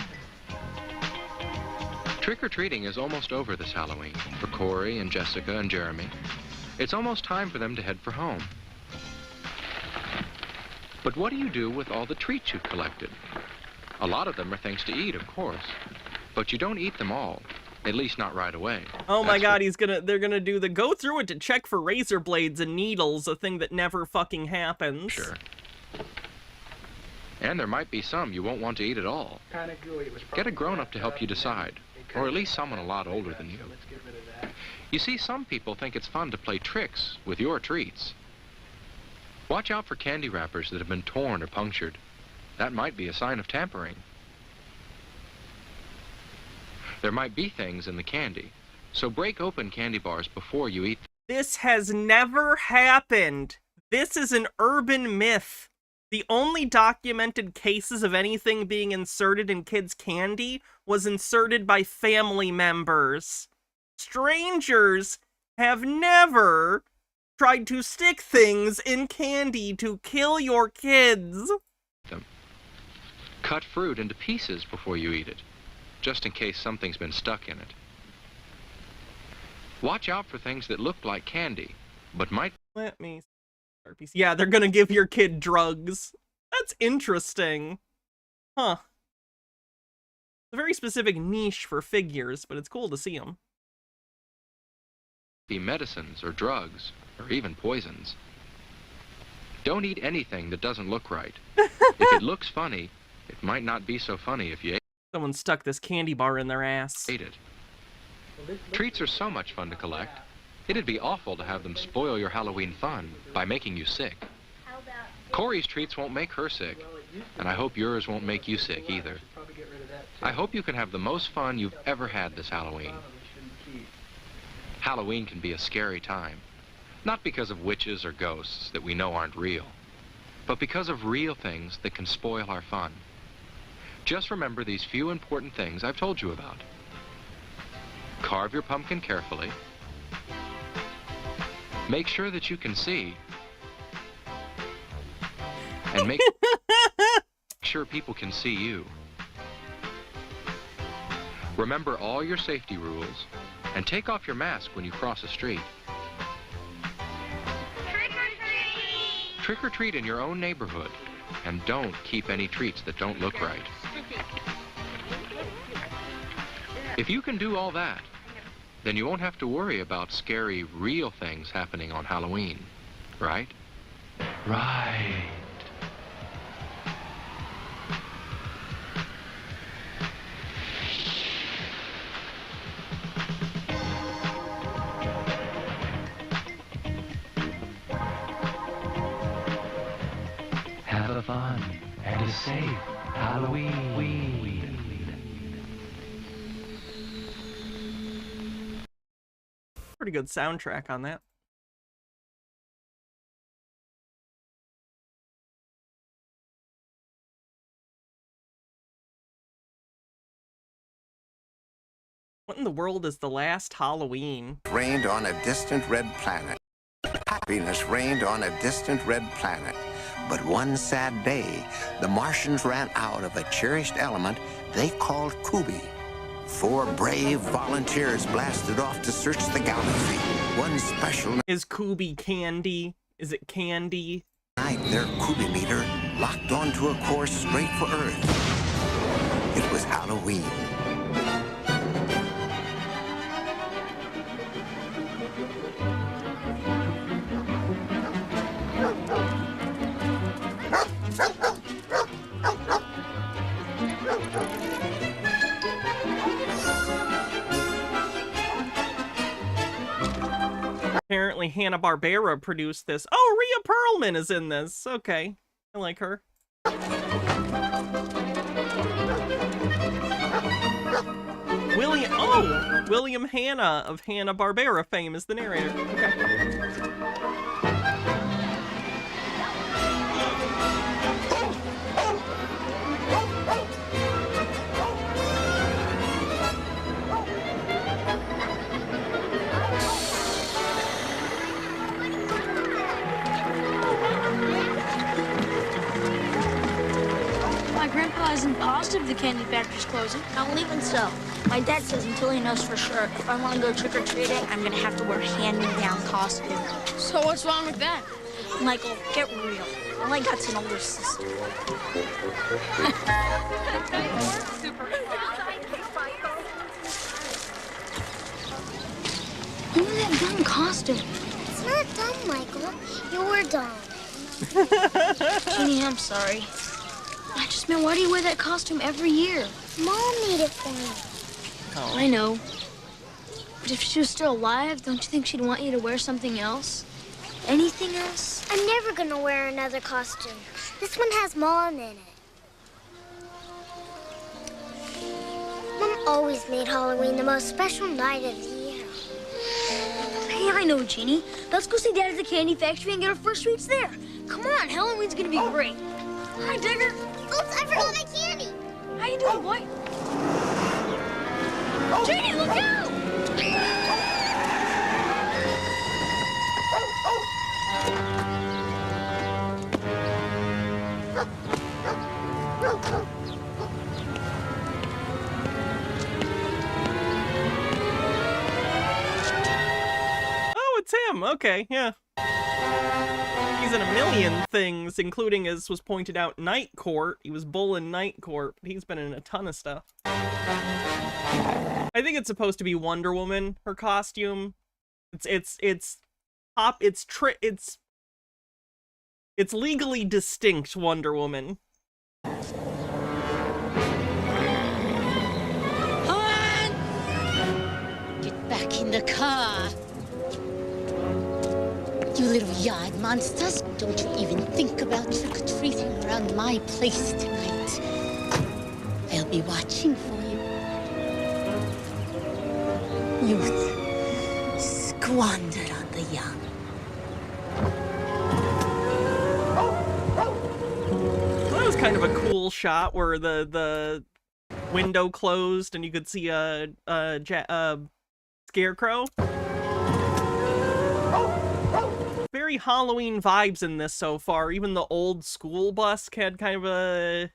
Trick-or-treating is almost over this Halloween for Corey and Jessica and Jeremy. It's almost time for them to head for home. But what do you do with all the treats you've collected? A lot of them are things to eat, of course, but you don't eat them all, at least not right away. Oh my god, they're gonna do the go through it to check for razor blades and needles, a thing that never fucking happens. Sure. And there might be some you won't want to eat at all. Get a grown-up to help you decide, or at least someone a lot older than you. You see, some people think it's fun to play tricks with your treats. Watch out for candy wrappers that have been torn or punctured. That might be a sign of tampering. There might be things in the candy, so break open candy bars before you eat them. This has never happened. This is an urban myth. The only documented cases of anything being inserted in kids' candy was inserted by family members. Strangers have never tried to stick things in candy to kill your kids. Cut fruit into pieces before you eat it, just in case something's been stuck in it. Watch out for things that look like candy, but might... Let me... Yeah, they're gonna give your kid drugs. That's interesting. Huh. It's a very specific niche for figures, but it's cool to see them. Be medicines or drugs, or even poisons. Don't eat anything that doesn't look right. If it looks funny, it might not be so funny if you ate. Someone stuck this candy bar in their ass. Ate it. Treats are so much fun to collect. It'd be awful to have them spoil your Halloween fun by making you sick. Corey's treats won't make her sick, and I hope yours won't make you sick either. I hope you can have the most fun you've ever had this Halloween. Halloween can be a scary time, not because of witches or ghosts that we know aren't real, but because of real things that can spoil our fun. Just remember these few important things I've told you about. Carve your pumpkin carefully. Make sure that you can see. And make sure people can see you. Remember all your safety rules, and take off your mask when you cross a street. Trick or treat in your own neighborhood, and don't keep any treats that don't look right. If you can do all that, then you won't have to worry about scary, real things happening on Halloween, right? Right. Have a fun and a safe Halloween. Pretty good soundtrack on that. What in the world is the last Halloween? Rained on a distant red planet. Happiness reigned on a distant red planet. But one sad day, the Martians ran out of a cherished element they called Kubi. 4 brave volunteers blasted off to search the galaxy. One special Is Kubi candy? Is it candy? night, their Kubi meter locked onto a course straight for Earth. It was Halloween. Apparently Hanna-Barbera produced this. Oh, Rhea Perlman is in this. Okay. I like her. William Hanna of Hanna-Barbera fame is the narrator. Okay. My grandpa isn't positive the candy factory's closing. I don't even so. My dad says until he knows for sure, if I want to go trick-or-treating, I'm going to have to wear a hand-me-down costume. So what's wrong with that? Michael, get real. All I got's an older sister. Look at that dumb costume. It's not dumb, Michael. You're dumb. Jeannie, I'm sorry. I just meant, why do you wear that costume every year? Mom made it for me. Oh, I know. But if she was still alive, don't you think she'd want you to wear something else? Anything else? I'm never gonna wear another costume. This one has Mom in it. Mom always made Halloween the most special night of the year. Hey, I know, Jeannie. Let's go see Dad at the candy factory and get our first sweets there. Come on, Halloween's gonna be great. Hi, Digger. Oops, I forgot my candy. How you doing, boy? Jeannie, look out! Oh, it's him. Okay, yeah. He's in a million things, including, as was pointed out, Night Court. He was Bull in Night Court, but he's been in a ton of stuff. I think it's supposed to be Wonder Woman, her costume. It's legally distinct Wonder Woman. Get back in the car. You little yard monsters. Don't you even think about trick-or-treating around my place tonight. I'll be watching for you. Youth squandered on the young. That was kind of a cool shot where the window closed and you could see a scarecrow. Very Halloween vibes in this so far. Even the old school bus had kind of a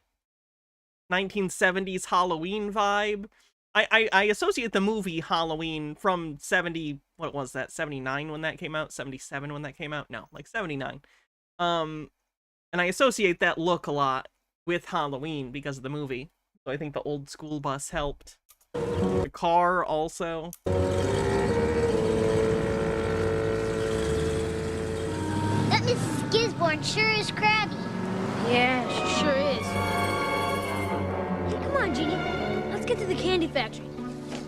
1970s Halloween vibe. I associate the movie Halloween from 70, what was that, 79 when that came out? 77 when that came out? No, like 79. And I associate that look a lot with Halloween because of the movie. So I think the old school bus helped. The car also. That Mrs. Gisborne sure is crabby. Yeah, she sure is. Hey, come on, Jeannie. Let's get to the candy factory.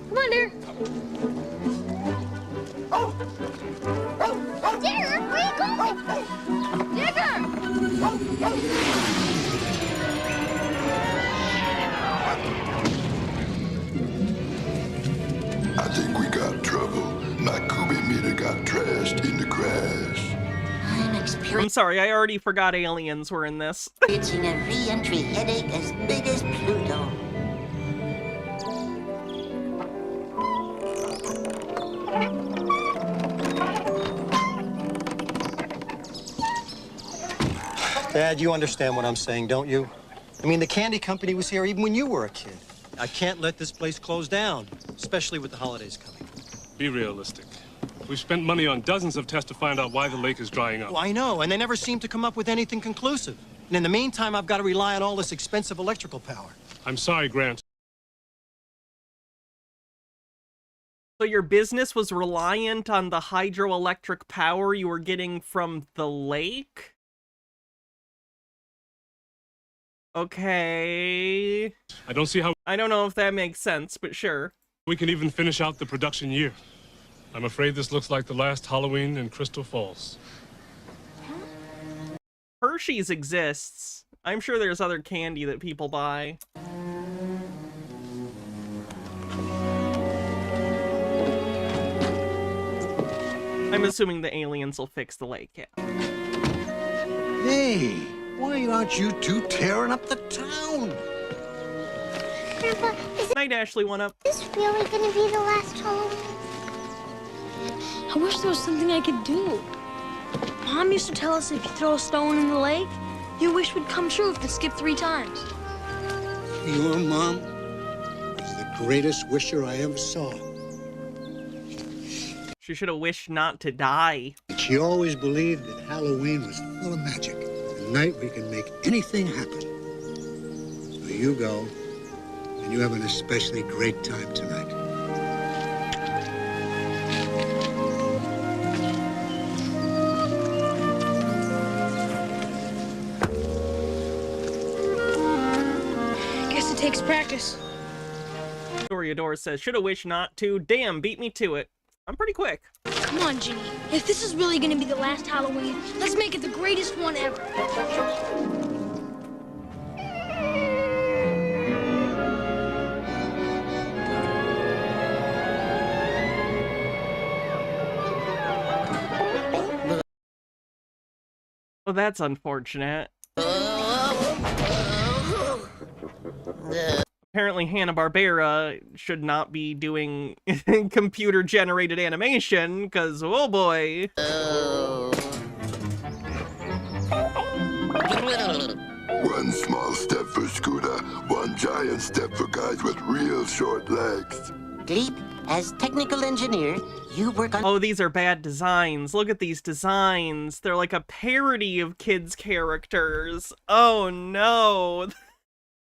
Come on, dear. Derek, where you going? Digger! I think we got trouble. My Kubi meter got trashed in the crash. I'm sorry, I already forgot aliens were in this. Experiencing a re-entry headache as big as Pluto. Dad, you understand what I'm saying, don't you? I mean, the candy company was here even when you were a kid. I can't let this place close down, especially with the holidays coming. Be realistic. We've spent money on dozens of tests to find out why the lake is drying up. Well, I know, and they never seem to come up with anything conclusive. And in the meantime, I've got to rely on all this expensive electrical power. I'm sorry, Grant. So your business was reliant on the hydroelectric power you were getting from the lake? Okay. I don't see how... I don't know if that makes sense, but sure. We can even finish out the production year. I'm afraid this looks like the last Halloween in Crystal Falls. Hershey's exists. I'm sure there's other candy that people buy. I'm assuming the aliens will fix the lake, yeah. Hey, why aren't you two tearing up the town? Grandpa, Night, Ashley, one up. is this really gonna be the last Halloween? I wish there was something I could do. Mom used to tell us if you throw a stone in the lake, your wish would come true if you skip 3 times. Your mom was the greatest wisher I ever saw. She should have wished not to die. She always believed that Halloween was full of magic. The night we can make anything happen. So you go, and you have an especially great time tonight. Guess it takes practice. Doriador says, should have wished not to. Damn, beat me to it. I'm pretty quick. Come on, Ginny. If this is really gonna be the last Halloween, let's make it the greatest one ever. Well, that's unfortunate. Apparently Hanna-Barbera should not be doing computer-generated animation, because, oh boy. One small step for Scooter, one giant step for guys with real short legs. Gleep, as technical engineer, you work on... Oh, these are bad designs. Look at these designs. They're like a parody of kids' characters. Oh no.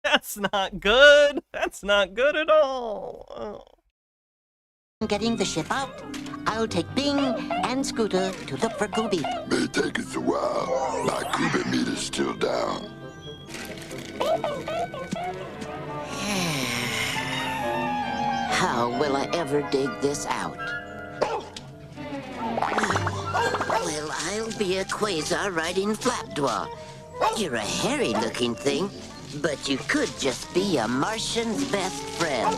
That's not good. That's not good at all. Oh. Getting the ship out. I'll take Bing and Scooter to look for Gooby. May take us a while. My Kubi meter's still down. How will I ever dig this out? Well, I'll be a quasar riding Flapdwa. You're a hairy-looking thing, but you could just be a Martian's best friend.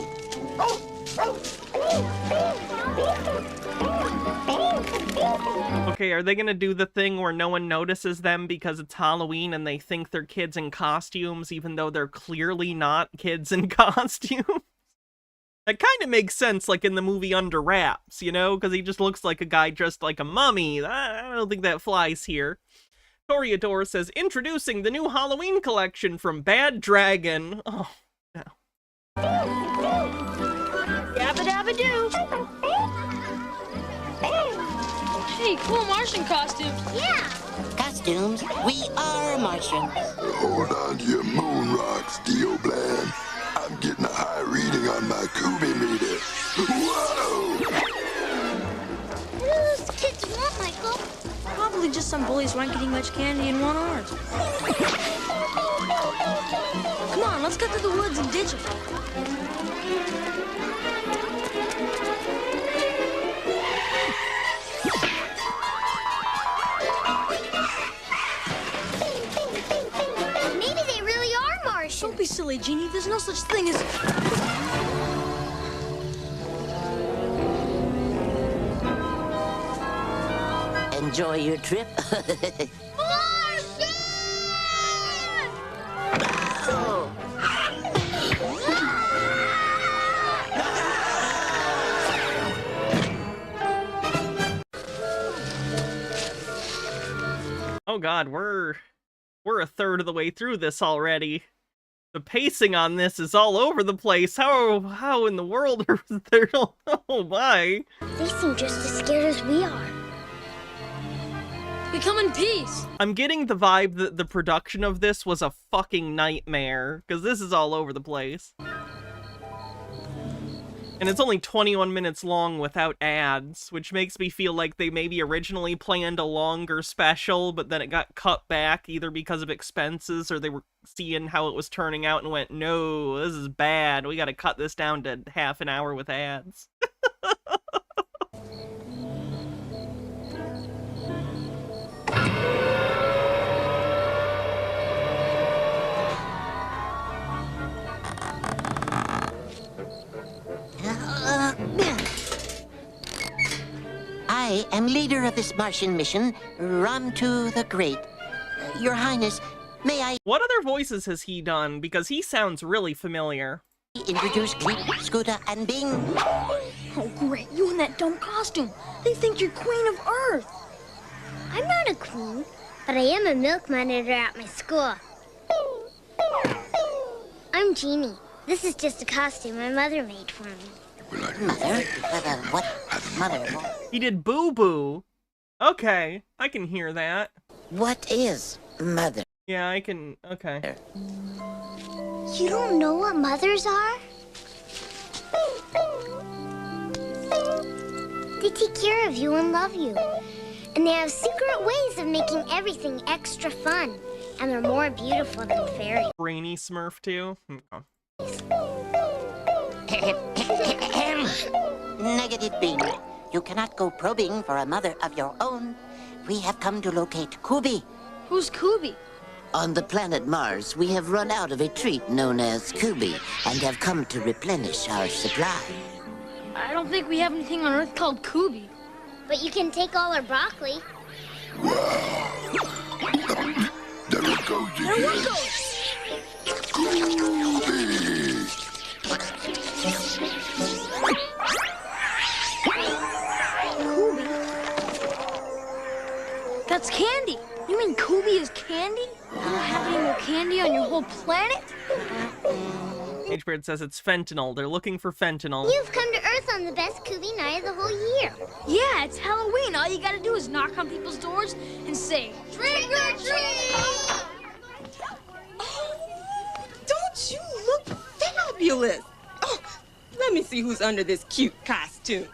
Okay, are they gonna do the thing where no one notices them because it's Halloween and they think they're kids in costumes even though they're clearly not kids in costumes? That kind of makes sense, like in the movie Under Wraps, you know? Because he just looks like a guy dressed like a mummy. I don't think that flies here. Toriador says, introducing the new Halloween collection from Bad Dragon. Oh, no. Scooby-Doo. Hey, cool Martian costumes. Yeah. Costumes, we are Martians. Hold on to your moon rock, Steel Bland. I'm getting a high reading on my Kubi meter. Whoa! What do those kids want, Michael? Probably just some bullies who aren't getting much candy and want ours. Come on, let's get to the woods and ditch them. Maybe they really are Martians. Don't be silly, Jeannie. There's no such thing as... Enjoy your trip. Oh god, we're a third of the way through this already. The pacing on this is all over the place. How in the world are there? Oh my. They seem just as scared as we are. We come in peace. I'm getting the vibe that the production of this was a fucking nightmare, because this is all over the place. And it's only 21 minutes long without ads, which makes me feel like they maybe originally planned a longer special, but then it got cut back either because of expenses or they were seeing how it was turning out and went, no, this is bad. We gotta cut this down to half an hour with ads. I am leader of this Martian mission, Ramtu the Great. Your Highness, may I What other voices has he done? Because he sounds really familiar. introduce Clip, Scooter, and Bing? Oh, great. You in that dumb costume. They think you're Queen of Earth. I'm not a queen, but I am a milk monitor at my school. I'm Jeannie. This is just a costume my mother made for me. Mother? What? Mother? He did Boo Boo. Okay, I can hear that. What is mother? Yeah, I can. Okay. You don't know what mothers are? They take care of you and love you. And they have secret ways of making everything extra fun. And they're more beautiful than fairies. Brainy Smurf too. Oh. Negative, Bing. You cannot go probing for a mother of your own. We have come to locate Kubi. Who's Kubi? On the planet Mars, we have run out of a treat known as Kubi and have come to replenish our supply. I don't think we have anything on Earth called Kubi. But you can take all our broccoli. There it goes again. There we go. Kubi? That's candy. You mean Kubi is candy? You don't have any more candy on your whole planet? H-Bird says it's fentanyl. They're looking for fentanyl. You've come to Earth on the best Kubi night of the whole year. Yeah, it's Halloween. All you gotta do is knock on people's doors and say, "Trick or treat!" Oh, don't you look fabulous? Oh, let me see who's under this cute costume.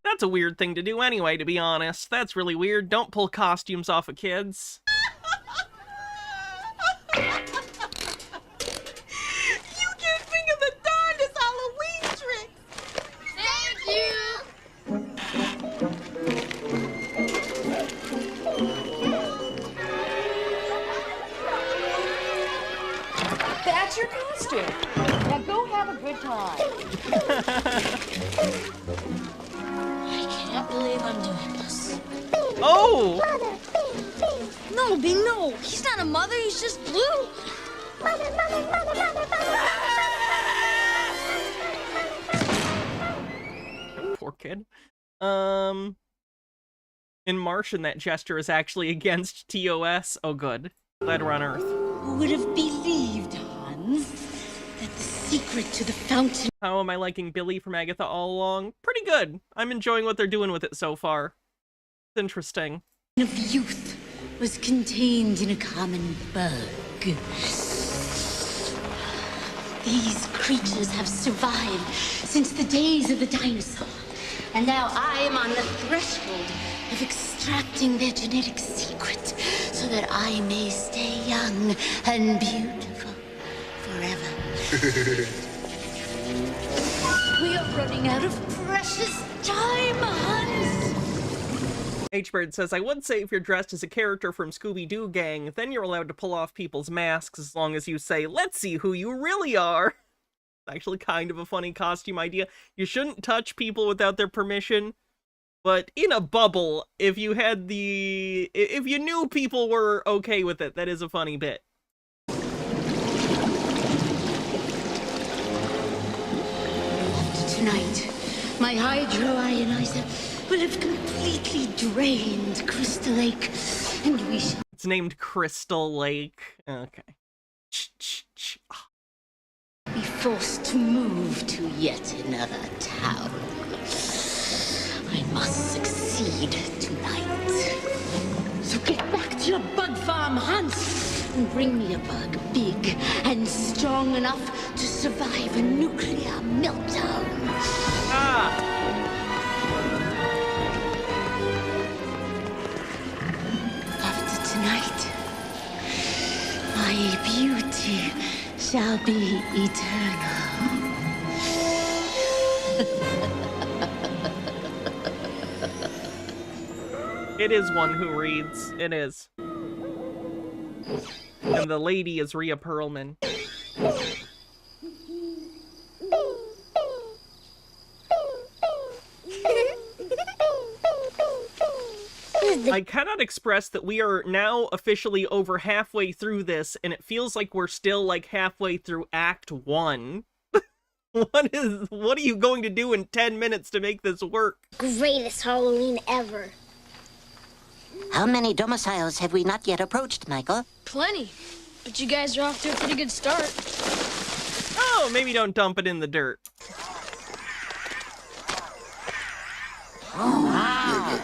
That's a weird thing to do anyway, to be honest. That's really weird. Don't pull costumes off of kids. You can think of the darndest Halloween tricks. Thank you. That's your costume. Now go have a good time. I can't believe I'm doing this. Oh! No, Bing, no. He's not a mother. He's just blue. Poor kid. In Martian, that gesture is actually against TOS. Oh, good. Glad we're on Earth. Who would have believed, Hans? secret to the fountain. How am I liking Billy from Agatha all along? Pretty good. I'm enjoying what they're doing with it so far. It's interesting. Of youth was contained in a common bug. These creatures have survived since the days of the dinosaur. And now I am on the threshold of extracting their genetic secret so that I may stay young and beautiful forever. We are running out of precious time, Hans. H-Bird says, I would say if you're dressed as a character from Scooby-Doo Gang, then you're allowed to pull off people's masks as long as you say, let's see who you really are. It's actually kind of a funny costume idea. You shouldn't touch people without their permission, but in a bubble, if you knew people were okay with it, that is a funny bit. After tonight, my hydroionizer will have completely drained Crystal Lake, and we shall... It's named Crystal Lake. Okay. Be forced to move to yet another town. I must succeed tonight. So get back to your bug farm, Hans, and bring me a bug big and strong enough to survive a nuclear meltdown. After tonight, my beauty shall be eternal. It is one who reads. It is. And the lady is Rhea Perlman. I cannot express that we are now officially over halfway through this, and it feels like we're still like halfway through Act 1. What are you going to do in 10 minutes to make this work? Greatest Halloween ever. How many domiciles have we not yet approached, Michael? Plenty. But you guys are off to a pretty good start. Oh, maybe don't dump it in the dirt. Oh, wow.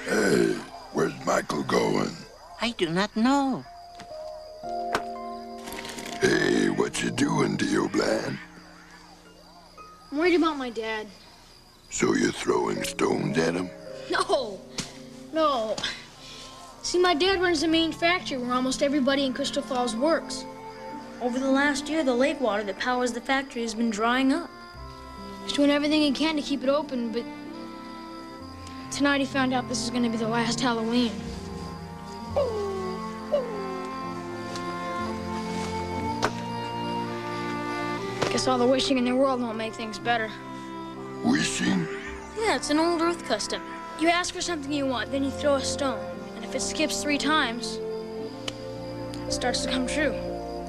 Hey, where's Michael going? I do not know. Hey, what you doing, Dio Bland? I'm worried about my dad. So you're throwing stones at him? No. See, my dad runs the main factory where almost everybody in Crystal Falls works. Over the last year, the lake water that powers the factory has been drying up. He's doing everything he can to keep it open, but tonight he found out this is going to be the last Halloween. Guess all the wishing in the world won't make things better. Wishing? Yeah, it's an old Earth custom. You ask for something you want, then you throw a stone. And if it skips 3 times, it starts to come true.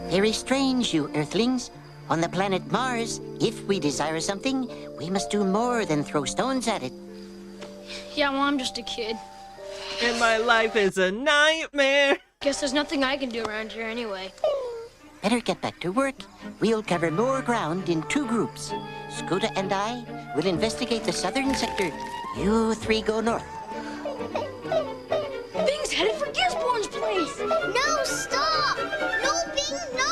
Very strange, you Earthlings. On the planet Mars, if we desire something, we must do more than throw stones at it. Yeah, well, I'm just a kid. And my life is a nightmare. Guess there's nothing I can do around here anyway. Better get back to work. We'll cover more ground in 2 groups. Scooter and I will investigate the southern sector. You 3 go north. Bing's headed for Gisborne's place! No, stop! No, Bing, no!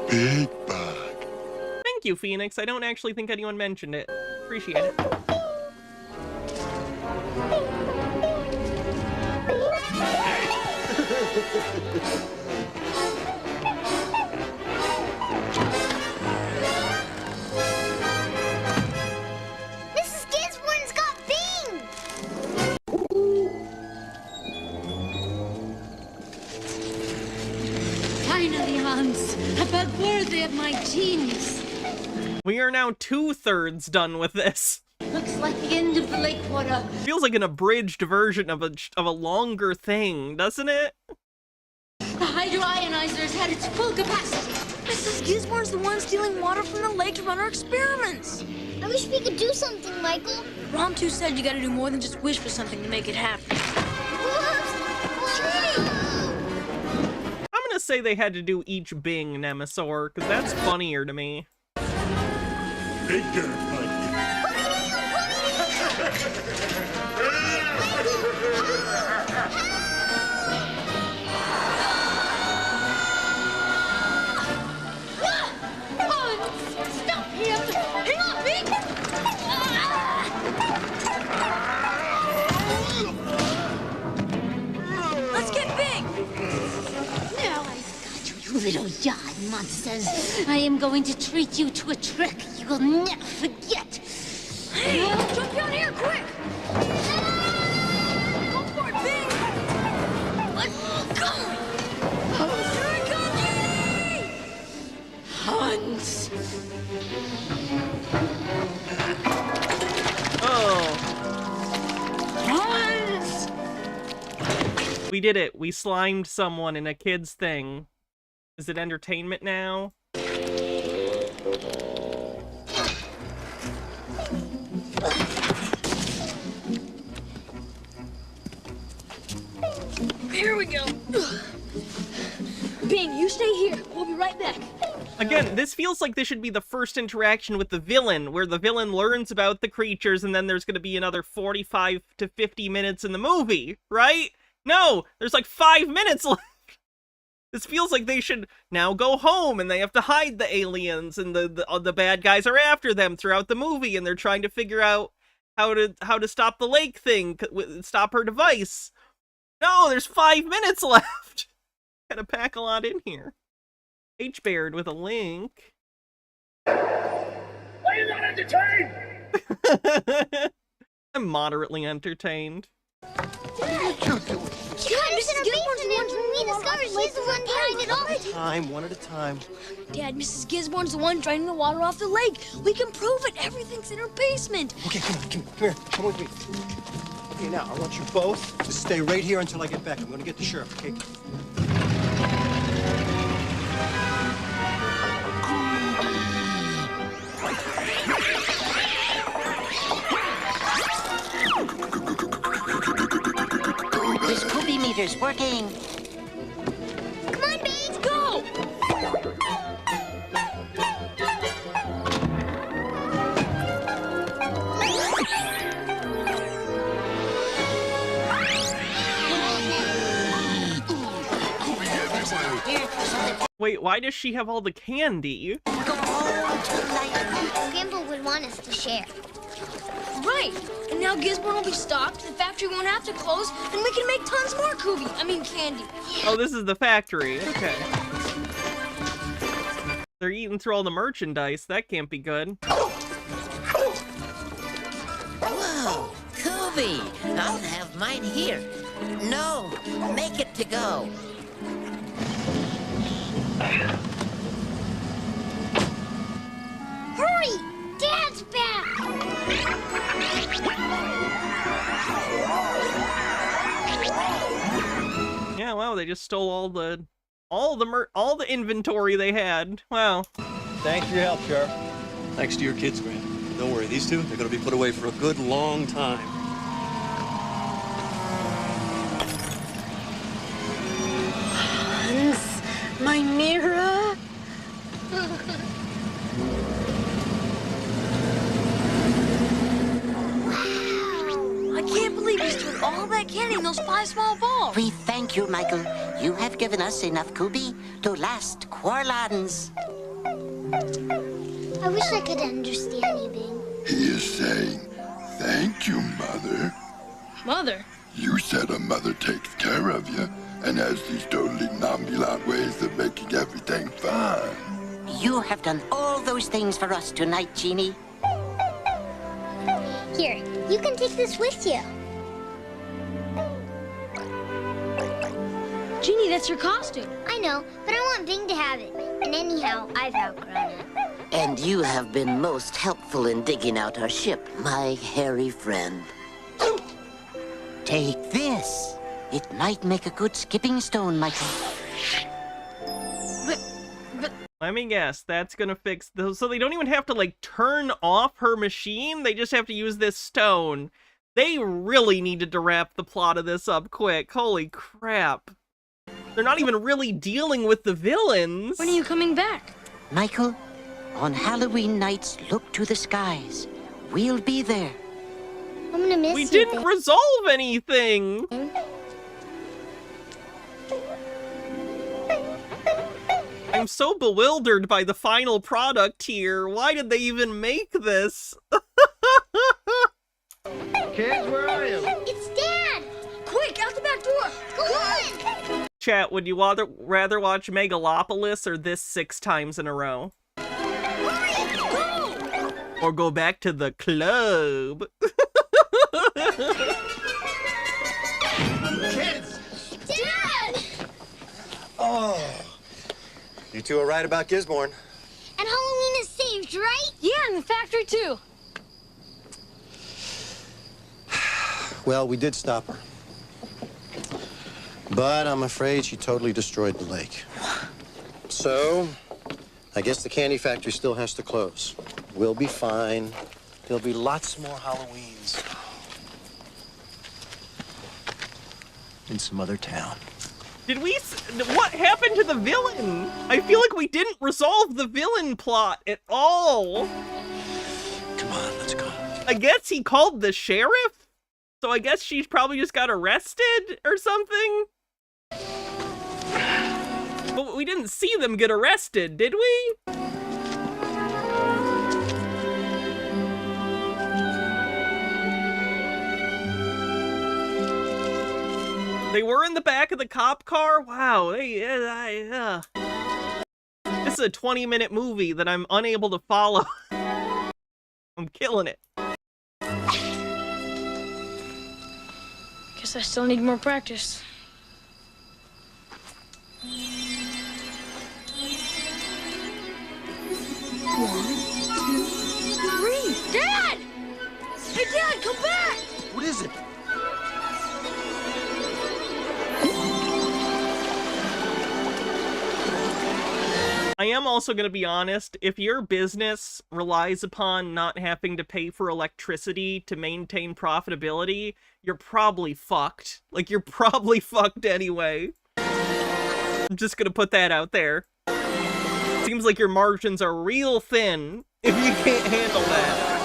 Big bug. Thank you, Phoenix. I don't actually think anyone mentioned it. Appreciate it. Mrs. Gisborne's got Bing! Finally, Hans, a bug worthy of my genius. We are now 2/3 done with this. Looks like the end of the lake water. Feels like an abridged version of a longer thing, doesn't it? The hydroionizer's had its full capacity. Mrs. Gisborne's the one stealing water from the lake to run our experiments. I wish we could do something, Michael. Rom 2 said you gotta do more than just wish for something to make it happen. I'm gonna say they had to do each Bing Nemesaur, because that's funnier to me. Big dirt, Mike. Stop him! Hang on, Bing! Let's get Bing! Now I've got you, you little yard monsters. I am going to treat you to a trick you will never forget. Hey, jump down here, quick! Go for it, Bing! Let's go! Here it comes, Jenny! Hunt! Oh. Hunt! We did it. We slimed someone in a kid's thing. Is it entertainment now? Here we go. Bing, you stay here. We'll be right back. Again, this feels like this should be the first interaction with the villain, where the villain learns about the creatures and then there's going to be another 45 to 50 minutes in the movie, right? No, there's like 5 minutes left. This feels like they should now go home and they have to hide the aliens and the bad guys are after them throughout the movie and they're trying to figure out how to stop the lake thing, stop her device. No, there's 5 minutes left. Gotta pack a lot in here. H-Baird with a link. Are you not entertained? I'm moderately entertained. Dad, Mrs. Gisborne's the one we discovered. She's the one behind it all. One at a time. Dad, Mrs. Gisborne's the one draining the water off the lake. We can prove it. Everything's in her basement. Okay, come here. Come with me. Okay, now, I want you both to stay right here until I get back. I'm gonna get the sheriff, okay? The Scooby meter's working. Come on, Bates. Go! Wait, why does she have all the candy? Grandpa would want us to share. Right. And now Gisborne will be stocked, the factory won't have to close, and we can make tons more candy. Oh, this is the factory. Okay. They're eating through all the merchandise. That can't be good. Whoa, Kobe, I'll have mine here. No, make it to go. Hurry! Dad's back! Yeah, wow, they just stole all the inventory they had. Wow. Thanks for your help, Sheriff. Thanks to your kids, Grant. Don't worry, these two, they're gonna be put away for a good long time. Hans, my mirror. I can't believe you stored all that candy in those 5 small balls. We thank you, Michael. You have given us enough Kubi to last Quarlans. I wish I could understand you, Bing. He is saying, thank you, Mother. Mother? You said a mother takes care of you and has these totally nonchalant ways of making everything fun. You have done all those things for us tonight, Jeannie. Here, you can take this with you. Jeannie, that's your costume. I know, but I want Bing to have it. And anyhow, I've outgrown it. And you have been most helpful in digging out our ship, my hairy friend. Take this. It might make a good skipping stone, Michael. Let me guess, that's gonna fix those. So they don't even have to, like, turn off her machine? They just have to use this stone. They really needed to wrap the plot of this up quick. Holy crap. They're not even really dealing with the villains. When are you coming back? Michael, on Halloween nights, look to the skies. We'll be there. I'm gonna miss We you. didn't resolve anything. I'm so bewildered by the final product here. Why did they even make this? Kids, where are you? It's Dad! Quick, out the back door! Go on! Chat, would you rather watch Megalopolis or this 6 times in a row? Hurry! Go! Or go back to the club? Kids! Dad! Oh. You two are right about Gisborne. And Halloween is saved, right? Yeah, and the factory too. Well, we did stop her. But I'm afraid she totally destroyed the lake. So, I guess the candy factory still has to close. We'll be fine. There'll be lots more Halloweens. In some other town. Did we... What happened to the villain? I feel like we didn't resolve the villain plot at all. Come on, let's go. I guess he called the sheriff? So I guess she probably just got arrested or something? But we didn't see them get arrested, did we? They were in the back of the cop car? Wow, this is a 20-minute movie that I'm unable to follow. I'm killing it. Guess I still need more practice. One, two, three. Dad! Hey, Dad, come back! What is it? I am also going to be honest, if your business relies upon not having to pay for electricity to maintain profitability, you're probably fucked. Like, you're probably fucked anyway. I'm just going to put that out there. Seems like your margins are real thin if you can't handle that.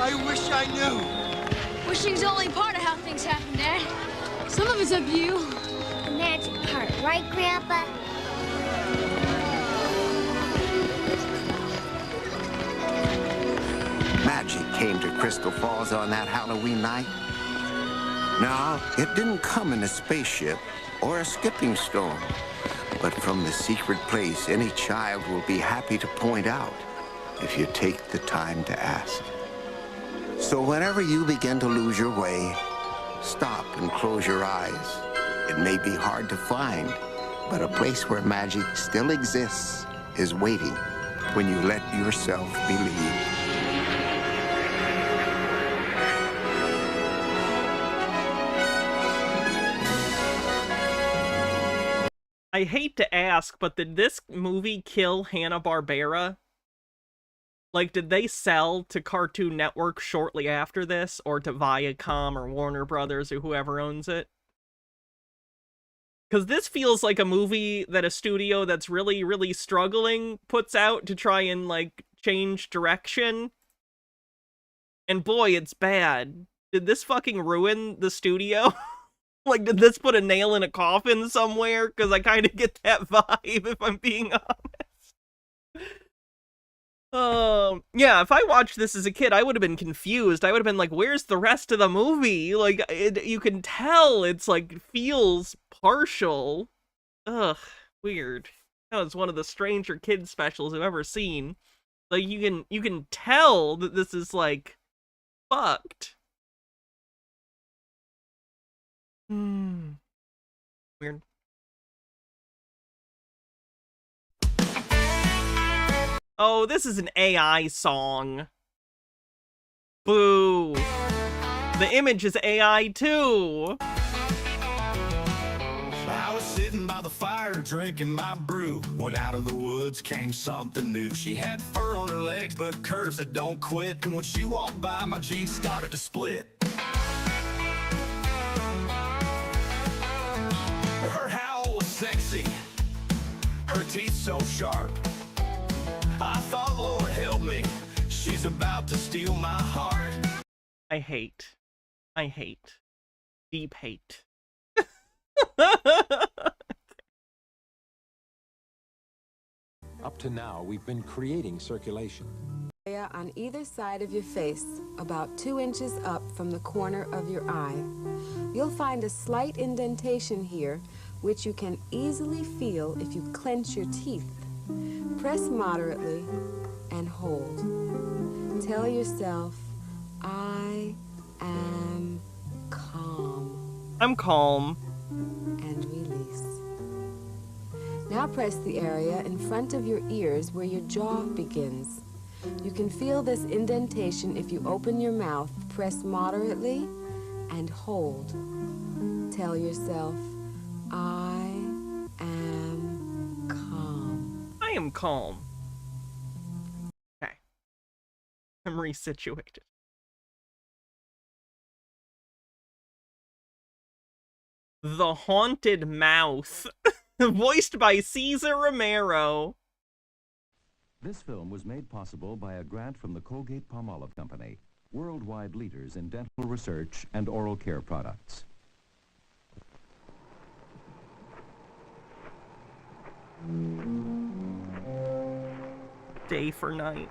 I wish I knew. Wishing's only part of how things happen, Dad. Some of it's up to you. The magic part, right, Grandpa? Magic came to Crystal Falls on that Halloween night. Now, it didn't come in a spaceship or a skipping stone, but from the secret place any child will be happy to point out if you take the time to ask. So whenever you begin to lose your way, stop and close your eyes. It may be hard to find, but a place where magic still exists is waiting when you let yourself believe. I hate to ask, but did this movie kill Hanna-Barbera? Like, did they sell to Cartoon Network shortly after this, or to Viacom or Warner Brothers or whoever owns it? Because this feels like a movie that a studio that's really, really struggling puts out to try and, like, change direction. And boy, it's bad. Did this fucking ruin the studio? Like, did this put a nail in a coffin somewhere? Because I kind of get that vibe, if I'm being honest. Yeah, if I watched this as a kid, I would have been confused. I would have been like, where's the rest of the movie? Like, you can tell it's, like, feels partial. Ugh, weird. That was one of the stranger kids specials I've ever seen. Like, you can tell that this is, like, fucked. Weird. Oh, this is an AI song. Boo. The image is AI too. I was sitting by the fire drinking my brew. Went out of the woods, came something new. She had fur on her legs, but curves that don't quit. And when she walked by, my jeans started to split. Her howl was sexy, her teeth so sharp. I thought, Lord help me, she's about to steal my heart. I hate. Deep hate. Up to now, we've been creating circulation. On either side of your face, about 2 inches up from the corner of your eye. You'll find a slight indentation here, which you can easily feel if you clench your teeth. Press moderately and hold. Tell yourself, I am calm. I'm calm. And release. Now press the area in front of your ears where your jaw begins. You can feel this indentation if you open your mouth, press moderately, and hold. Tell yourself, I am calm. I am calm. Okay. I'm resituated. The Haunted Mouth. Voiced by Cesar Romero. This film was made possible by a grant from the Colgate-Palmolive Company, worldwide leaders in dental research and oral care products. Day for night.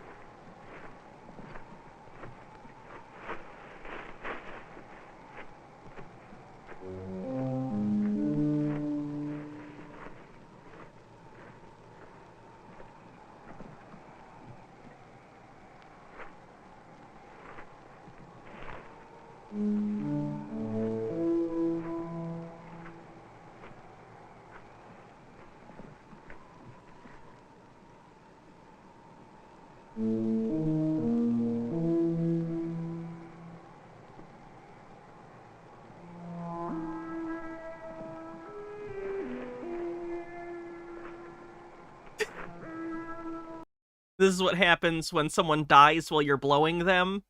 This is what happens when someone dies while you're blowing them.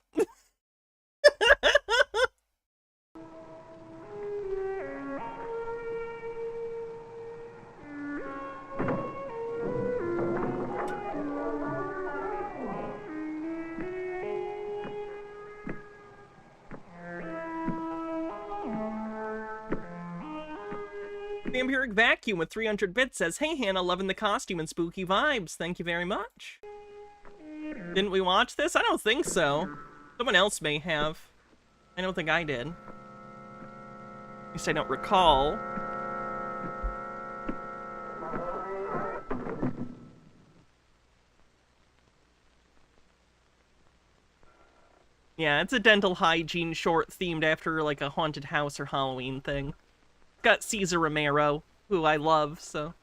Vampiric Vacuum with 300 bits says, "Hey Hannah, loving the costume and spooky vibes. Thank you very much." Didn't we watch this? I don't think so. Someone else may have. I don't think I did. At least I don't recall. Yeah, it's a dental hygiene short themed after like a haunted house or Halloween thing. It's got Cesar Romero, who I love, so.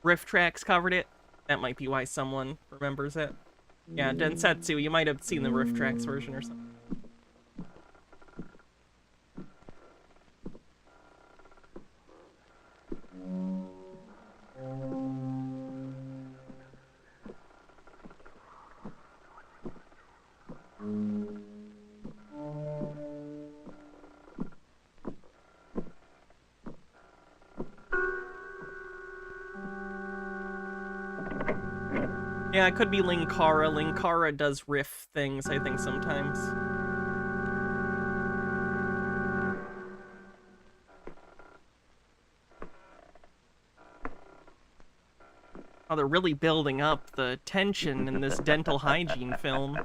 Riff Tracks covered it. That might be why someone remembers it. Yeah, Densetsu, you might have seen the Riff Tracks version or something. Yeah, it could be Linkara. Linkara does riff things, I think, sometimes. Oh, they're really building up the tension in this dental hygiene film.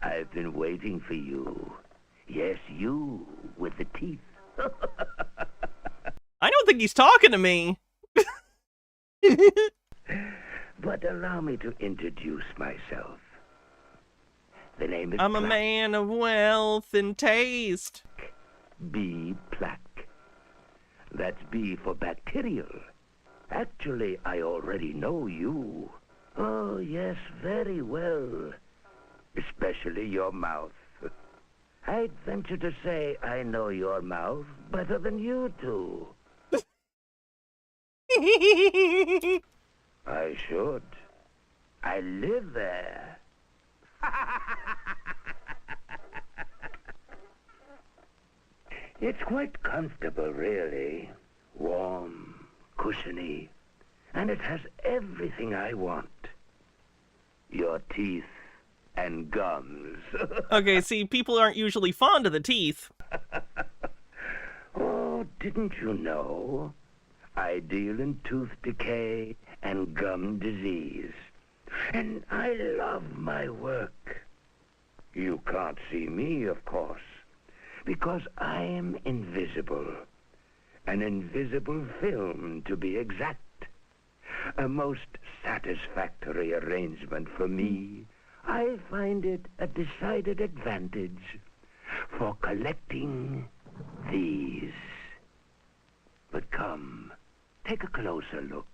I've been waiting for you. Yes, you, with the teeth. I don't think he's talking to me. But allow me to introduce myself. The name is I'm a Plaque. man of wealth and taste. B. Plaque. That's B for bacterial. Actually, I already know you. Oh, yes, very well. Especially your mouth. I'd venture to say I know your mouth better than you do. I should. I live there. It's quite comfortable, really. Warm, cushiony, and it has everything I want. Your teeth and gums. Okay, see, people aren't usually fond of the teeth. Oh, didn't you know? I deal in tooth decay and gum disease. And I love my work. You can't see me, of course, because I'm invisible. An invisible film, to be exact. A most satisfactory arrangement for me. I find it a decided advantage for collecting these. But come, take a closer look.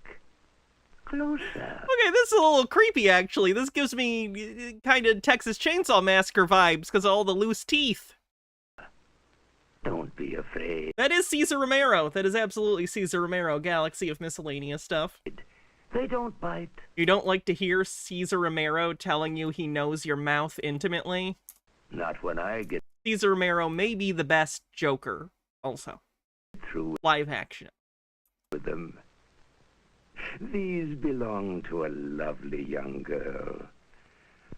Closer. Okay, this is a little creepy, actually. This gives me kind of Texas Chainsaw Massacre vibes because of all the loose teeth. Don't be afraid. That is Cesar Romero. That is absolutely Cesar Romero, Galaxy of Miscellaneous Stuff. They don't bite. You don't like to hear Cesar Romero telling you he knows your mouth intimately? Not when I get Cesar Romero may be the best Joker, also. through Live action. with them. These belong to a lovely young girl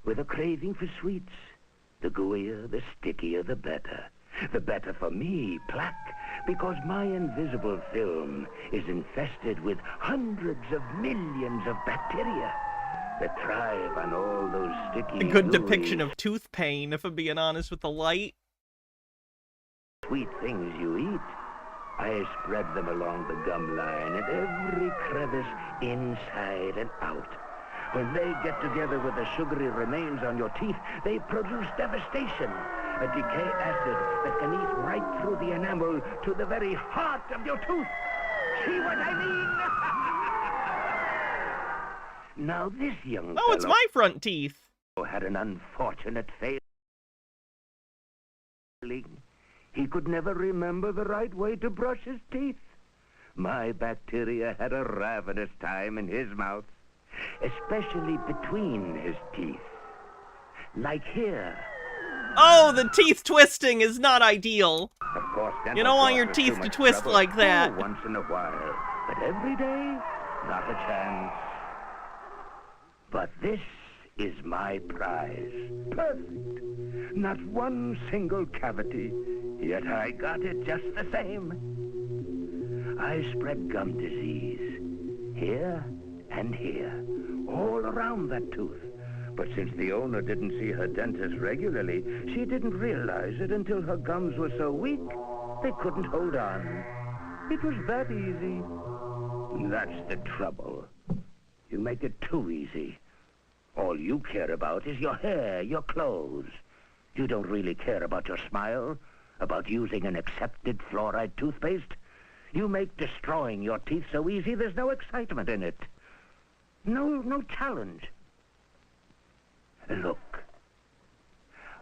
with a craving for sweets. The gooier, the stickier, the better. The better for me, Plaque, because my invisible film is infested with hundreds of millions of bacteria that thrive on all those sticky, A good gooey, depiction of tooth pain, if I'm being honest with the light. sweet things you eat. I spread them along the gum line at every crevice, inside and out. When they get together with the sugary remains on your teeth, they produce devastation. A decay acid that can eat right through the enamel to the very heart of your tooth. See what I mean? Now this young Oh, it's fellow my front teeth. had an unfortunate failing. He could never remember the right way to brush his teeth. My bacteria had a ravenous time in his mouth, especially between his teeth. Like here. Oh, the teeth twisting is not ideal. Of course, You don't want your teeth to twist like that. Once in a while, but every day, not a chance. But this is my prize. Perfect. Not one single cavity, yet I got it just the same. I spread gum disease here and here, all around that tooth. But since the owner didn't see her dentist regularly, she didn't realize it until her gums were so weak they couldn't hold on. It was that easy. That's the trouble. You make it too easy. All you care about is your hair, your clothes. You don't really care about your smile, about using an accepted fluoride toothpaste. You make destroying your teeth so easy there's no excitement in it. No challenge. Look,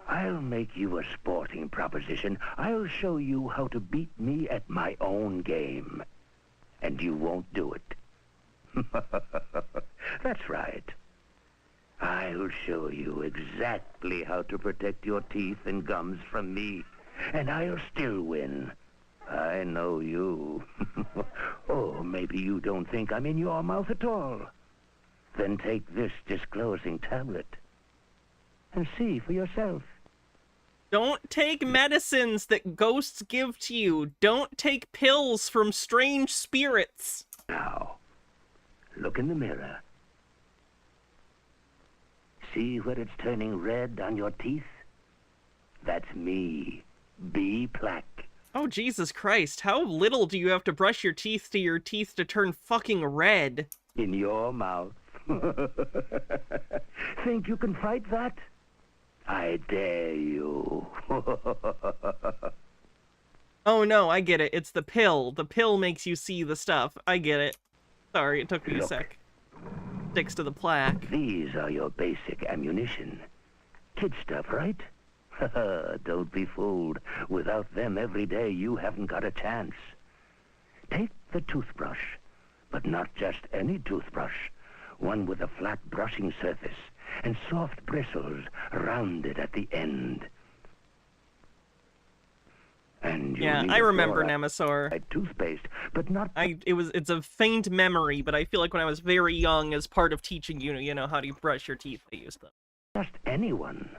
I'll make you a sporting proposition. I'll show you how to beat me at my own game. And you won't do it. That's right. I'll show you exactly how to protect your teeth and gums from me. And I'll still win. I know you. Oh, maybe you don't think I'm in your mouth at all. Then take this disclosing tablet and see for yourself. Don't take medicines that ghosts give to you. Don't take pills from strange spirits. Now, look in the mirror. See where it's turning red on your teeth? That's me, B. Plaque. Oh, Jesus Christ. How little do you have to brush your teeth to turn fucking red? in your mouth. Think you can fight that? I dare you. Oh no, I get it. It's the pill. The pill makes you see the stuff. I get it. Sorry, it took me a sec. Sticks to the plaque. These are your basic ammunition. Kid stuff, right? Don't be fooled. Without them every day, you haven't got a chance. Take the toothbrush, but not just any toothbrush. One with a flat brushing surface and soft bristles rounded at the end. And yeah, I remember Nemesaur. Toothpaste, but not. It's a faint memory, but I feel like when I was very young, as part of teaching you know, how to brush your teeth, they used them. Just anyone.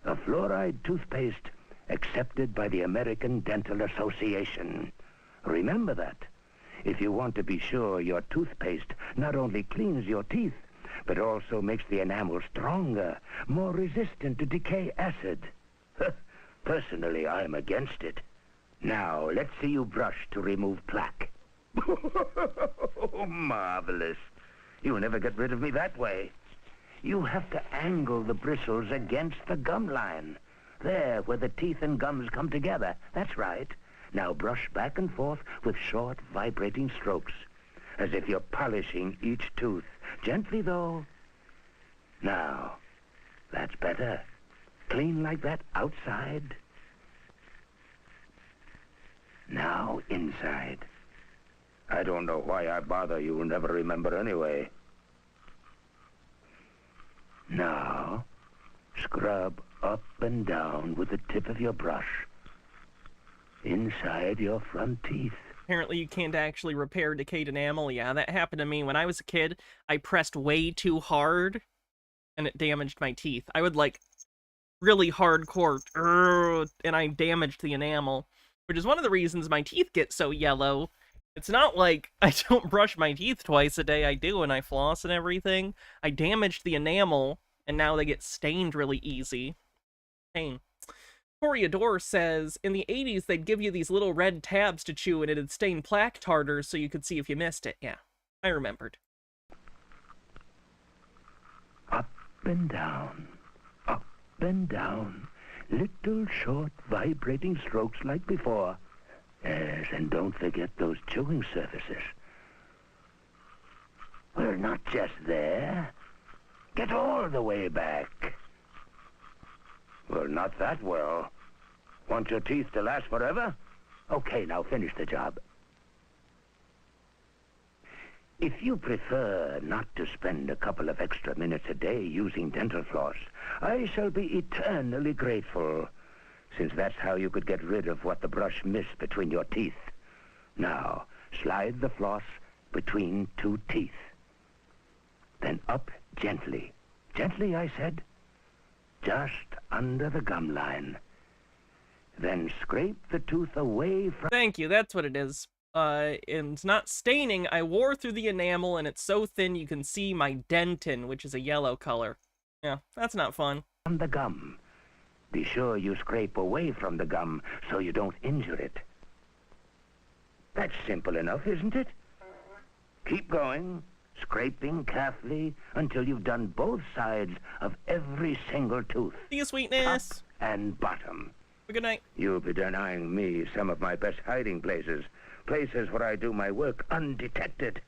A fluoride toothpaste accepted by the American Dental Association. Remember that. If you want to be sure your toothpaste not only cleans your teeth, but also makes the enamel stronger, more resistant to decay acid. Personally, I'm against it. Now, let's see you brush to remove plaque. Oh, marvelous. You'll never get rid of me that way. You have to angle the bristles against the gum line. There, where the teeth and gums come together. That's right. Now brush back and forth with short, vibrating strokes, as if you're polishing each tooth. Gently, though. Now, that's better. Clean like that outside. Now inside. I don't know why I bother. You will never remember anyway. Now, scrub up and down with the tip of your brush. Inside your front teeth. Apparently you can't actually repair decayed enamel. Yeah, that happened to me when I was a kid. I pressed way too hard, and it damaged my teeth. I would, like, really hardcore, and I damaged the enamel, which is one of the reasons my teeth get so yellow. It's not like I don't brush my teeth twice a day. I do, and I floss and everything. I damaged the enamel, and now they get stained really easy. Pain. Toreador says, in the 80s, they'd give you these little red tabs to chew, and it'd stain plaque tartar so you could see if you missed it. Yeah, I remembered. Up and down. Up and down. Little short vibrating strokes like before. Yes, and don't forget those chewing surfaces. We're not just there. Get all the way back. Well, not that well. Want your teeth to last forever? Okay, now finish the job. If you prefer not to spend a couple of extra minutes a day using dental floss, I shall be eternally grateful, since that's how you could get rid of what the brush missed between your teeth. Now, slide the floss between two teeth. Then up gently. Gently, I said. Just under the gum line. Then scrape the tooth away from... Thank you, that's what it is. It's not staining. I wore through the enamel, and it's so thin you can see my dentin, which is a yellow color. Yeah, that's not fun. On the gum. Be sure you scrape away from the gum so you don't injure it. That's simple enough, isn't it? Keep going, scraping carefully until you've done both sides of every single tooth. See you, sweetness. Top and bottom. Good night. You'll be denying me some of my best hiding places. Places where I do my work undetected.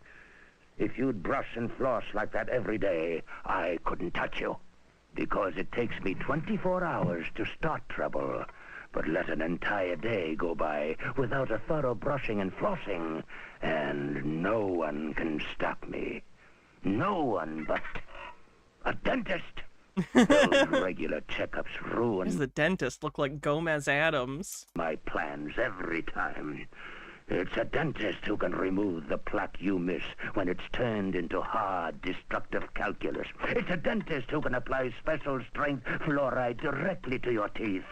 If you'd brush and floss like that every day, I couldn't touch you. Because it takes me 24 hours to start trouble. But let an entire day go by without a thorough brushing and flossing, and no one can stop me. No one but a dentist. Those regular checkups ruin... Does the dentist look like Gomez Adams? ...my plans every time. It's a dentist who can remove the plaque you miss when it's turned into hard, destructive calculus. It's a dentist who can apply special strength fluoride directly to your teeth.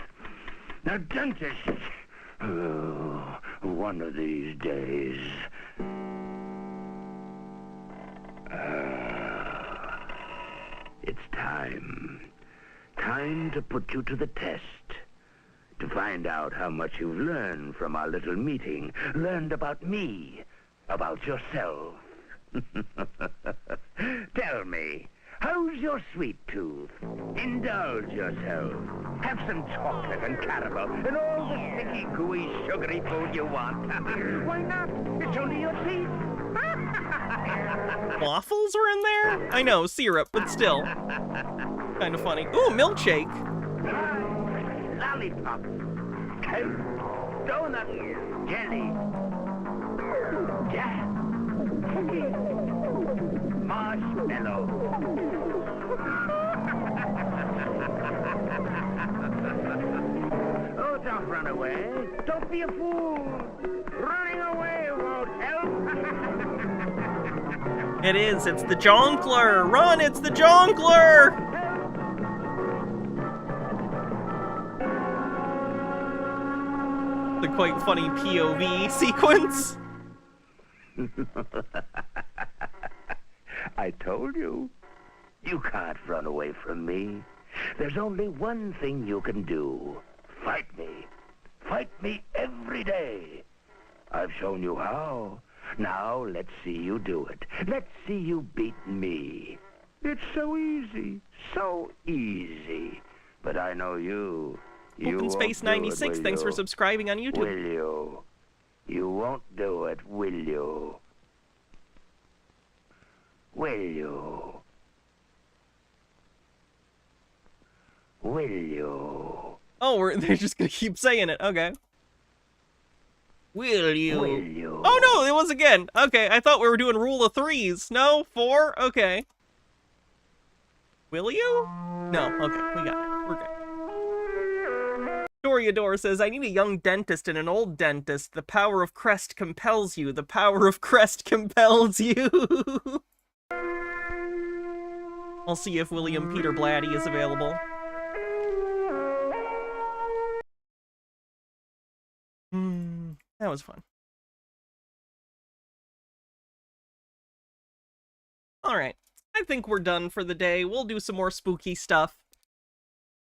Now, dentists... Oh, one of these days... It's time. Time to put you to the test. To find out how much you've learned from our little meeting. Learned about me. About yourself. Tell me, how's your sweet tooth? Indulge yourself. Have some chocolate and caramel and all the sticky, gooey, sugary food you want. Why not? It's only your teeth. Waffles were in there? I know, syrup, but still. Kind of funny. Ooh, milkshake. Lollipops, cake, donuts, jelly, jam, marshmallow. Oh, don't run away. Don't be a fool. Running away won't help. It is. It's the Jonkler. Run, it's the Jonkler. The quite funny POV sequence. I told you. You can't run away from me. There's only one thing you can do. Fight me. Fight me every day. I've shown you how. Now let's see you do it. Let's see you beat me. It's so easy. So easy. But I know you. Open Space 96, thanks for subscribing on YouTube. Will you? You won't do it, will you? Will you? Will you? Oh, they're just gonna keep saying it. Okay. Will you? Will you? Oh no, it was again. Okay, I thought we were doing rule of threes. No? 4? Okay. Will you? No, okay, we got it. We're good. Doriador says, I need a young dentist and an old dentist. The power of Crest compels you. The power of Crest compels you. I'll see if William Peter Blatty is available. That was fun. Alright, I think we're done for the day. We'll do some more spooky stuff.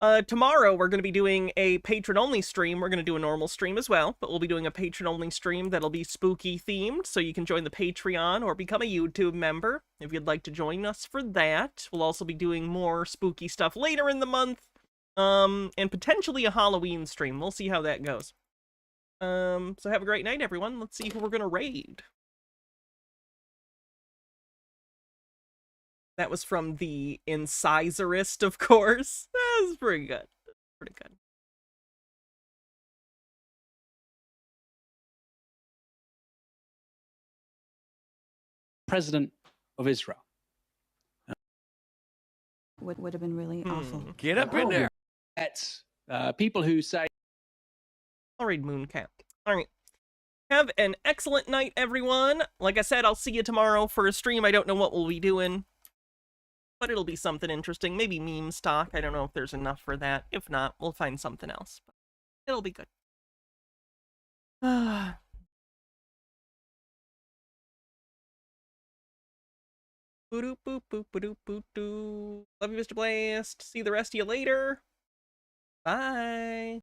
Tomorrow we're going to be doing a patron-only stream. We're going to do a normal stream as well, but we'll be doing a patron-only stream that'll be spooky-themed, so you can join the Patreon or become a YouTube member if you'd like to join us for that. We'll also be doing more spooky stuff later in the month, and potentially a Halloween stream. We'll see how that goes. So have a great night, everyone. Let's see who we're going to raid. That was from the Incisorist, of course. That was pretty good. Pretty good. President of Israel. Would have been really awful. Get up in there. That's people who say... I'll read Mooncap. Alright. Have an excellent night, everyone. Like I said, I'll see you tomorrow for a stream. I don't know what we'll be doing, but it'll be something interesting. Maybe meme stock. I don't know if there's enough for that. If not, we'll find something else. But it'll be good. Love you, Mr. Blast. See the rest of you later. Bye.